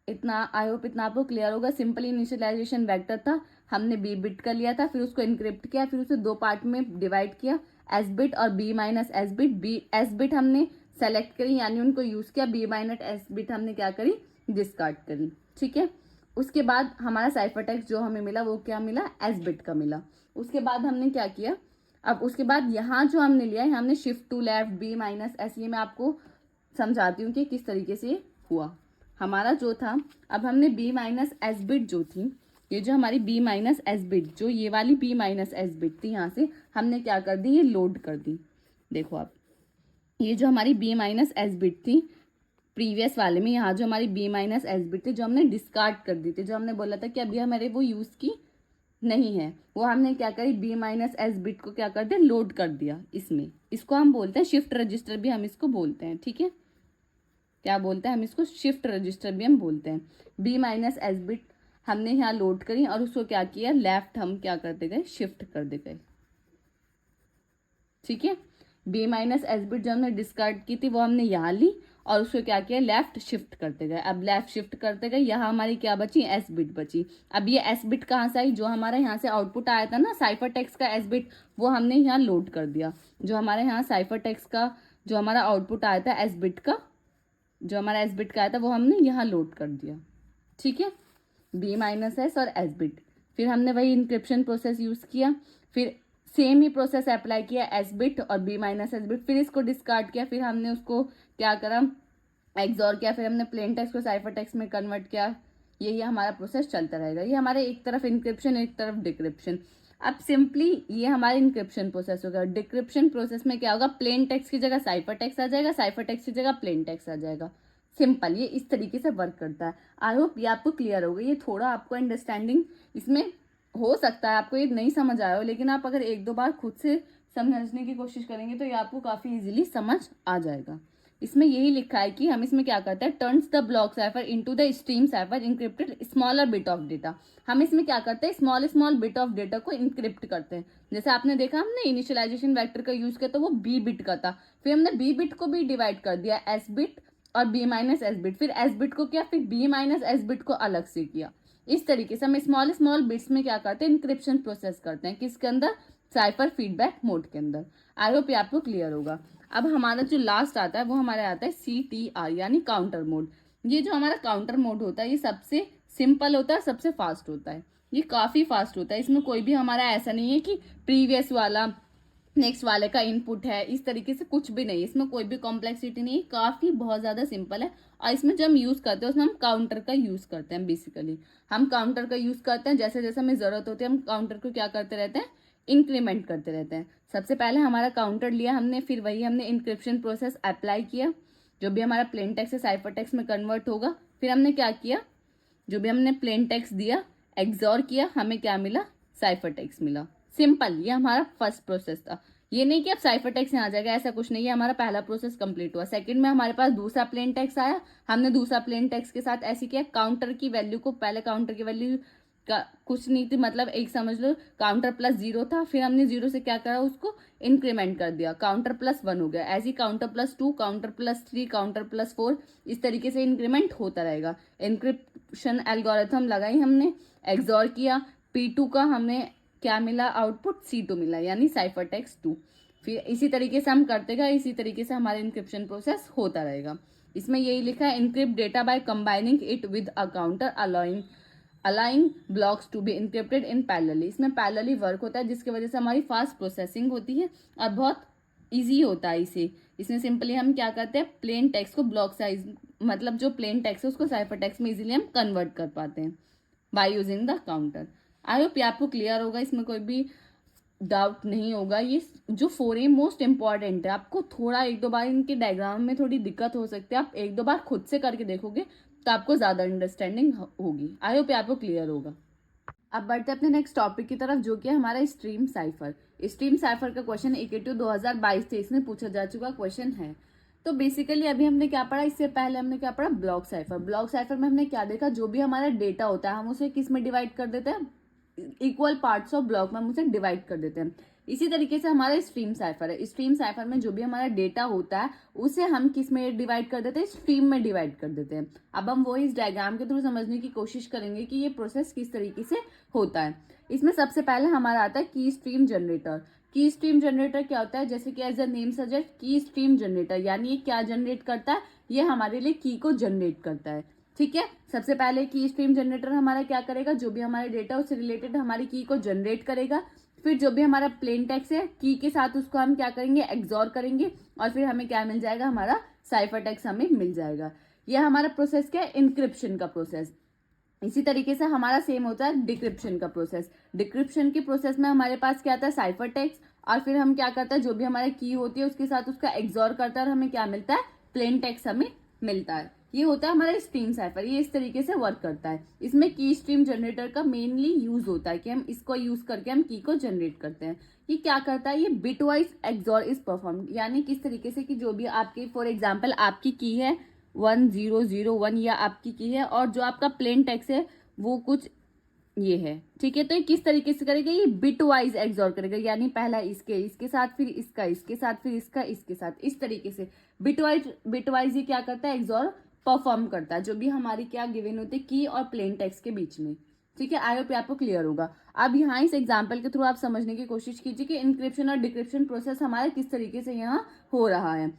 इतना आई होप इतना आपको क्लियर होगा। सिंपल इनिशियलाइजेशन वेक्टर था, हमने B बिट का लिया था, फिर उसको इंक्रिप्ट किया, फिर उसे 2 पार्ट में डिवाइड किया, S बिट और B minus S bit. S bit हमने सेलेक्ट करी, यानी उनको यूज किया, B माइनस S बिट हमने क्या करी, डिस्कार्ड करी, ठीक है। उसके बाद हमारा साइफर टेक्स्ट जो हमें मिला वो क्या मिला, S बिट का मिला। उसके बाद हमने क्या किया, अब उसके बाद यहाँ जो हमने लिया है, हमने shift to left B minus S, ये मैं आपको समझाती हूँ कि किस तरीके से हुआ। हमारा जो था, अब हमने बी माइनस एस बिट जो थी, ये जो हमारी बी माइनस एस बिट, जो ये वाली बी माइनस एस बिट थी, यहाँ से हमने क्या कर दी, ये लोड कर दी। देखो आप, ये जो हमारी बी माइनस एस बिट थी प्रीवियस वाले में, यहाँ जो हमारी बी माइनस एस बिट थी, जो हमने डिस्कार्ड कर दी थी, जो हमने बोला था कि अभी हमारे वो यूज़ की नहीं है, वो हमने क्या करी, बी माइनस एस बिट को क्या कर दिया, लोड कर दिया इसमें। इसको हम बोलते हैं शिफ्ट रजिस्टर भी हम इसको बोलते हैं, ठीक है। क्या बोलते हैं हम इसको, शिफ्ट रजिस्टर भी हम बोलते हैं। बी माइनस एस बिट हमने यहाँ लोड करी और उसको क्या किया, लेफ्ट हम क्या करते गए, शिफ्ट कर दे गए, ठीक है। बी माइनस एस बिट जो हमने डिस्कार्ड की थी वो हमने यहाँ ली और उसको क्या किया, लेफ्ट शिफ्ट करते गए। अब लेफ्ट शिफ्ट करते गए, यहाँ हमारी क्या बची, एस बिट बची। अब ये एस बिट कहाँ से आई, जो हमारा यहाँ से आउटपुट आया था ना साइफर टेक्स्ट का एस बिट, वो हमने यहाँ लोड कर दिया। जो हमारे यहाँ साइफर टेक्स्ट का जो हमारा आउटपुट आया था एस बिट का, जो हमारा एस बिट का आया था, वो हमने यहाँ लोड कर दिया, ठीक है। बी माइनस एस और एस बिट, फिर हमने वही इंक्रिप्शन प्रोसेस यूज़ किया, फिर सेम ही प्रोसेस अप्लाई किया एस बिट और बी माइनस एस बिट, फिर इसको डिस्कार्ड किया, फिर हमने उसको क्या करा, एक्सॉर किया, फिर हमने प्लेन टेक्स्ट को साइफर टेक्स्ट में कन्वर्ट किया। यही हमारा प्रोसेस चलता रहेगा। ये हमारे एक तरफ इंक्रिप्शन, एक तरफ डिक्रिप्शन। अब सिंपली ये हमारा इंक्रिप्शन प्रोसेस होगा। डिक्रिप्शन प्रोसेस में क्या होगा, प्लेन टेक्स्ट की जगह साइफर टेक्स्ट आ जाएगा, साइफर टेक्स्ट की जगह प्लेन टेक्स्ट आ जाएगा। सिंपल, ये इस तरीके से वर्क करता है। आई होप ये आपको क्लियर होगा। ये थोड़ा आपको अंडरस्टैंडिंग इसमें हो सकता है आपको ये नहीं समझ आया हो, लेकिन आप अगर एक दो बार खुद से समझने की कोशिश करेंगे तो ये आपको काफ़ी इजीली समझ आ जाएगा। इसमें यही लिखा है कि हम इसमें क्या करते हैं, turns the block cipher into the stream cipher encrypted smaller bit of data. हम इसमें क्या करते हैं, small small bit of data को इंक्रिप्ट करते हैं। जैसे आपने देखा हमने इनिशियलाइजेशन वेक्टर का यूज किया तो वो बी बिट का था, फिर हमने बी बिट को भी डिवाइड कर दिया एस बिट और बी माइनस एस बिट, फिर एस बिट को किया, फिर बी माइनस एस बिट को अलग से किया। इस तरीके से हम स्मॉल स्मॉल बिट्स में क्या करते हैं, इंक्रिप्शन प्रोसेस करते हैं। किसके अंदर, साइफर फीडबैक मोड के अंदर। आई होप ये आपको क्लियर होगा। अब हमारा जो लास्ट आता है वो हमारा आता है CTR यानी काउंटर मोड। ये जो हमारा काउंटर मोड होता है ये सबसे सिंपल होता है, सबसे फास्ट होता है। ये काफ़ी फास्ट होता है। इसमें कोई भी हमारा ऐसा नहीं है कि प्रीवियस वाला नेक्स्ट वाले का इनपुट है, इस तरीके से कुछ भी नहीं। इसमें कोई भी कॉम्प्लेक्सिटी नहीं है, काफ़ी बहुत ज़्यादा सिंपल है। और इसमें जब हम यूज़ करते हैं उसमें हम काउंटर का यूज़ करते हैं। बेसिकली हम काउंटर का यूज़ करते हैं, जैसे जैसे हमें ज़रूरत होती है हम काउंटर को क्या करते रहते हैं, इंक्रीमेंट करते रहते हैं। सबसे पहले हमारा काउंटर लिया हमने, फिर वही हमने इंक्रिप्शन प्रोसेस अप्लाई किया, जो भी हमारा प्लेन टेक्स्ट से साइफर टेक्स्ट में कन्वर्ट होगा। फिर हमने क्या किया, जो भी हमने प्लेन टेक्स्ट दिया, एक्सॉर किया, हमें क्या मिला, साइफर टेक्स्ट मिला। सिंपल, ये हमारा फर्स्ट प्रोसेस था। ये नहीं कि अब साइफर टेक्स्ट यहाँ आ जाएगा, ऐसा कुछ नहीं है। हमारा पहला प्रोसेस कंप्लीट हुआ। सेकंड में हमारे पास दूसरा प्लेन टेक्स्ट आया, हमने दूसरा प्लेन टेक्स्ट के साथ ऐसे किया, काउंटर की वैल्यू को, पहले काउंटर की वैल्यू का कुछ नहीं थी, मतलब एक समझ लो काउंटर प्लस 0 था, फिर हमने 0 से क्या करा, उसको इंक्रीमेंट कर दिया, काउंटर प्लस 1 हो गया। ऐसे ही counter plus 2, counter plus 3, counter plus 4, इस तरीके से इंक्रीमेंट होता रहेगा। इंक्रिप्शन एल्गोरिथम लगाई हमने, एक्सॉर किया, P2 का हमें क्या मिला, आउटपुट C2 मिला, यानी साइफर टेक्स्ट 2। फिर इसी तरीके से हम करते गए, इसी तरीके से हमारा इंक्रिप्शन प्रोसेस होता रहेगा। इसमें यही लिखा है, encrypt data by combining it with a counter aligning blocks to be encrypted in parallelly. इसमें पैरेलली वर्क होता है, जिसकी वजह से हमारी फास्ट प्रोसेसिंग होती है और बहुत ईजी होता है इसे। इसमें सिंपली हम क्या करते हैं, प्लेन टेक्स्ट को ब्लॉक साइज, मतलब जो प्लेन टेक्स्ट है उसको साइफर टेक्स्ट में इजीली हम कन्वर्ट कर पाते हैं by using the counter. I hope ये आपको क्लियर होगा, इसमें कोई भी डाउट नहीं होगा। ये जो 4A मोस्ट इंपॉर्टेंट है, आपको थोड़ा एक दो बार इनके डायग्राम में थोड़ी दिक्कत हो सकती है, आप एक दो बार खुद से करके देखोगे तो आपको ज़्यादा अंडरस्टैंडिंग होगी। आई होप ये आपको क्लियर होगा। अब बढ़ते हैं अपने नेक्स्ट टॉपिक की तरफ, जो कि हमारा स्ट्रीम साइफर। स्ट्रीम साइफर का क्वेश्चन 2022-23 में पूछा जा चुका क्वेश्चन है। तो बेसिकली अभी हमने क्या पढ़ा, इससे पहले हमने क्या पढ़ा, ब्लॉक साइफर। ब्लॉक साइफर में हमने क्या देखा, जो भी हमारा डेटा होता है हम उसे किस में डिवाइड कर देते हैं, इक्वल पार्ट्स ऑफ ब्लॉक में हम उसे डिवाइड कर देते हैं। इसी तरीके से हमारा स्ट्रीम साइफर है। स्ट्रीम साइफर में जो भी हमारा डेटा होता है उसे हम किस में डिवाइड कर देते हैं, स्ट्रीम में डिवाइड कर देते हैं। अब हम वो इस डायग्राम के थ्रू समझने की कोशिश करेंगे कि ये प्रोसेस किस तरीके से होता है। इसमें सबसे पहले हमारा आता है की स्ट्रीम जनरेटर। की स्ट्रीम जनरेटर क्या होता है, जैसे कि एज अ नेम सजेस्ट, की स्ट्रीम जनरेटर, यानी ये क्या जनरेट करता है, ये हमारे लिए की को जनरेट करता है। ठीक है, सबसे पहले की स्ट्रीम जनरेटर हमारा क्या करेगा, जो भी हमारे डेटा उससे रिलेटेड हमारी की को जनरेट करेगा। फिर जो भी हमारा प्लेन टेक्स्ट है, की के साथ उसको हम क्या करेंगे, एक्सॉर करेंगे, और फिर हमें क्या मिल जाएगा, हमारा साइफर टेक्स्ट हमें मिल जाएगा। यह हमारा प्रोसेस क्या है, इंक्रिप्शन का प्रोसेस। इसी तरीके से हमारा सेम होता है डिक्रिप्शन का प्रोसेस। डिक्रिप्शन के प्रोसेस में हमारे पास क्या आता है, साइफर टेक्स्ट, और फिर हम क्या करते हैं, जो भी हमारे की होती है उसके साथ उसका एक्सॉर करता है और हमें क्या मिलता है, प्लेन टेक्स्ट हमें मिलता है। ये होता है हमारा स्ट्रीम साइफर। ये इस तरीके से वर्क करता है। इसमें की स्ट्रीम जनरेटर का मेनली यूज होता है कि हम इसको यूज करके हम की को जनरेट करते हैं। ये क्या करता है, ये bit wise XOR is perform, यानी किस तरीके से कि जो भी आपकी फॉर एग्जाम्पल आपकी की है 1001 या आपकी की है और जो आपका प्लेन टेक्स्ट है वो कुछ ये है, ठीक है। तो ये किस तरीके से करेगा, ये बिट वाइज एक्सॉर करेगा, यानी पहला इसके साथ, फिर इसके साथ, फिर इसके साथ, इस तरीके से बिट वाइज ये क्या करता है, एक्सॉर परफॉर्म करता है, जो भी हमारी क्या गिवन होती है की और प्लेन टेक्स्ट के बीच में, ठीक है। आई होप आपको क्लियर होगा। अब यहाँ इस एग्जाम्पल के थ्रू आप समझने की कोशिश कीजिए कि इंक्रिप्शन और डिक्रिप्शन प्रोसेस हमारा किस तरीके से यहाँ हो रहा है।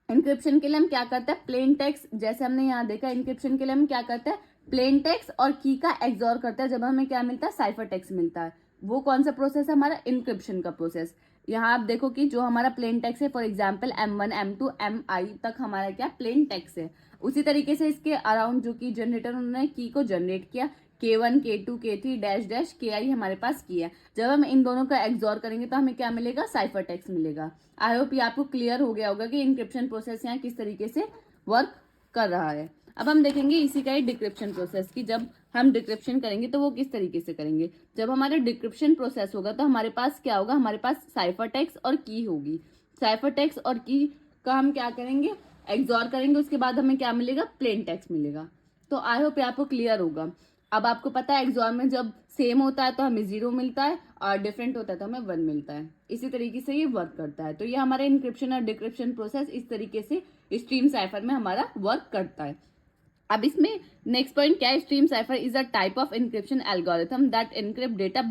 इंक्रिप्शन के लिए हम क्या करते हैं, प्लेन टेक्स्ट, जैसे हमने यहाँ देखा, इंक्रिप्शन के लिए हम क्या करते हैं, प्लेन टेक्स्ट और की का एक्सॉर करता है, जब हमें क्या मिलता है, साइफर टेक्स्ट मिलता है। वो कौन सा प्रोसेस है, हमारा इंक्रिप्शन का प्रोसेस। यहाँ आप देखो कि जो हमारा प्लेन टेक्स्ट है, for example M1 M2 MI तक हमारा क्या प्लेन टेक्स्ट है। उसी तरीके से इसके अराउंड जो की जनरेटर उन्होंने की को जनरेट किया, K1 K2 K3 dash dash KI हमारे पास की है। जब हम इन दोनों का एक्सॉर करेंगे तो हमें क्या मिलेगा, साइफर टेक्स्ट मिलेगा। आई होप ये आपको क्लियर हो गया होगा कि इंक्रिप्शन प्रोसेस यहाँ किस तरीके से वर्क कर रहा है। अब हम देखेंगे इसी का ही डिक्रिप्शन प्रोसेस की जब हम डिक्रिप्शन करेंगे तो वो किस तरीके से करेंगे। जब हमारा डिक्रिप्शन प्रोसेस होगा तो हमारे पास क्या होगा, हमारे पास साइफर टेक्स्ट और की होगी। साइफर टेक्स्ट और की का हम क्या करेंगे, एक्सॉर करेंगे, उसके बाद हमें क्या मिलेगा, प्लेन टेक्स्ट मिलेगा। तो आई होप आपको क्लियर होगा। अब आपको पता है एक्सॉर में जब सेम होता है तो हमें 0 मिलता है और डिफरेंट होता है तो हमें 1 मिलता है। इसी तरीके से ये वर्क करता है। तो ये हमारा इंक्रिप्शन और डिक्रिप्शन प्रोसेस इस तरीके से स्ट्रीम साइफर में हमारा वर्क करता है। अब इसमें नेक्स्ट पॉइंट क्या है, stream cipher is a type of encryption algorithm that encrypt data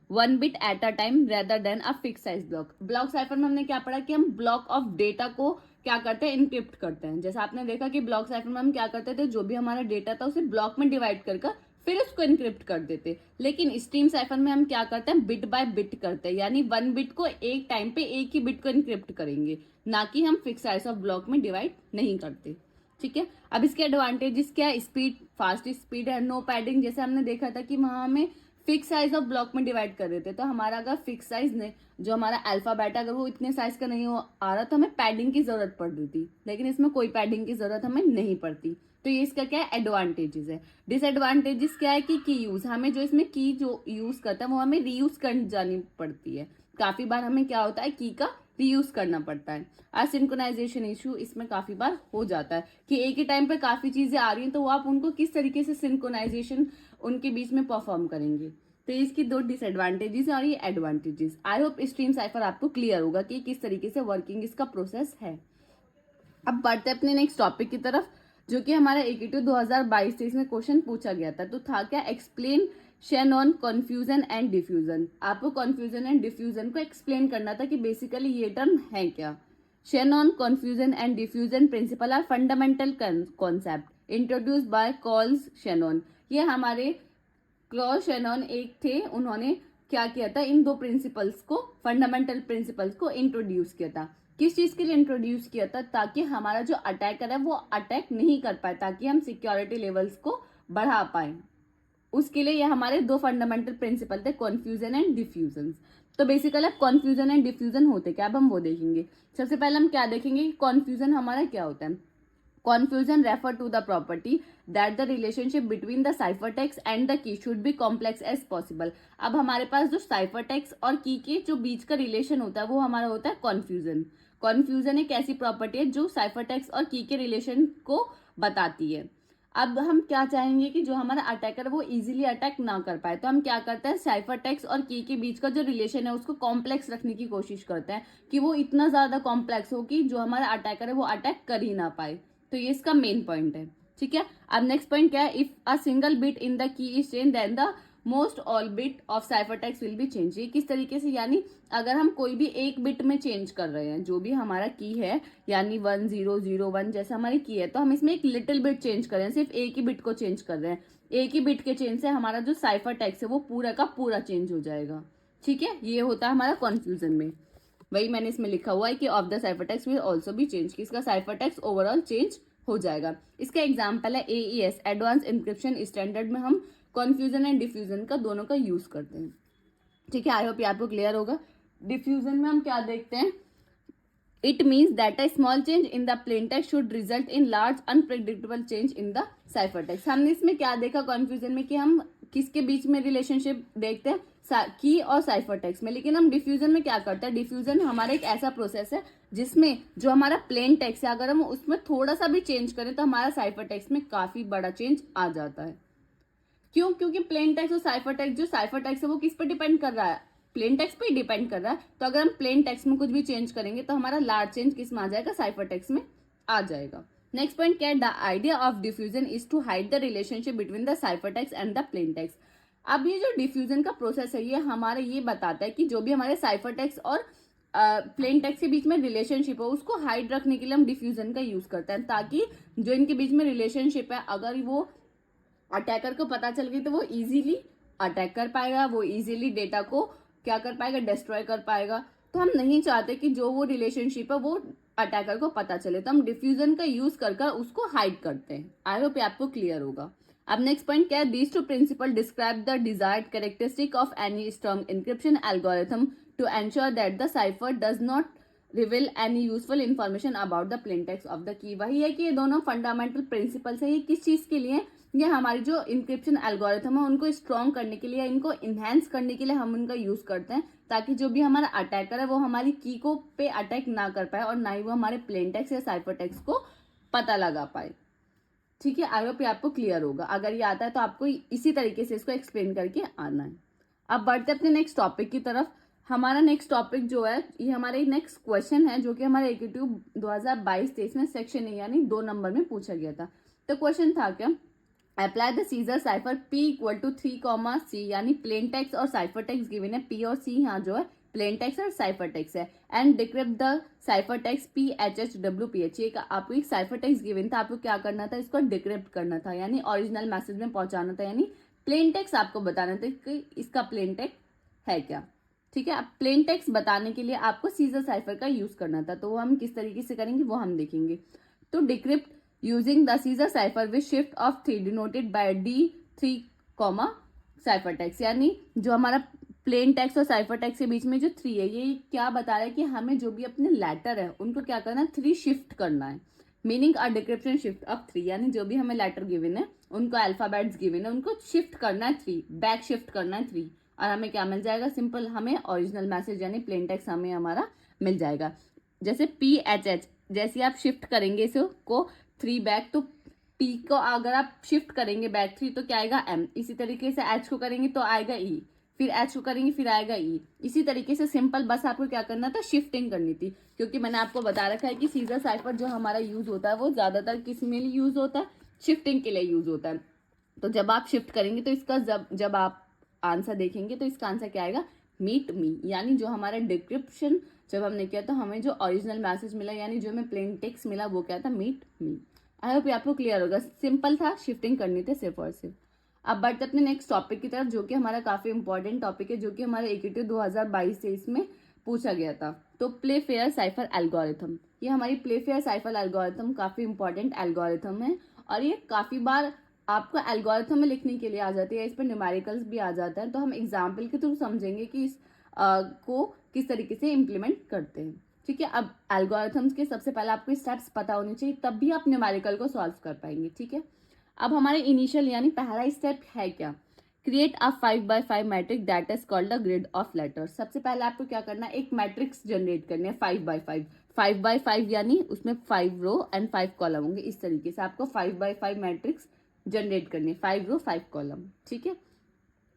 1 bit at a time rather than a fix size block. Block cipher में हमने क्या पढ़ा कि हम ब्लॉक ऑफ डेटा को क्या करते हैं, इनक्रिप्ट करते हैं। जैसा आपने देखा कि ब्लॉक साइफर में हम क्या करते थे, जो भी हमारा डेटा था उसे ब्लॉक में डिवाइड कर फिर उसको इनक्रिप्ट कर देते। लेकिन स्ट्रीम साइफर में हम क्या करते हैं, बिट बाय बिट करते हैं, यानी 1 बिट को एक टाइम पे एक ही बिट को इनक्रिप्ट करेंगे, ना कि हम फिक्स साइज ऑफ ब्लॉक में डिवाइड नहीं करते, ठीक है। अब इसके एडवांटेजेस क्या है, स्पीड, फास्ट स्पीड है, नो पैडिंग। जैसे हमने देखा था कि वहां हमें फिक्स साइज ऑफ ब्लॉक में डिवाइड कर देते, तो हमारा अगर फिक्स साइज ने जो हमारा अल्फाबेट अगर वो इतने साइज का नहीं आ रहा तो हमें पैडिंग की जरूरत पड़ रही थी, लेकिन इसमें कोई पैडिंग की जरूरत हमें नहीं पड़ती। तो ये इसका क्या है, एडवांटेजेस है। डिसएडवांटेजेस क्या है कि की यूज, हमें जो इसमें की जो यूज करता है वो हमें रीयूज कर जानी पड़ती है। काफी बार हमें क्या होता है, की का रीयूज करना पड़ता है। सिंक्रोनाइजेशन इशू इसमें काफी बार हो जाता है कि एक ही टाइम पे काफी चीजें आ रही हैं, तो वो आप उनको किस तरीके से सिंक्रोनाइजेशन उनके बीच में परफॉर्म करेंगे। तो इसकी 2 डिसएडवांटेजेस और ये advantages. I hope stream cipher आपको क्लियर होगा कि किस तरीके से वर्किंग इसका प्रोसेस है। अब बढ़ते हैं अपने नेक्स्ट टॉपिक की तरफ, जो कि हमारा AQ 2022 से इसमें क्वेश्चन पूछा गया था। तो था क्या, explain Shannon confusion and diffusion. आपको कन्फ्यूजन एंड डिफ्यूजन को एक्सप्लेन करना था कि बेसिकली ये टर्म है क्या। Shannon confusion and diffusion principle are fundamental concept introduced by Claude Shannon. ये हमारे क्लॉज शेनॉन एक थे, उन्होंने क्या किया था, इन 2 प्रिंसिपल्स को, फंडामेंटल प्रिंसिपल्स को इंट्रोड्यूस किया था। किस चीज के लिए इंट्रोड्यूस किया था, ताकि हमारा जो अटैकर है वो अटैक नहीं कर पाए, ताकि हम सिक्योरिटी लेवल्स को बढ़ा पाए। उसके लिए ये हमारे 2 फंडामेंटल प्रिंसिपल थे, कॉन्फ्यूजन एंड डिफ्यूजन। तो बेसिकली अब कॉन्फ्यूजन एंड डिफ्यूजन होते क्या, अब हम वो देखेंगे। सबसे पहले हम क्या देखेंगे कि कॉन्फ्यूजन हमारा क्या होता है। Confusion refer to the property that the relationship between the ciphertext and the key should be complex as possible। अब हमारे पास जो ciphertext और की के जो बीच का रिलेशन होता है वो हमारा होता है confusion। confusion एक ऐसी प्रॉपर्टी है जो ciphertext और की के रिलेशन को बताती है। अब हम क्या चाहेंगे कि जो हमारा अटैकर वो इजीली अटैक ना कर पाए, तो हम क्या करते हैं, साइफर टेक्स्ट और की के बीच का जो रिलेशन है उसको कॉम्प्लेक्स रखने की कोशिश करते हैं कि वो इतना ज्यादा कॉम्प्लेक्स हो कि जो हमारा अटैकर है वो अटैक कर ही ना पाए। तो ये इसका मेन पॉइंट है, ठीक है। अब नेक्स्ट पॉइंट क्या है, if a single bit in the key is change then the most all bit of cipher text will be change. ये किस तरीके से, यानी अगर हम कोई भी एक बिट में चेंज कर रहे हैं, जो भी हमारा की है, यानी 1001 जैसे हमारी की है, तो हम इसमें एक लिटिल बिट चेंज कर रहे हैं, सिर्फ एक ही बिट को चेंज कर रहे हैं। एक ही बिट के चेंज से हमारा जो साइफर टेक्स्ट है वो पूरा का पूरा चेंज हो जाएगा, ठीक है। ये होता है हमारा कॉन्फ्यूजन में। वही मैंने इसमें लिखा हुआ है कि of the cipher text will also be change, कि इसका साइफर टेक्स्ट ओवरऑल चेंज हो जाएगा। इसका एग्जाम्पल है AES, एडवांस इंक्रिप्शन स्टैंडर्ड में हम कॉन्फ्यूजन एंड डिफ्यूजन का दोनों का यूज करते हैं। ठीक है, आई होप ये आपको क्लियर होगा। डिफ्यूजन में हम क्या देखते हैं, it means that a small change in the plain text should result in large unpredictable change in the cipher text. हमने इसमें क्या देखा कॉन्फ्यूजन में कि हम किसके बीच में रिलेशनशिप देखते हैं, की और साइफर टेक्स्ट में। लेकिन हम डिफ्यूजन में क्या करते हैं, डिफ्यूजन हमारा एक ऐसा प्रोसेस है जिसमें जो हमारा प्लेन टेक्स्ट है अगर हम उसमें थोड़ा सा भी चेंज करें तो हमारा साइफर टेक्स्ट में काफी बड़ा चेंज आ जाता है। क्यों? क्योंकि प्लेन टेक्स्ट और साइफर टेक्स्ट, जो साइफर टेक्स्ट है वो किस पर डिपेंड कर रहा है, प्लेन टेक्स्ट पे ही डिपेंड कर रहा है। तो अगर हम प्लेन टेक्स्ट में कुछ भी चेंज करेंगे तो हमारा लार्ज चेंज किस में आ जाएगा, साइफर टेक्स्ट में आ जाएगा। नेक्स्ट पॉइंट क्या है, the idea of diffusion is to hide the relationship between the cipher text and the plain text. अब ये जो डिफ्यूजन का प्रोसेस है ये हमारे ये बताता है कि जो भी हमारे साइफर टेक्स्ट और प्लेन टेक्स्ट के बीच में रिलेशनशिप हो उसको हाइड रखने के लिए हम डिफ्यूजन का यूज करते हैं, ताकि जो इनके बीच में रिलेशनशिप है अगर वो अटैकर को पता चल गई तो वो इजीली अटैक कर पाएगा, वो इजीली डेटा को क्या कर पाएगा, डिस्ट्रॉय कर पाएगा। तो हम नहीं चाहते कि जो वो रिलेशनशिप है वो अटैकर को पता चले, तो हम डिफ्यूजन का यूज कर उसको हाइड करते हैं। आई होप आपको क्लियर होगा। अब नेक्स्ट पॉइंट क्या है, these two principle describe the desired characteristic of any strong encryption algorithm to ensure that the cipher does not reveal any useful information about the plain text of the key. वही है कि ये दोनों fundamental principles है। ये किस चीज के लिए, ये हमारी जो इंक्रिप्शन एल्गोरिथम है उनको स्ट्रॉन्ग करने के लिए, इनको इन्हेंस करने के लिए हम उनका यूज करते हैं, ताकि जो भी हमारा अटैकर है वो हमारी की को पे अटैक ना कर पाए और ना ही वो हमारे प्लेन टेक्स्ट या साइफर टेक्स्ट को पता लगा पाए। ठीक है, आई होप आपको क्लियर होगा। अगर ये आता है तो आपको इसी तरीके से इसको एक्सप्लेन करके आना है। अब बढ़ते अपने नेक्स्ट टॉपिक की तरफ। हमारा नेक्स्ट टॉपिक जो है ये हमारे नेक्स्ट क्वेश्चन है जो कि हमारे एकीट्यूब 2022-23 में सेक्शन ए यानी 2 नंबर में पूछा गया था। तो क्वेश्चन था क्या, apply the Caesar cipher P equal to 3, यानी प्लेन टेक्स्ट और साइफर टेक्स्ट गिवन है, P और C यहाँ जो है प्लेन टेक्स्ट और साइफर टेक्स्ट है, and decrypt the cipher text PHHWPH। एक आपको एक साइफर टेक्स्ट गिवन था, आपको क्या करना था, इसको डिक्रिप्ट करना था यानी ओरिजिनल मैसेज में पहुंचाना था, यानी प्लेन टेक्स्ट आपको बताना था कि इसका प्लेन टेक्स्ट है क्या। ठीक है, अब प्लेन टेक्स्ट बताने के लिए आपको सीजर साइफर का यूज करना था, तो वो हम किस तरीके से करेंगे वो हम देखेंगे। तो decrypt using the Caesar cipher with shift of 3 denoted by D3, cipher text, यानी जो हमारा प्लेन टेक्स्ट और साइफर टेक्स्ट के बीच में जो 3 है ये क्या बता रहा है कि हमें जो भी अपने लेटर है उनको क्या करना है, 3 शिफ्ट करना है। Meaning a decryption shift of 3, यानी जो भी हमें लेटर गिवन है उनको अल्फाबेट्स गिवन है उनको शिफ्ट करना है 3, बैक शिफ्ट करना है 3, और हमें क्या मिल जाएगा, सिंपल हमें ओरिजिनल मैसेज यानी प्लेन टेक्स्ट हमें हमारा मिल जाएगा। जैसे PHH, जैसे आप शिफ्ट करेंगे इसको 3 बैक, तो P को अगर आप शिफ्ट करेंगे बैक 3 तो क्या आएगा M, इसी तरीके से H को करेंगे तो आएगा E, फिर H को करेंगे फिर आएगा E, इसी तरीके से सिंपल बस आपको क्या करना था, शिफ्टिंग करनी थी। क्योंकि मैंने आपको बता रखा है कि सीजर साइफर जो हमारा यूज होता है वो ज्यादातर किस में यूज होता है, शिफ्टिंग के लिए यूज होता है। तो जब आप शिफ्ट करेंगे तो इसका जब आप आंसर देखेंगे तो इसका आंसर क्या आएगा, मीट मी, यानी जो हमारा डिक्रिप्शन जब हमने किया तो हमें जो ओरिजिनल मैसेज मिला यानी जो हमें प्लेन टेक्स्ट मिला वो क्या था, मीट मी। आई होप आपको क्लियर होगा, सिंपल था, शिफ्टिंग करनी थी सिर्फ और सिर्फ। अब बढ़ते अपने नेक्स्ट टॉपिक की तरफ जो कि हमारा काफी इंपॉर्टेंट टॉपिक है, जो कि हमारे एकीट्यूब 2022-23 में पूछा गया था। तो प्ले फेयर साइफर एल्गोरिथम, ये हमारी प्ले फेयर साइफर एल्गोरिथम काफी इंपॉर्टेंट एल्गोरिथम है, और ये काफी बार आपको एल्गोरिथम में लिखने के लिए आ जाती है, इस पर न्यूमेरिकल्स भी आ जाता है। तो हम एग्जाम्पल के थ्रू समझेंगे कि इस को किस तरीके से इम्प्लीमेंट करते हैं। ठीक है, अब एल्गोरिथम्स के सबसे पहले आपको स्टेप्स पता होने चाहिए, तब भी आप न्यूमेरिकल को सॉल्व कर पाएंगे। ठीक है, अब हमारे इनिशियल यानी पहला स्टेप है क्या, create a 5x5 matrix that is called the grid of letters. सबसे पहले आपको क्या करना है, एक मैट्रिक्स जनरेट करनी है 5x5, 5x5 यानी उसमें 5 रो एंड 5 कॉलम होंगे। इस तरीके से आपको 5x5 मैट्रिक्स जनरेट करनी है, 5 रो 5 कॉलम। ठीक है,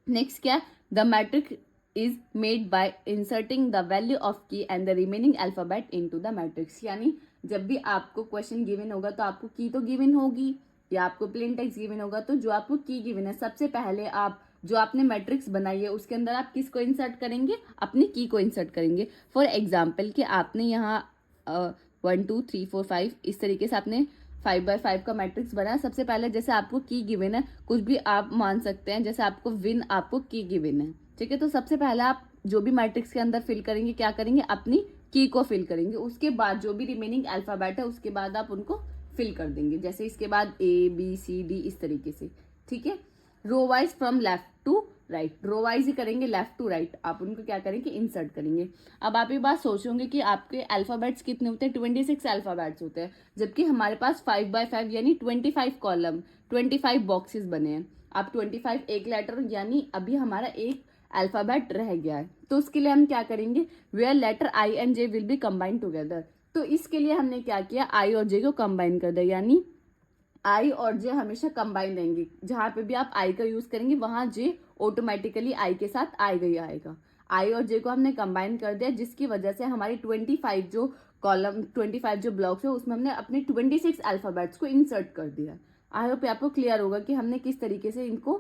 नेक्स्ट क्या, the matrix is made by inserting the value of key and the remaining alphabet into the matrix. यानी जब भी आपको क्वेश्चन गिवन होगा तो आपको की तो गिवन होगी या आपको प्लेन टेक्स्ट गिवन होगा, तो जो आपको की गिवन है सबसे पहले आप जो आपने मैट्रिक्स बनाई है उसके अंदर आप किसको इंसर्ट करेंगे, अपनी की को इंसर्ट करेंगे। फॉर एग्जाम्पल कि आपने यहाँ 1 2 3 4 5 इस तरीके से आपने 5x5 का मैट्रिक्स बनाया। सबसे पहले जैसे आपको की गिवन है, कुछ भी आप मान सकते हैं, जैसे आपको विन आपको की गिवन है। ठीक है, तो सबसे पहले आप जो भी मैट्रिक्स के अंदर फिल करेंगे क्या करेंगे, अपनी की को फिल करेंगे। उसके बाद जो भी रिमेनिंग अल्फाबेट है उसके बाद आप उनको फिल कर देंगे, जैसे इसके बाद ABCD इस तरीके से, ठीक है। Row wise from left to right, row wise ही करेंगे, लेफ्ट टू राइट आप उनको क्या करेंगे, इंसर्ट करेंगे। अब आप ये बात सोचोगे कि आपके अल्फाबेट्स कितने होते हैं, 26 अल्फाबेट्स होते हैं, जबकि हमारे पास 5x5 यानी 25 कॉलम 25 बॉक्सेस बने हैं। अब 25 एक लेटर यानी अभी हमारा एक अल्फाबेट रह गया है, तो उसके लिए हम क्या करेंगे, where letter I and J will be combined together. तो इसके लिए हमने क्या किया, I और J को कंबाइन कर दिया, यानी I और J हमेशा कंबाइन रहेंगे, जहां पे भी आप I का यूज करेंगे वहां J ऑटोमेटिकली I के साथ आएगा ही आएगा। I और J को हमने कंबाइन कर दिया, जिसकी वजह से हमारी 25 जो कॉलम 25 जो ब्लॉक्स है उसमें हमने अपने 26 अल्फाबेट्स को इंसर्ट कर दिया। आई होप आपको क्लियर होगा कि हमने किस तरीके से इनको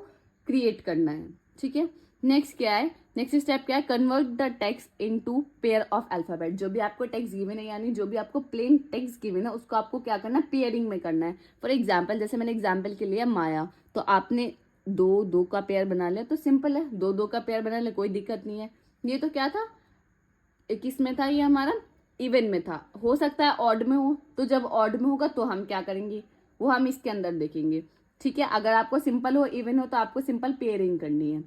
क्रिएट करना है, ठीक है। नेक्स्ट क्या है, नेक्स्ट स्टेप क्या है, convert the text into pair of alphabet. जो भी आपको टेक्स्ट गिवन है, यानी जो भी आपको प्लेन टेक्स्ट गिवन है उसको आपको क्या करना है, पेयरिंग में करना है। फॉर एग्जाम्पल, जैसे मैंने एग्जाम्पल के लिए माया, तो आपने दो का पेयर बना लिया, तो सिंपल है, दो का पेयर बना लिया, कोई दिक्कत नहीं है। ये तो क्या था, किस में था, ये हमारा इवन में था, हो सकता है ऑड में हो, तो जब ऑड में होगा तो हम क्या करेंगे, वो हम इसके अंदर देखेंगे, ठीक है। अगर आपको सिंपल हो, इवन हो, तो आपको सिंपल पेयरिंग करनी है।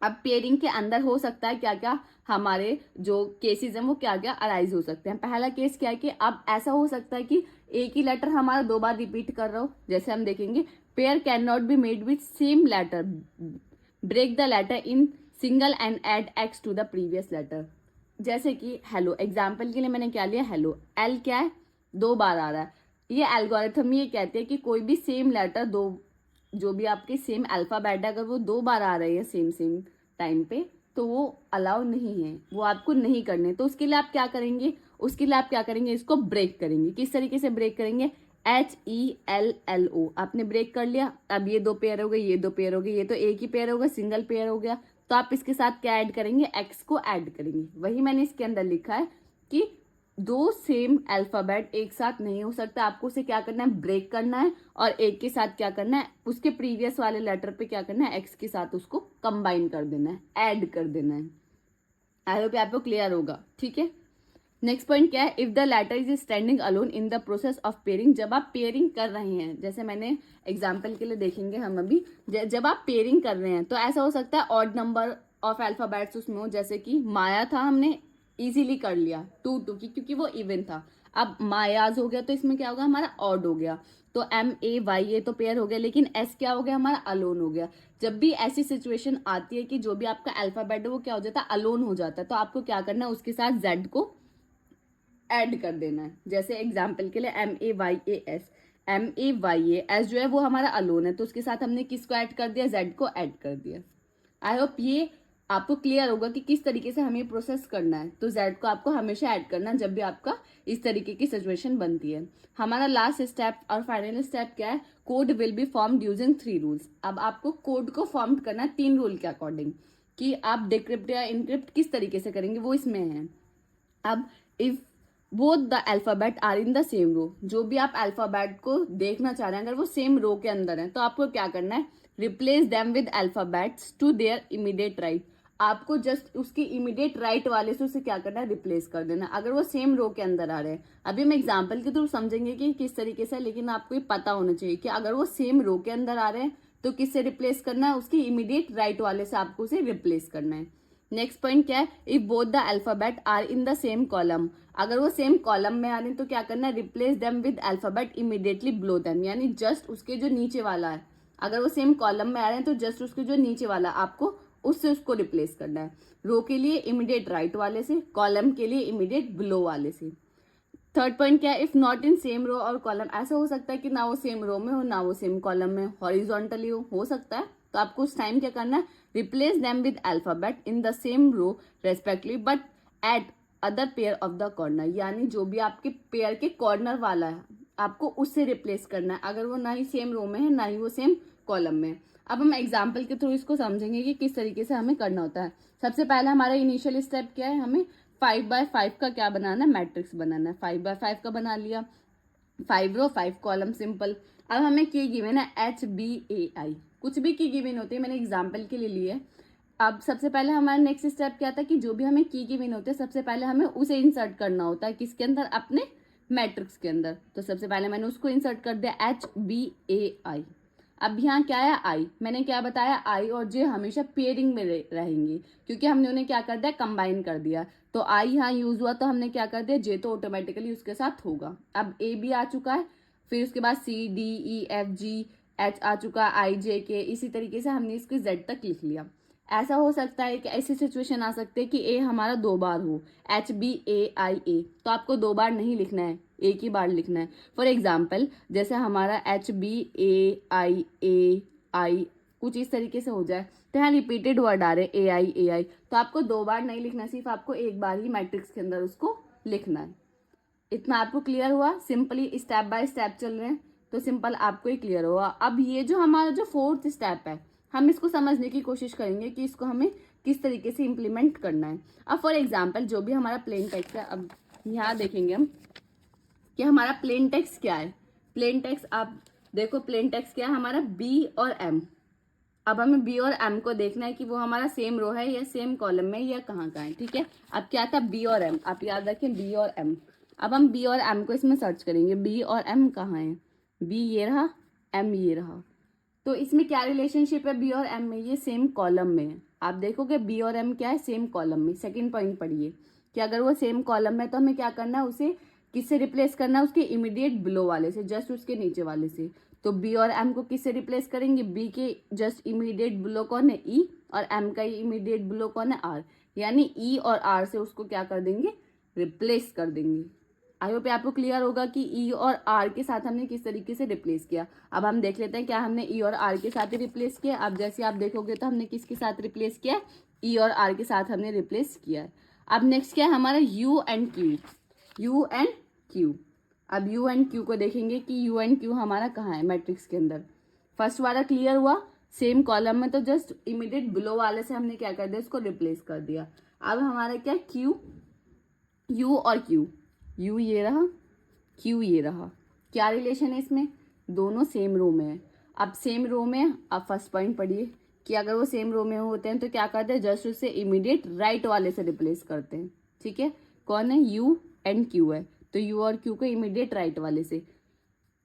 अब पेयरिंग के अंदर हो सकता है क्या क्या, हमारे जो केसेस हैं वो क्या क्या अराइज हो सकते हैं। पहला केस क्या है कि अब ऐसा हो सकता है कि एक ही लेटर हमारा 2 बार रिपीट कर रहा हो, जैसे हम देखेंगे, pair can not be made with same letter, break the letter in single and add X to the previous letter. जैसे कि हेलो, एग्जाम्पल के लिए मैंने क्या लिया, हेलो, एल क्या है, 2 बार आ रहा है। ये एल्गोरिथम ये कहते हैं कि कोई भी सेम लेटर जो भी आपके सेम अल्फाबेट है, अगर वो 2 बार आ रहे हैं सेम टाइम पे, तो वो अलाउ नहीं है, वो आपको नहीं करने। तो उसके लिए आप क्या करेंगे, इसको ब्रेक करेंगे। किस तरीके से ब्रेक करेंगे, HELLO आपने ब्रेक कर लिया। अब ये 2 पेयर हो गए, ये 2 पेयर हो गए, ये तो एक ही पेयर होगा, सिंगल पेयर हो गया। तो आप इसके साथ क्या ऐड करेंगे, एक्स को ऐड करेंगे। वही मैंने इसके अंदर लिखा है कि 2 सेम अल्फाबेट एक साथ नहीं हो सकता, आपको उसे क्या करना है, ब्रेक करना है, और एक के साथ क्या करना है, उसके प्रीवियस वाले लेटर पे क्या करना है, एक्स के साथ उसको कंबाइन कर देना है, ऐड कर देना है। आई होप आपको क्लियर होगा, ठीक है। नेक्स्ट पॉइंट क्या है, if the letter is standing alone in the process of pairing. जब आप पेयरिंग कर रहे हैं, जैसे मैंने एग्जाम्पल के लिए देखेंगे हम अभी, जब आप पेयरिंग कर रहे हैं तो ऐसा हो सकता है ऑड नंबर ऑफ अल्फाबेट्स उसमें हो, जैसे कि माया था, हमने इजीली कर लिया 2 की, क्योंकि वो इवन था। अब मायाज हो गया, तो इसमें क्या होगा, हमारा ऑड हो गया, तो MAYA तो पेयर हो गया, लेकिन S क्या हो गया, हमारा अलोन हो गया। जब भी ऐसी सिचुएशन आती है कि जो भी आपका अल्फाबेट है वो क्या हो जाता है, अलोन हो जाता है, तो आपको क्या करना है, उसके साथ Z को ऐड कर देना है। जैसे एग्जाम्पल के लिए MAYAS जो है वो हमारा अलोन है, तो उसके साथ हमने किसको ऐड कर दिया, Z को ऐड कर दिया। आई होप ये आपको क्लियर होगा कि किस तरीके से हमें प्रोसेस करना है। तो Z को आपको हमेशा ऐड करना है जब भी आपका इस तरीके की सिचुएशन बनती है। हमारा लास्ट स्टेप और फाइनल स्टेप क्या है, code will be formed using 3 rules. अब आपको कोड को फॉर्म करना है 3 रूल के अकॉर्डिंग, कि आप डिक्रिप्ट या इनक्रिप्ट किस तरीके से करेंगे वो इसमें है। अब if both the alphabet are in the same row, जो भी आप अल्फाबेट को देखना चाह रहे हैं अगर वो सेम रो के अंदर है, तो आपको क्या करना है, replace them with alphabets to their immediate right. आपको जस्ट उसकी इमीडिएट राइट वाले से उसे क्या करना है, रिप्लेस कर देना, अगर वो सेम रो के अंदर आ रहे हैं। अभी हम एग्जाम्पल के थ्रू समझेंगे कि किस तरीके से, लेकिन आपको ये पता होना चाहिए कि अगर वो सेम रो के अंदर आ रहे हैं तो किससे रिप्लेस करना है, उसकी इमीडिएट राइट वाले से आपको उसे रिप्लेस करना है। नेक्स्ट पॉइंट क्या है, if both the alphabet are in the same column, अगर वो सेम कॉलम में आ रहे हैं तो क्या करना है, replace them with alphabet immediately below them, यानी जस्ट उसके जो नीचे वाला है, अगर वो सेम कॉलम में आ रहे हैं तो जस्ट उसके जो नीचे वाला आपको उससे उसको रिप्लेस करना है। रो के लिए इमीडिएट राइट वाले से, कॉलम के लिए इमीडिएट बिलो वाले से। थर्ड पॉइंट क्या है, if not in same row और कॉलम, ऐसा हो सकता है कि ना वो सेम रो में हो ना वो सेम कॉलम में, हॉरिजॉन्टली हो सकता है, तो आपको उस टाइम क्या करना है, replace them with alphabet in the same row respectively but at other pair of the corner, यानी जो भी आपके पेयर के कॉर्नर वाला है आपको उससे रिप्लेस करना है, अगर वो ना ही सेम रो में है ना ही वो सेम कॉलम में। अब हम एग्जाम्पल के थ्रू इसको समझेंगे कि किस तरीके से हमें करना होता है। सबसे पहले हमारा इनिशियल स्टेप क्या है, हमें 5x5 का क्या बनाना है, मैट्रिक्स बनाना है। 5x5 का बना लिया, 5 रो 5 कॉलम, सिंपल। अब हमें की गिवन है HBAI, कुछ भी की गिवन होती है, मैंने एग्जाम्पल के लिए लिए। अब सबसे पहले हमारा नेक्स्ट स्टेप क्या था कि जो भी हमें की गिवन होते हैं सबसे पहले हमें उसे इंसर्ट करना होता है, किसके अंदर, अपने मैट्रिक्स के अंदर। तो सबसे पहले मैंने उसको इंसर्ट कर दिया HBAI। अब यहाँ क्या है आई, मैंने क्या बताया आई और जे हमेशा पेयरिंग में रहेंगे क्योंकि हमने उन्हें क्या कर दिया कंबाइन कर दिया। तो आई यहाँ यूज हुआ तो हमने क्या कर दिया जे तो ऑटोमेटिकली उसके साथ होगा। अब ए भी आ चुका है, फिर उसके बाद CDEFGH आ चुका, IJK, इसी तरीके से हमने इसको Z तक लिख लिया। ऐसा हो सकता है कि ऐसी सिचुएशन आ सकती है कि ए हमारा 2 बार हो, HBAIA, तो आपको 2 बार नहीं लिखना है, एक ही बार लिखना है। फॉर एग्जाम्पल जैसे हमारा HBAIAI कुछ इस तरीके से हो जाए तो यहाँ रिपीटेड वर्ड आ रहे AI, तो आपको 2 बार नहीं लिखना, सिर्फ आपको एक बार ही मैट्रिक्स के अंदर उसको लिखना है। इतना आपको क्लियर हुआ? सिंपली स्टेप बाय स्टेप चल रहे हैं तो सिंपल आपको ही क्लियर होगा। अब ये जो हमारा जो 4th स्टेप है, हम इसको समझने की कोशिश करेंगे कि इसको हमें किस तरीके से इम्प्लीमेंट करना है। अब फॉर एग्जाम्पल जो भी हमारा प्लेन टेक्स्ट है, अब यहाँ देखेंगे हम कि हमारा प्लेन टेक्स्ट क्या है। प्लेन टेक्स्ट आप देखो, प्लेन टेक्स्ट क्या है हमारा B और M। अब हमें B और M को देखना है कि वो हमारा सेम रो है या सेम कॉलम में या कहाँ का है, ठीक है। अब क्या था B और M, आप याद रखें B और M। अब हम B और M को इसमें सर्च करेंगे, B और M कहाँ है, B ये रहा, M ये रहा। तो इसमें क्या रिलेशनशिप है B और M में, ये सेम कॉलम में है। आप देखोगे B और M क्या है, सेम कॉलम में। सेकंड पॉइंट पढ़िए कि अगर वो सेम कॉलम में तो हमें क्या करना है, उसे किससे रिप्लेस करना है, उसके इमीडिएट बिलो वाले से, जस्ट उसके नीचे वाले से। तो B और M को किससे रिप्लेस करेंगे, B के जस्ट इमीडिएट बिलो कौन है E, और M का इमीडिएट बिलो कौन है R, यानी E और R से उसको क्या कर देंगे, रिप्लेस कर देंगे। आई होप आपको क्लियर होगा कि E और R के साथ हमने किस तरीके से रिप्लेस किया। अब हम देख लेते हैं क्या हमने E और R के साथ ही रिप्लेस किया। अब जैसे आप देखोगे तो हमने किसके साथ रिप्लेस किया, E और R के साथ हमने रिप्लेस किया है। अब नेक्स्ट क्या है हमारा U एंड Q। अब U एंड Q को देखेंगे कि U एंड Q हमारा कहाँ है मैट्रिक्स के अंदर। फर्स्ट वाला क्लियर हुआ, सेम कॉलम में, तो जस्ट इमीडिएट बिलो वाले से हमने क्या कर दिया, उसको रिप्लेस कर दिया। अब हमारा क्या U और Q, U ये रहा, Q ये रहा, क्या रिलेशन है इसमें, दोनों सेम रो में है। अब सेम रो में, अब फर्स्ट पॉइंट पढ़िए कि अगर वो सेम रो में होते हैं तो क्या करते हैं, जस्ट उससे इमीडिएट राइट वाले से रिप्लेस करते हैं, ठीक है। कौन है, U एंड Q है, तो U और Q को इमीडिएट राइट वाले से।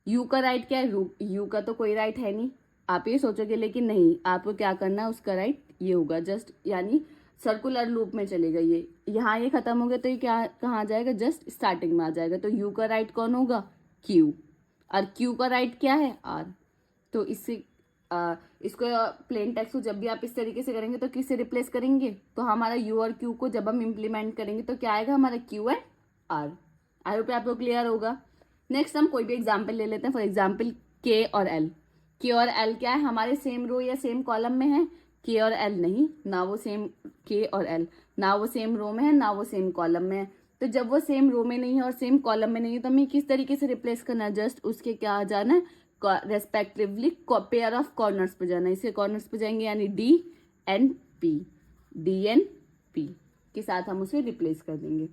U का राइट क्या है, U का तो कोई राइट है नहीं, आप ये सोचोगे, लेकिन नहीं, आपको क्या करना है, उसका राइट ये होगा, जस्ट यानी सर्कुलर लूप में चलेगा। ये यहाँ ये खत्म हो गया तो ये क्या कहाँ आ जाएगा, जस्ट स्टार्टिंग में आ जाएगा। तो U का राइट कौन होगा, Q, और Q का राइट क्या है, R। तो इससे इसको प्लेन टेक्स्ट को जब भी आप इस तरीके से करेंगे तो किससे रिप्लेस करेंगे, तो हमारा U और Q को जब हम इम्प्लीमेंट करेंगे तो क्या आएगा, हमारा Q and R। I hope आपको क्लियर होगा। नेक्स्ट हम कोई भी एग्जाम्पल ले लेते हैं। फॉर एग्जाम्पल K और L। K और L क्या है, हमारे सेम रो या सेम कॉलम में है, K और L नहीं, ना वो सेम K और L ना वो सेम रो में है ना वो सेम कॉलम में है। तो जब वो सेम रो में नहीं है और सेम कॉलम में नहीं है तो हमें किस तरीके से रिप्लेस करना है, जस्ट उसके क्या आ जाना है, रेस्पेक्टिवली पेयर ऑफ कॉर्नर्स पे जाना है। इसके कॉर्नर्स पे जाएंगे यानी D एंड P के साथ हम उसे रिप्लेस कर देंगे।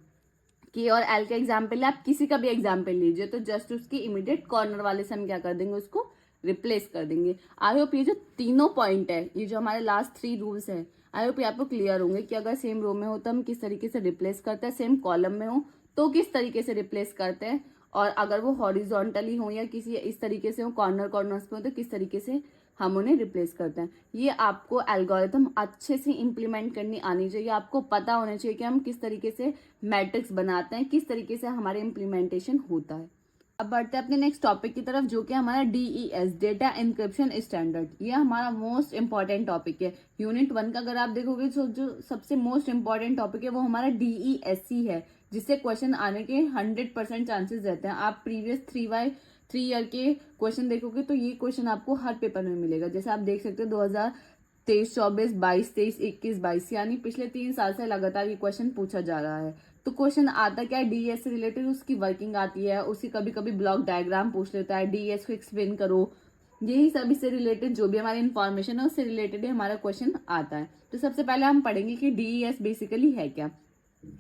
K और L का एग्जाम्पल है, आप किसी का भी एग्जाम्पल लीजिए तो जस्ट उसके इमीडिएट कॉर्नर वाले से हम क्या कर देंगे, उसको रिप्लेस कर देंगे। आई होप ये जो तीनों पॉइंट है, ये जो हमारे लास्ट 3 रूल्स हैं, आई होप ये आपको क्लियर होंगे कि अगर सेम रो में हो तो हम किस तरीके से रिप्लेस करते हैं, सेम कॉलम में हो तो किस तरीके से रिप्लेस करते हैं, और अगर वो हॉरिजॉन्टली हो या किसी इस तरीके से हो, कॉर्नर्स पे हो, तो किस तरीके से हम उन्हें रिप्लेस करते हैं। ये आपको एल्गोरिथम अच्छे से इम्प्लीमेंट करनी आनी चाहिए, आपको पता होना चाहिए कि हम किस तरीके से मैट्रिक्स बनाते हैं, किस तरीके से हमारे इम्प्लीमेंटेशन होता है। अब बढ़ते हैं अपने नेक्स्ट टॉपिक की तरफ, जो कि हमारा DES, डेटा इंक्रिप्शन स्टैंडर्ड। ये हमारा मोस्ट इंपॉर्टेंट टॉपिक है। यूनिट 1 का अगर आप देखोगे तो जो सबसे मोस्ट इंपॉर्टेंट टॉपिक है वो हमारा DESC है, जिससे क्वेश्चन आने के 100% चांसेस रहते हैं। आप प्रीवियस 3 ईयर के क्वेश्चन देखोगे तो ये क्वेश्चन आपको हर पेपर में मिलेगा। जैसे आप देख सकते हो 2023-24, 22-23, 21-22, यानी पिछले 3 साल से लगातार ये क्वेश्चन पूछा जा रहा है। तो क्वेश्चन आता क्या है, DES से रिलेटेड उसकी वर्किंग आती है, उसकी कभी कभी ब्लॉक डायग्राम पूछ लेता है, DES को एक्सप्लेन करो, यही सब इससे रिलेटेड जो भी हमारी इन्फॉर्मेशन है उससे रिलेटेड ही हमारा क्वेश्चन आता है। तो सबसे पहले हम पढ़ेंगे कि DES बेसिकली है क्या।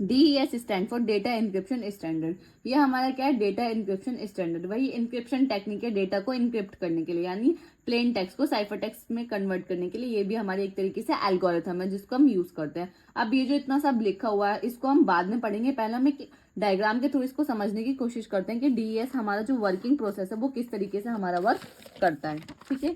DES stand for data encryption standard. ये हमारा क्या है, डेटा इंक्रिप्शन स्टैंडर्ड। वही इंक्रिप्शन टेक्निक है डेटा को इंक्रिप्ट करने के लिए, यानी प्लेन टेक्स्ट को साइफर टेक्स्ट में कन्वर्ट करने के लिए। ये भी हमारे एक तरीके से एल्गोरिथम है जिसको हम यूज करते हैं। अब ये जो इतना सब लिखा हुआ है इसको हम बाद में पढ़ेंगे, पहले हम एक डायग्राम के थ्रू इसको समझने की कोशिश करते हैं कि DES हमारा जो वर्किंग प्रोसेस है वो किस तरीके से हमारा वर्क करता है। ठीक है,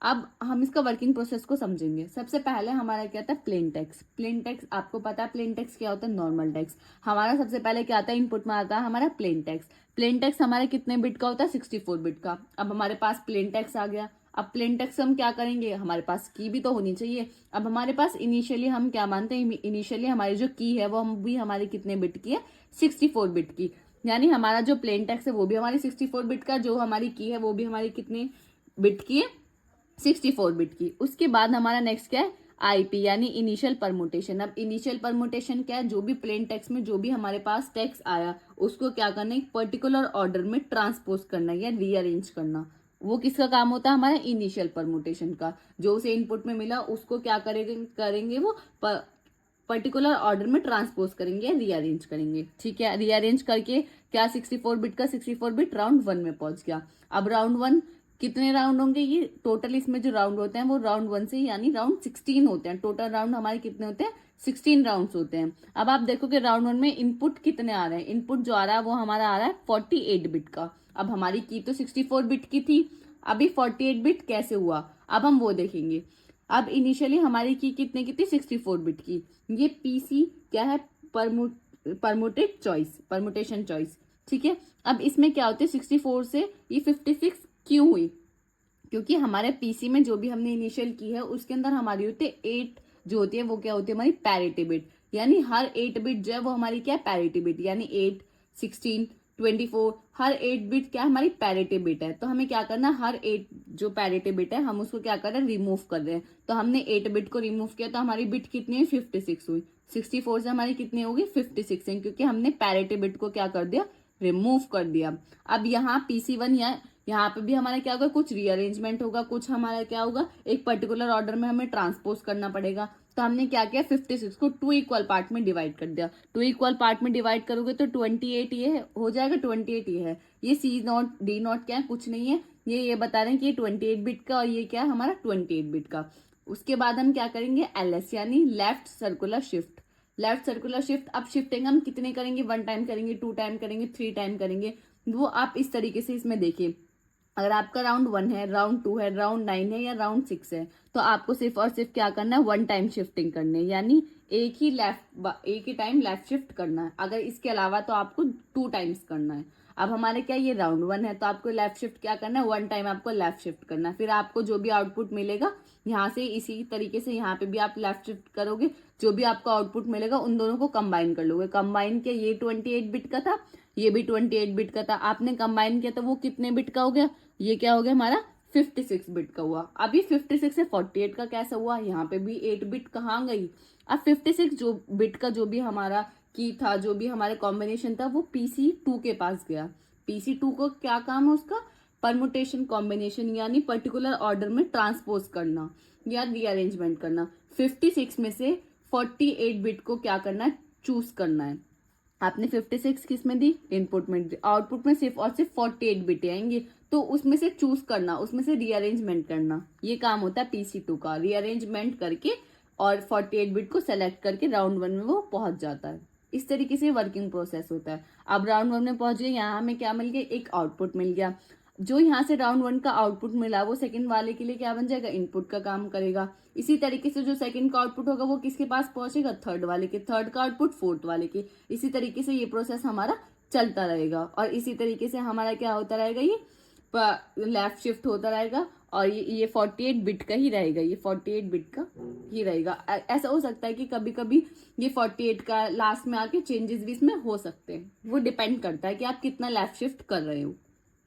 अब हम इसका वर्किंग प्रोसेस को समझेंगे। सबसे पहले हमारा क्या था, प्लेन टेक्स्ट। प्लेन टेक्स्ट आपको पता है प्लेन टेक्स्ट क्या होता है, नॉर्मल टेक्स्ट। हमारा सबसे पहले क्या आता है, इनपुट में आता है हमारा प्लेन टेक्स्ट। प्लेन टेक्स्ट हमारे कितने बिट का होता है, 64 बिट का। अब हमारे पास प्लेन टेक्स्ट आ गया। अब प्लेन टेक्स्ट हम क्या करेंगे, हमारे पास की भी तो होनी चाहिए। अब हमारे पास इनिशियली हम क्या मानते हैं, इनिशियली हमारी जो की है वो हम भी हमारी कितने बिट की है, 64 बिट की। यानी हमारा जो प्लेन टेक्स्ट है वो भी हमारी 64 बिट का, जो हमारी की है वो भी हमारी कितने बिट की है, 64 बिट की। उसके बाद हमारा नेक्स्ट क्या है, आईपी यानी इनिशियल परमुटेशन। अब इनिशियल परमुटेशन क्या है, जो भी प्लेन टेक्स्ट में जो भी हमारे पास टेक्स्ट आया उसको क्या करना है, एक पर्टिकुलर ऑर्डर में ट्रांसपोज करना या रीअरेंज करना। वो किसका काम होता है, हमारा इनिशियल परमुटेशन का। जो उसे इनपुट में मिला उसको क्या करेंगे वो पर्टिकुलर ऑर्डर में ट्रांसपोज करेंगे, रीअरेंज करेंगे। ठीक है, रीअरेंज करके क्या 64 बिट का 64 बिट राउंड 1 में पहुंच गया। अब राउंड 1 कितने राउंड होंगे, ये टोटल इसमें जो राउंड होते हैं वो राउंड 1 से यानी राउंड 16 होते हैं। टोटल राउंड हमारे कितने होते हैं, 16 राउंड्स होते हैं। अब आप देखो कि राउंड 1 में इनपुट कितने आ रहे हैं, इनपुट जो आ रहा है वो हमारा आ रहा है 48 बिट का। अब हमारी की तो 64 बिट की थी, अभी 48 बिट कैसे हुआ अब हम वो देखेंगे। अब इनिशियली हमारी की कितने की थी, 64 बिट की। ये पीसी क्या है, परमुटेड चॉइस, परमुटेशन चॉइस। ठीक है, अब इसमें क्या होते हैं, 64 से ये 56 क्यों हुई, क्योंकि हमारे पीसी में जो भी हमने इनिशियल की है उसके अंदर हमारी होती है 8 जो होती है वो क्या होती है, हमारी पैरिटी बिट। यानी हर 8 बिट जो है वो हमारी क्या है, पैरिटी बिट। यानी 8, 16, 24 हर 8 बिट क्या है, हमारी पैरिटी बिट है। तो हमें क्या करना है, हर 8 जो पैरिटी बिट है हम उसको क्या कर रहे हैं, रिमूव कर रहे हैं। तो हमने 8 बिट को रिमूव किया तो हमारी बिट कितनी है, 56 हुई। 64 से हमारी कितनी होगी, 56 है, क्योंकि हमने पैरिटी बिट को क्या कर दिया, रिमूव कर दिया। अब यहाँ PC1 यहाँ पे भी हमारा क्या होगा, कुछ रीअरेंजमेंट होगा, कुछ हमारा क्या होगा, एक पर्टिकुलर ऑर्डर में हमें ट्रांसपोज करना पड़ेगा। तो हमने क्या किया, 56 को 2 इक्वल पार्ट में डिवाइड कर दिया। 2 इक्वल पार्ट में डिवाइड करोगे तो 28 ये हो जाएगा, 28 ये है। ये C0 D0 क्या है, कुछ नहीं है, ये बता रहे हैं कि ये 28 बिट का और ये क्या है हमारा 28 बिट का। उसके बाद हम क्या करेंगे, LS यानी left circular shift. Left circular shift, अब शिफ्टिंग हम कितने करेंगे, 1 टाइम करेंगे, 2 टाइम करेंगे, 3 टाइम करेंगे। वो आप इस तरीके से इसमें देखिए, अगर आपका राउंड 1 है, राउंड 2 है, राउंड 9 है या राउंड 6 है, तो आपको सिर्फ और सिर्फ क्या करना है, 1 टाइम शिफ्टिंग करनी है, यानी एक ही टाइम लेफ्ट शिफ्ट करना है। अगर इसके अलावा तो आपको 2 टाइम्स करना है। अब हमारे क्या, ये राउंड 1 है तो आपको लेफ्ट शिफ्ट क्या करना है, 1 टाइम आपको लेफ्ट शिफ्ट करना है। फिर आपको जो भी आउटपुट मिलेगा यहाँ से इसी तरीके से यहाँ पे भी आप लेफ्ट शिफ्ट करोगे, जो भी आपको आउटपुट मिलेगा उन दोनों को कंबाइन कर लोगे। कंबाइन के ये 28 बिट का था, ये भी 28 बिट का था, आपने कंबाइन किया तो वो कितने बिट का हो गया, ये क्या हो गया हमारा 56 बिट का हुआ। अभी 56 से 48 का कैसा हुआ, यहाँ पे भी 8 बिट कहाँ गई। अब 56 जो बिट का जो भी हमारा की था, जो भी हमारे कॉम्बिनेशन था, वो PC2 के पास गया। PC2 को क्या काम है उसका, परमुटेशन कॉम्बिनेशन यानी पर्टिकुलर ऑर्डर में ट्रांसपोज करना या रीअरेंजमेंट करना। 56 में से 48 बिट को क्या करना है, चूज करना है। आपने 56 किस में दी, इनपुट में दी, आउटपुट में सिर्फ और सिर्फ 48 बिट आएंगे, तो उसमें से चूज करना, उसमें से रीअरेंजमेंट करना, ये काम होता है PC2 का। रीअरेंजमेंट करके और 48 बिट को सेलेक्ट करके राउंड 1 में वो पहुंच जाता है। इस तरीके से वर्किंग प्रोसेस होता है। अब राउंड 1 में पहुंच गए, यहाँ हमें क्या मिल गया, एक आउटपुट मिल गया। जो यहाँ से राउंड 1 का आउटपुट मिला वो सेकंड वाले के लिए क्या बन जाएगा, इनपुट का काम करेगा। इसी तरीके से जो सेकंड का आउटपुट होगा वो किसके पास पहुंचेगा, थर्ड वाले के, थर्ड का आउटपुट फोर्थ वाले के। इसी तरीके से ये प्रोसेस हमारा चलता रहेगा और इसी तरीके से हमारा क्या होता रहेगा, ये लेफ्ट शिफ्ट होता रहेगा। और ये 48 बिट का ही रहेगा, ये 48 बिट का ही रहेगा। ऐसा हो सकता है कि कभी कभी ये 48 का लास्ट में आके चेंजेस भी इसमें हो सकते हैं, वो डिपेंड करता है कि आप कितना लेफ्ट शिफ्ट कर रहे हो।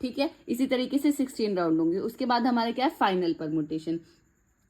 ठीक है, इसी तरीके से 16 राउंड होंगे। उसके बाद हमारे क्या है, फाइनल परमुटेशन।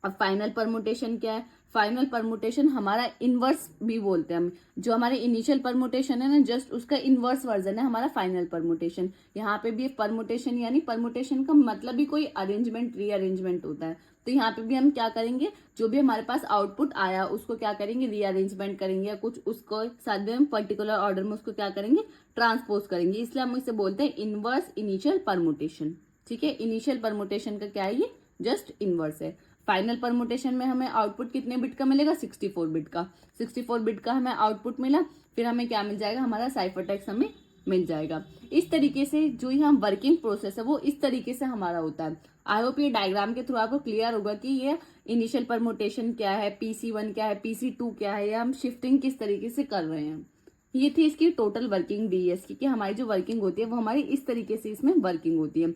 अब फाइनल परमुटेशन क्या है? फाइनल परमुटेशन हमारा इनवर्स भी बोलते हैं हम, जो हमारे इनिशियल परमुटेशन है ना, जस्ट उसका इनवर्स वर्जन है हमारा फाइनल परमुटेशन। यहाँ पे भी परमुटेशन, यानी परमुटेशन का मतलब ही कोई अरेंजमेंट रीअरेंजमेंट होता है। तो यहाँ पे भी हम क्या करेंगे, जो भी हमारे पास आउटपुट आया उसको क्या करेंगे, रीअरेंजमेंट करेंगे, या कुछ उसको साथ में हम पर्टिकुलर ऑर्डर में उसको क्या करेंगे, ट्रांसपोज करेंगे। इसलिए हम इसे बोलते हैं इनवर्स इनिशियल परमुटेशन। ठीक है, इनिशियल परमुटेशन का क्या है, ये जस्ट इनवर्स है। फाइनल परमुटेशन में हमें आउटपुट कितने बिट का मिलेगा, 64 बिट का। 64 बिट का हमें आउटपुट मिला, फिर हमें क्या मिल जाएगा, हमारा साइफर टेक्स्ट हमें मिल जाएगा। इस तरीके से जो यहाँ वर्किंग प्रोसेस है वो इस तरीके से हमारा होता है। आई होप ये डायग्राम के थ्रू आपको क्लियर होगा कि ये इनिशियल परमुटेशन क्या है, PC1 क्या है, PC2 क्या है, या हम शिफ्टिंग किस तरीके से कर रहे हैं। ये थी इसकी टोटल वर्किंग डीएस की, कि हमारी जो वर्किंग होती है वो हमारी इस तरीके से इसमें वर्किंग होती है।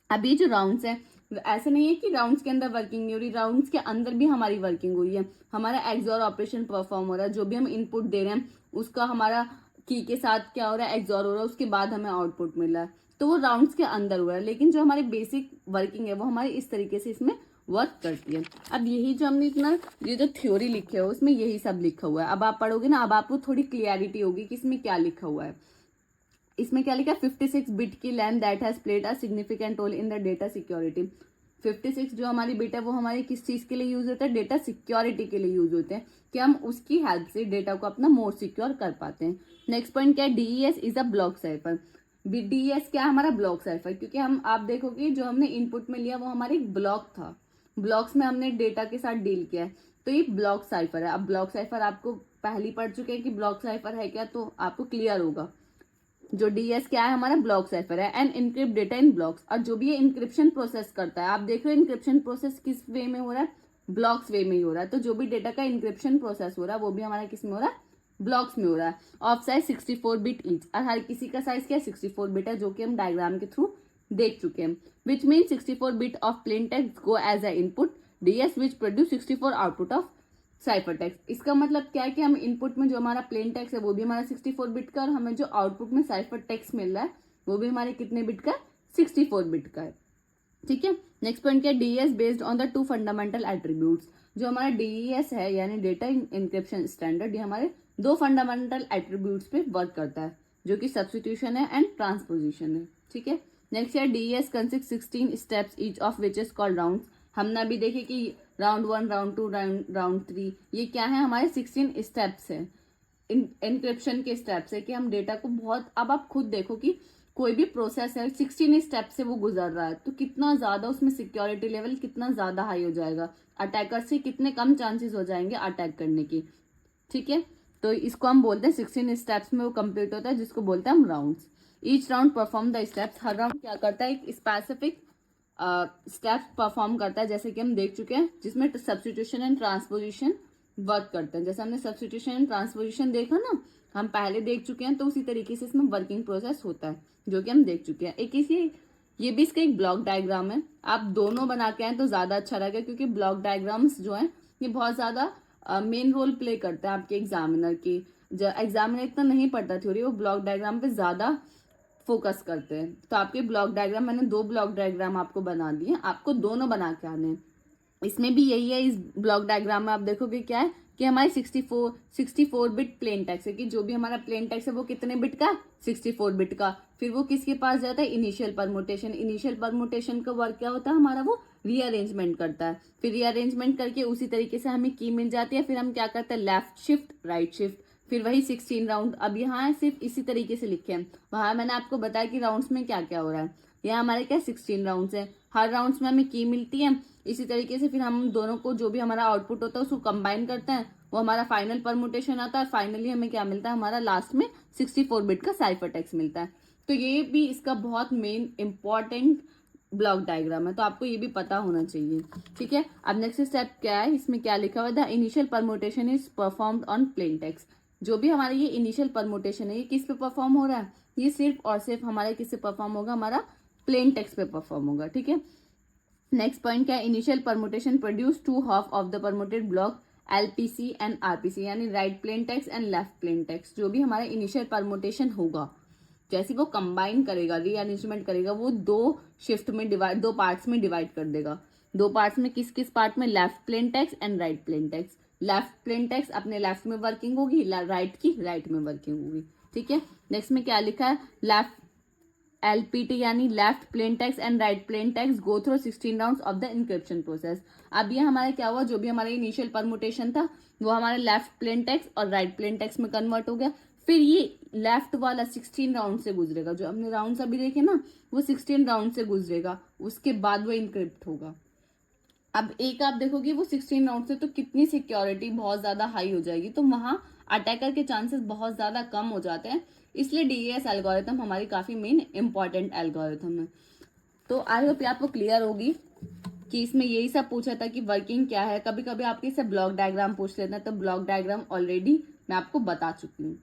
अब ये जो राउंड्स है, ऐसा नहीं है कि राउंड्स के अंदर वर्किंग नहीं हो रही, राउंड्स के अंदर भी हमारी वर्किंग हो रही है। हमारा एक्सॉर ऑपरेशन परफॉर्म हो रहा है, जो भी हम इनपुट दे रहे हैं उसका हमारा की के साथ क्या हो रहा है, एक्सॉर हो रहा है, उसके बाद हमें आउटपुट मिल रहा है, तो वो राउंड्स के अंदर हुआ है। लेकिन जो हमारी बेसिक वर्किंग है वो हमारी इस तरीके से इसमें वर्क करती है। अब यही जो हमने इतना ये जो थ्योरी लिखे है उसमें यही सब लिखा हुआ है। अब आप पढ़ोगे ना, अब आपको थोड़ी क्लियरिटी होगी कि इसमें क्या लिखा हुआ है। इसमें क्या लिखा है, 56 बिट की लैम that has played a significant role in the data security. 56 जो हमारी बिट है वो हमारी किस चीज के लिए यूज होता है, डेटा सिक्योरिटी के लिए यूज होते हैं, कि हम उसकी हेल्प से डेटा को अपना मोर सिक्योर कर पाते हैं। नेक्स्ट पॉइंट क्या है, DES is a block cipher. DES क्या है, हमारा ब्लॉक साइफर, क्योंकि हम आप देखोगे जो हमने इनपुट में लिया वो हमारा एक ब्लॉक था, ब्लॉक्स में हमने डेटा के साथ डील किया है, तो ये ब्लॉक साइफर है। अब ब्लॉक साइफर आपको पहली पढ़ चुके हैं कि ब्लॉक साइफर है क्या, तो आपको क्लियर होगा। जो डीएस क्या है, हमारा ब्लॉक साइफर है and encrypt data in blocks. और जो भी ये इंक्रिप्शन प्रोसेस करता है, आप देख रहे हो इंक्रिप्शन प्रोसेस किस वे में हो रहा है, ब्लॉक्स वे में ही हो रहा है। तो जो भी डेटा का इंक्रिप्शन प्रोसेस हो रहा है वो भी हमारा किस में हो रहा है, ब्लॉक्स में हो रहा है। ऑफ साइज 64 बिट ईच, और हर किसी का साइज क्या है, 64 बिट है, जो कि हम डायग्राम के थ्रू देख चुके हैं। Which mean 64 bit of plain text go as a input, DES which produce 64 output of cipher text. इसका मतलब क्या है कि हम इनपुट में जो हमारा प्लेन टेक्स्ट है वो भी हमारा 64 बिट का, और हमें जो आउटपुट में साइफर टेक्स्ट मिल रहा है वो भी हमारे कितने बिट का है, 64 बिट का है। ठीक है, नेक्स्ट पॉइंट क्या है, DS based on the two fundamental attributes. जो हमारा डीईएस है यानी डेटा इंक्रिप्शन स्टैंडर्ड, ये हमारे दो फंडामेंटल एट्रीब्यूट्स पे वर्क करता है, जो कि सब्सटीट्यूशन है एंड ट्रांसपोजिशन है। ठीक है, नेक्स्ट है DES consist 16 steps each of which is called round. हमने अभी देखे कि राउंड 1, राउंड 2, राउंड 3, ये क्या है, हमारे 16 स्टेप्स है, एन्क्रिप्शन के स्टेप्स है, कि हम डेटा को बहुत, अब आप खुद देखो कि कोई भी प्रोसेस है 16 स्टेप से वो गुजर रहा है, तो कितना ज्यादा उसमें सिक्योरिटी लेवल कितना ज्यादा हाई हो जाएगा, अटैकर से कितने कम चांसेस हो जाएंगे अटैक करने की। ठीक है, तो इसको हम बोलते हैं 16 स्टेप्स में वो कंप्लीट होता है, जिसको बोलते हैं हम rounds. Each round perform the steps, her round क्या करता है, एक स्पेसिफिक स्टेप्स परफॉर्म करता है, जैसे कि हम देख चुके हैं, जिसमें सब्स्टिट्यूशन एंड ट्रांसपोजिशन वर्क करते हैं। जैसे हमने सब्स्टिट्यूशन एंड ट्रांसपोजिशन देखा ना, हम पहले देख चुके हैं, तो उसी तरीके से इसमें वर्किंग प्रोसेस होता है, जो कि हम देख चुके हैं। एक इसी ये भी इसका एक ब्लॉक डायग्राम है, आप दोनों बना के आए तो ज्यादा अच्छा रहेगा, क्योंकि ब्लॉक डायग्राम्स जो है ये बहुत ज्यादा मेन रोल प्ले करता है आपके एग्जामिनर की। एग्जामिनर इतना नहीं पढ़ता थ्योरी, वो ब्लॉक डायग्राम पे ज्यादा फोकस करते हैं। तो आपके ब्लॉक डायग्राम, मैंने 2 ब्लॉक डायग्राम आपको बना दिए, आपको दोनों बना के आने हैं। इसमें भी यही है, इस ब्लॉक डायग्राम में आप देखोगे क्या है कि हमारे 64 बिट प्लेन टेक्स्ट है, कि जो भी हमारा प्लेन टेक्स्ट है वो कितने बिट का, 64 बिट का। फिर वो किसके पास जाता है, इनिशियल परमुटेशन। इनिशियल परमुटेशन का वर्क क्या होता है हमारा, वो रीअरेंजमेंट करता है। फिर रीअरेंजमेंट करके उसी तरीके से हमें की मिल जाती है, फिर हम क्या करते हैं, लेफ्ट शिफ्ट राइट शिफ्ट, फिर वही 16 राउंड। अब यहाँ सिर्फ इसी तरीके से लिखे हैं, वहां मैंने आपको बताया कि राउंड्स में क्या क्या हो रहा है। यहाँ हमारे क्या 16 राउंड्स है, हर राउंड्स में हमें की मिलती है। इसी तरीके से फिर हम दोनों को, जो भी हमारा आउटपुट होता है उसको कंबाइन करते हैं, वो हमारा फाइनल परमुटेशन आता है, और फाइनली हमें क्या मिलता है, हमारा लास्ट में 64 बिट का साइफर टेक्स्ट मिलता है। तो ये भी इसका बहुत मेन इंपॉर्टेंट ब्लॉक डायग्राम है, तो आपको ये भी पता होना चाहिए। ठीक है, अब नेक्स्ट स्टेप क्या है, इसमें क्या लिखा हुआ है, the initial permutation is performed on plane text. जो भी हमारा ये इनिशियल परमुटेशन है ये किस पे परफॉर्म हो रहा है, ये सिर्फ और सिर्फ हमारे किससे परफॉर्म होगा, हमारा प्लेन टेक्स्ट पे परफॉर्म होगा। ठीक है, नेक्स्ट पॉइंट क्या है, initial permutation produce 2 half of the permuted block LPC and RPC, यानी right plain text and left plain text. जो भी हमारा इनिशियल परमुटेशन होगा, जैसे वो कंबाइन करेगा, रीअरेंजमेंट करेगा, वो 2 शिफ्ट में डिवाइड, 2 पार्ट्स में डिवाइड कर देगा। दो पार्ट्स में, किस किस पार्ट में, left plain text and right plain text. Left plain text अपने लेफ्ट में वर्किंग होगी, राइट की राइट में वर्किंग होगी, ठीक है। नेक्स्ट में क्या लिखा है, लेफ्ट LPT यानी left plain text and right plain text go through 16 rounds of the encryption process. अब ये हमारा क्या हुआ, जो भी हमारा इनिशियल परमुटेशन था वो हमारा लेफ्ट प्लेन टेक्स्ट और राइट प्लेन टेक्स्ट में कन्वर्ट हो गया। फिर ये लेफ्ट वाला 16 राउंड से गुजरेगा, जो हमने राउंड अभी देखे ना वो 16 राउंड से गुजरेगा, उसके बाद वो इंक्रिप्ट होगा। अब एक आप देखोगे वो 16 राउंड से, तो कितनी सिक्योरिटी बहुत ज्यादा हाई हो जाएगी, तो वहां अटैकर के चांसेस बहुत ज्यादा कम हो जाते हैं। इसलिए DES एल्गोरिथम हमारी काफी मेन इंपॉर्टेंट एल्गोरिथम है। तो आई होप आपको क्लियर होगी कि इसमें यही सब पूछा था कि वर्किंग क्या है। कभी कभी आपके इससे ब्लॉक डायग्राम पूछ लेते हैं, तो ब्लॉक डायग्राम ऑलरेडी मैं आपको बता चुकी हूँ।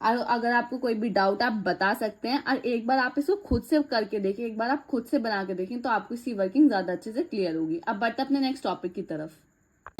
अगर आपको कोई भी डाउट आप बता सकते हैं, और एक बार आप इसको खुद से करके देखें, एक बार आप खुद से बना के देखें, तो आपको इसकी वर्किंग ज्यादा अच्छे से क्लियर होगी। अब बढ़ते अपने नेक्स्ट टॉपिक की तरफ।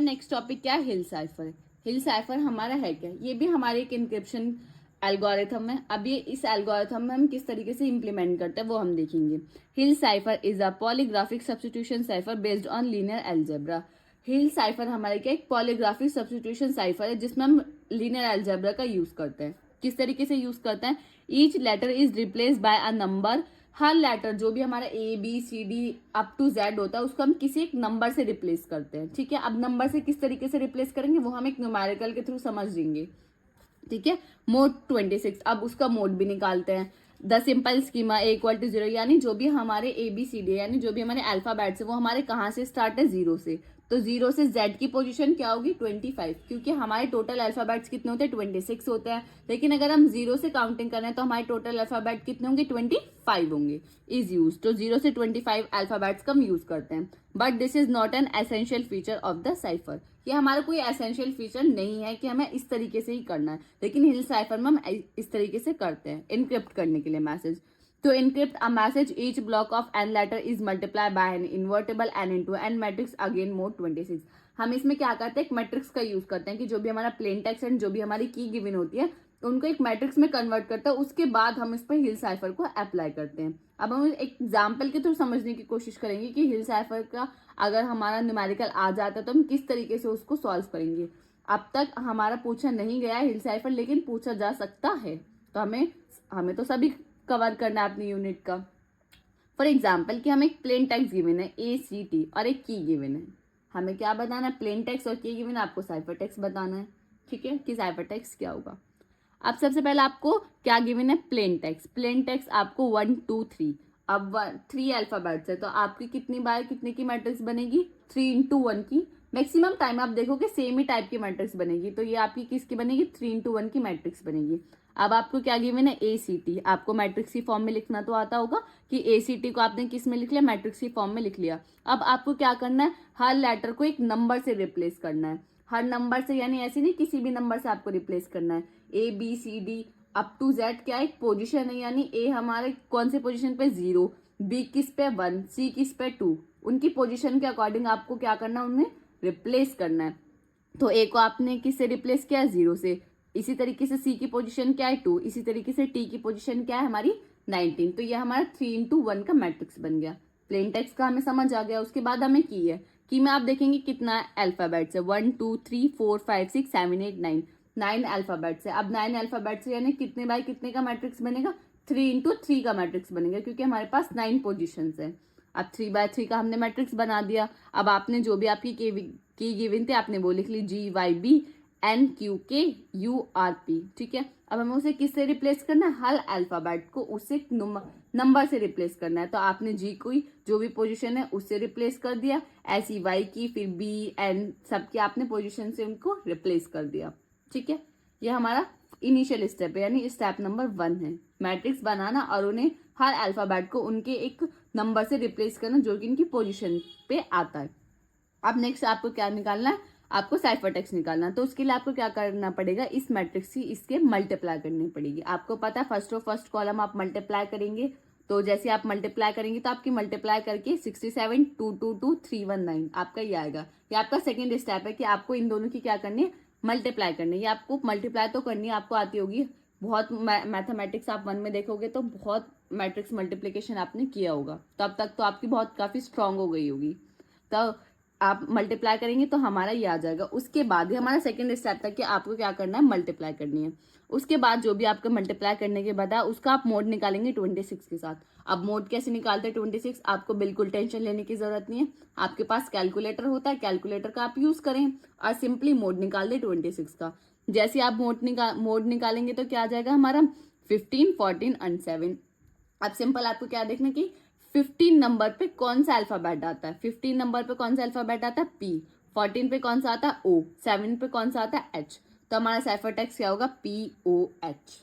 नेक्स्ट टॉपिक क्या है, हिल साइफर। हिल साइफर हमारा है क्या, ये भी हमारे एक इंक्रिप्शन एल्गोरिथम है। अब ये इस एल्गोरिथम में हम किस तरीके से इंप्लीमेंट करते हैं वो हम देखेंगे। Hill cipher is a polygraphic substitution cipher based on linear algebra. Hill cipher हमारे क्या एक पॉलीग्राफिक सब्स्टिट्यूशन साइफर है, जिसमें हम लीनियर अलजेब्रा का यूज करते हैं। किस तरीके से यूज करते हैं, each letter is replace by a number. हर लेटर जो भी हमारा ABCD अप टू Z होता है उसको हम किसी एक नंबर से रिप्लेस करते हैं, ठीक है। अब नंबर से किस तरीके से रिप्लेस करेंगे वो हम एक न्यूमेरिकल के थ्रू समझ लेंगे, ठीक है। मोड 26, अब उसका मोड भी निकालते हैं। द सिंपल स्कीमा A=0 यानी जो भी हमारे ABCD यानी जो भी हमारे अल्फाबेट्स है वो हमारे कहाँ से स्टार्ट है, 0 से। तो 0 से Z की पोजीशन क्या होगी, 25, क्योंकि हमारे टोटल अल्फाबेट्स कितने होते हैं, 26 होते हैं। लेकिन अगर हम 0 से काउंटिंग करें तो हमारे टोटल अल्फाबेट कितने होंगे, 25 होंगे। इज यूज, तो 0 से 25 अल्फाबेट्स का हम यूज करते हैं। But this is not an essential feature of the cipher. ये हमारा कोई एसेंशियल फीचर नहीं है कि हमें इस तरीके से ही करना है, लेकिन हिल साइफर में हम इस तरीके से करते हैं इनक्रिप्ट करने के लिए message. To encrypt a message, each block of n letter is multiplied by an invertible n into n matrix, again mode 26। हम इसमें क्या करते हैं, एक मैट्रिक्स का यूज करते हैं कि जो भी हमारा प्लेन टेक्स्ट एंड जो भी हमारी की गिवन होती है तो उनको एक मैट्रिक्स में कन्वर्ट करते हैं, उसके बाद हम इस पर हिल साइफर को अप्लाई करते हैं। अब हम एक एग्जाम्पल के थ्रू समझने की कोशिश करेंगे कि हिल साइफर का अगर हमारा न्यूमेरिकल आ जाता है तो हम किस तरीके से उसको सॉल्व करेंगे। अब तक हमारा पूछा नहीं गया है हिल साइफर, लेकिन पूछा जा सकता है, तो हमें तो सभी कवर करना है अपनी यूनिट का। फॉर एग्जाम्पल कि हमें एक प्लेन टेक्स्ट गिवन है ACT और एक की गिवन है, हमें क्या बताना है, प्लेन टेक्स्ट और की गिवन, आपको साइफर टेक्स्ट बताना है, ठीक है, कि साइफर टेक्स्ट क्या होगा। अब सबसे पहले आपको क्या गिवन है, प्लेन टेक्स्ट। प्लेन टेक्स्ट आपको 1 2 3, अब 3 अल्फाबेट्स है तो आपकी कितनी बार कितने की मैट्रिक्स बनेगी, 3 into 1 की। मैक्सिमम टाइम आप देखोगे सेम ही टाइप की मैट्रिक्स बनेगी, तो ये आपकी किसकी बनेगी, 3 into 1 की मैट्रिक्स बनेगी। अब आपको क्या गिवन है, ACT। आपको मैट्रिक्स की फॉर्म में लिखना तो आता होगा कि ACT को आपने किस में लिख लिया, मैट्रिक्स की फॉर्म में लिख लिया। अब आपको क्या करना है, हर लेटर को एक नंबर से रिप्लेस करना है। हर नंबर से यानी ऐसे नहीं, किसी भी नंबर से आपको रिप्लेस करना है। ABCD अप टू Z क्या एक पोजीशन है, यानी A हमारे कौन से पोजीशन पे, 0, B किस पे 1, C किस पे 2, उनकी पोजीशन के अकॉर्डिंग आपको क्या करना है, उन्हें रिप्लेस करना है। तो A को आपने किससे रिप्लेस किया, 0 से। इसी तरीके से C की पोजीशन क्या है, 2, इसी तरीके से T की पोजीशन क्या है हमारी, 19। तो ये हमारा 3 into 1 का मैट्रिक्स बन गया। प्लेन टेक्स्ट का हमें समझ आ गया। उसके बाद हमें की है, की में आप देखेंगे कितना अल्फाबेट्स है, 1 2 3 4 5 6 7 8 9, 9 अल्फाबेट्स है। अब 9 अल्फाबेट्स यानी कितने बाय कितने का मैट्रिक्स बनेगा, 3 into 3 का मैट्रिक्स बनेगा, क्योंकि हमारे पास 9 पोजिशन है। अब 3/3 का हमने मैट्रिक्स बना दिया। अब आपने जो भी आपकी की गिवन थे आपने वो लिख ली, GYBNQKURP, ठीक है। अब हमें उसे किससे रिप्लेस करना है, हर अल्फाबेट को उससे नंबर से रिप्लेस करना है। तो आपने G को जो भी पोजीशन है उससे रिप्लेस कर दिया, ऐसी Y की, फिर B N सबके आपने पोजीशन से उनको रिप्लेस कर दिया, ठीक है। ये हमारा इनिशियल स्टेप है, यानी स्टेप नंबर 1 है, मैट्रिक्स बनाना और उन्हें हर अल्फाबेट को उनके एक नंबर से रिप्लेस करना जो कि इनकी पोजीशन पे आता है। अब नेक्स्ट आपको क्या निकालना है, आपको साइफर टेक्स्ट निकालना है। तो उसके लिए आपको क्या करना पड़ेगा, इस मैट्रिक्स की इसके मल्टीप्लाई करनी पड़ेगी। आपको पता है फर्स्ट कॉलम आप मल्टीप्लाई करेंगे, तो जैसे आप मल्टीप्लाई करेंगे तो आपकी मल्टीप्लाई करके 67 2 2 2 3 1 9 आपका ये आएगा। ये आपका सेकेंड स्टेप है कि आपको इन दोनों की क्या करनी है, मल्टीप्लाई करनी है। ये आपको मल्टीप्लाई तो करनी है, आपको आती होगी बहुत मैथमेटिक्स आप 1 में देखोगे तो बहुत मैट्रिक्स मल्टीप्लिकेशन आपने किया होगा, तब तक तो आपकी बहुत काफ़ी स्ट्रांग हो गई होगी। तो आप मल्टीप्लाई करेंगे तो हमारा ये आ जाएगा। उसके बाद ही हमारा सेकंड स्टेप था कि आपको क्या करना है, मल्टीप्लाई करनी है। उसके बाद जो भी आपका मल्टीप्लाई करने के बाद है उसका आप मोड निकालेंगे 26 के साथ। अब मोड कैसे निकालते हैं 26, आपको बिल्कुल टेंशन लेने की जरूरत नहीं है। आपके पास कैलकुलेटर होता है, कैलकुलेटर का आप यूज करें और सिंपली मोड निकाल दे 26 का। जैसे आप मोड निकालेंगे तो क्या आ जाएगा हमारा 15, 14 एंड 7। अब सिंपल आपको क्या देखना कि 15 नंबर पे कौन सा अल्फाबेट आता है, 15 नंबर पे कौन सा अल्फाबेट आता है P, 14 पे कौन सा आता है O, 7 पे कौन सा आता है H। तो हमारा साइफर टेक्स्ट क्या होगा, POH।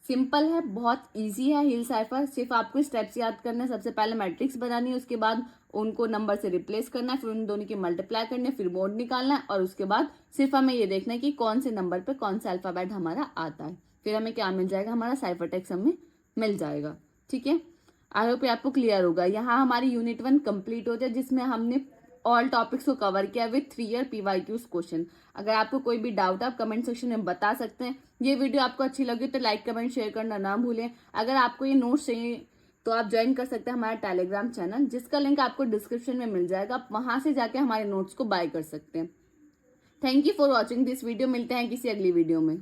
सिंपल है, बहुत इजी है हिल साइफर। सिर्फ आपको स्टेप्स याद करना है। सबसे पहले मैट्रिक्स बनानी है, उसके बाद उनको नंबर से रिप्लेस करना है, फिर उन दोनों की मल्टीप्लाई करनी है, फिर मोड निकालना है और उसके बाद सिर्फ हमें ये देखना है कि कौन से नंबर पे कौन सा अल्फाबेट हमारा आता है। फिर हमें क्या मिल जाएगा, हमारा साइफर टेक्स्ट हमें मिल जाएगा। ठीक है, आई होप आपको क्लियर होगा। यहाँ हमारी यूनिट 1 कंप्लीट हो जाए जिसमें हमने ऑल टॉपिक्स को कवर किया विथ 3 ईयर PYQs क्वेश्चन। अगर आपको कोई भी डाउट है आप कमेंट सेक्शन में बता सकते हैं। ये वीडियो आपको अच्छी लगी तो लाइक कमेंट शेयर करना ना भूलें। अगर आपको ये नोट्स चाहिए तो आप ज्वाइन कर सकते हैं हमारा टेलीग्राम चैनल, जिसका लिंक आपको डिस्क्रिप्शन में मिल जाएगा। आप वहां से जाके हमारे नोट्स को बाय कर सकते हैं। Thank you for watching this video. मिलते हैं किसी अगली वीडियो में।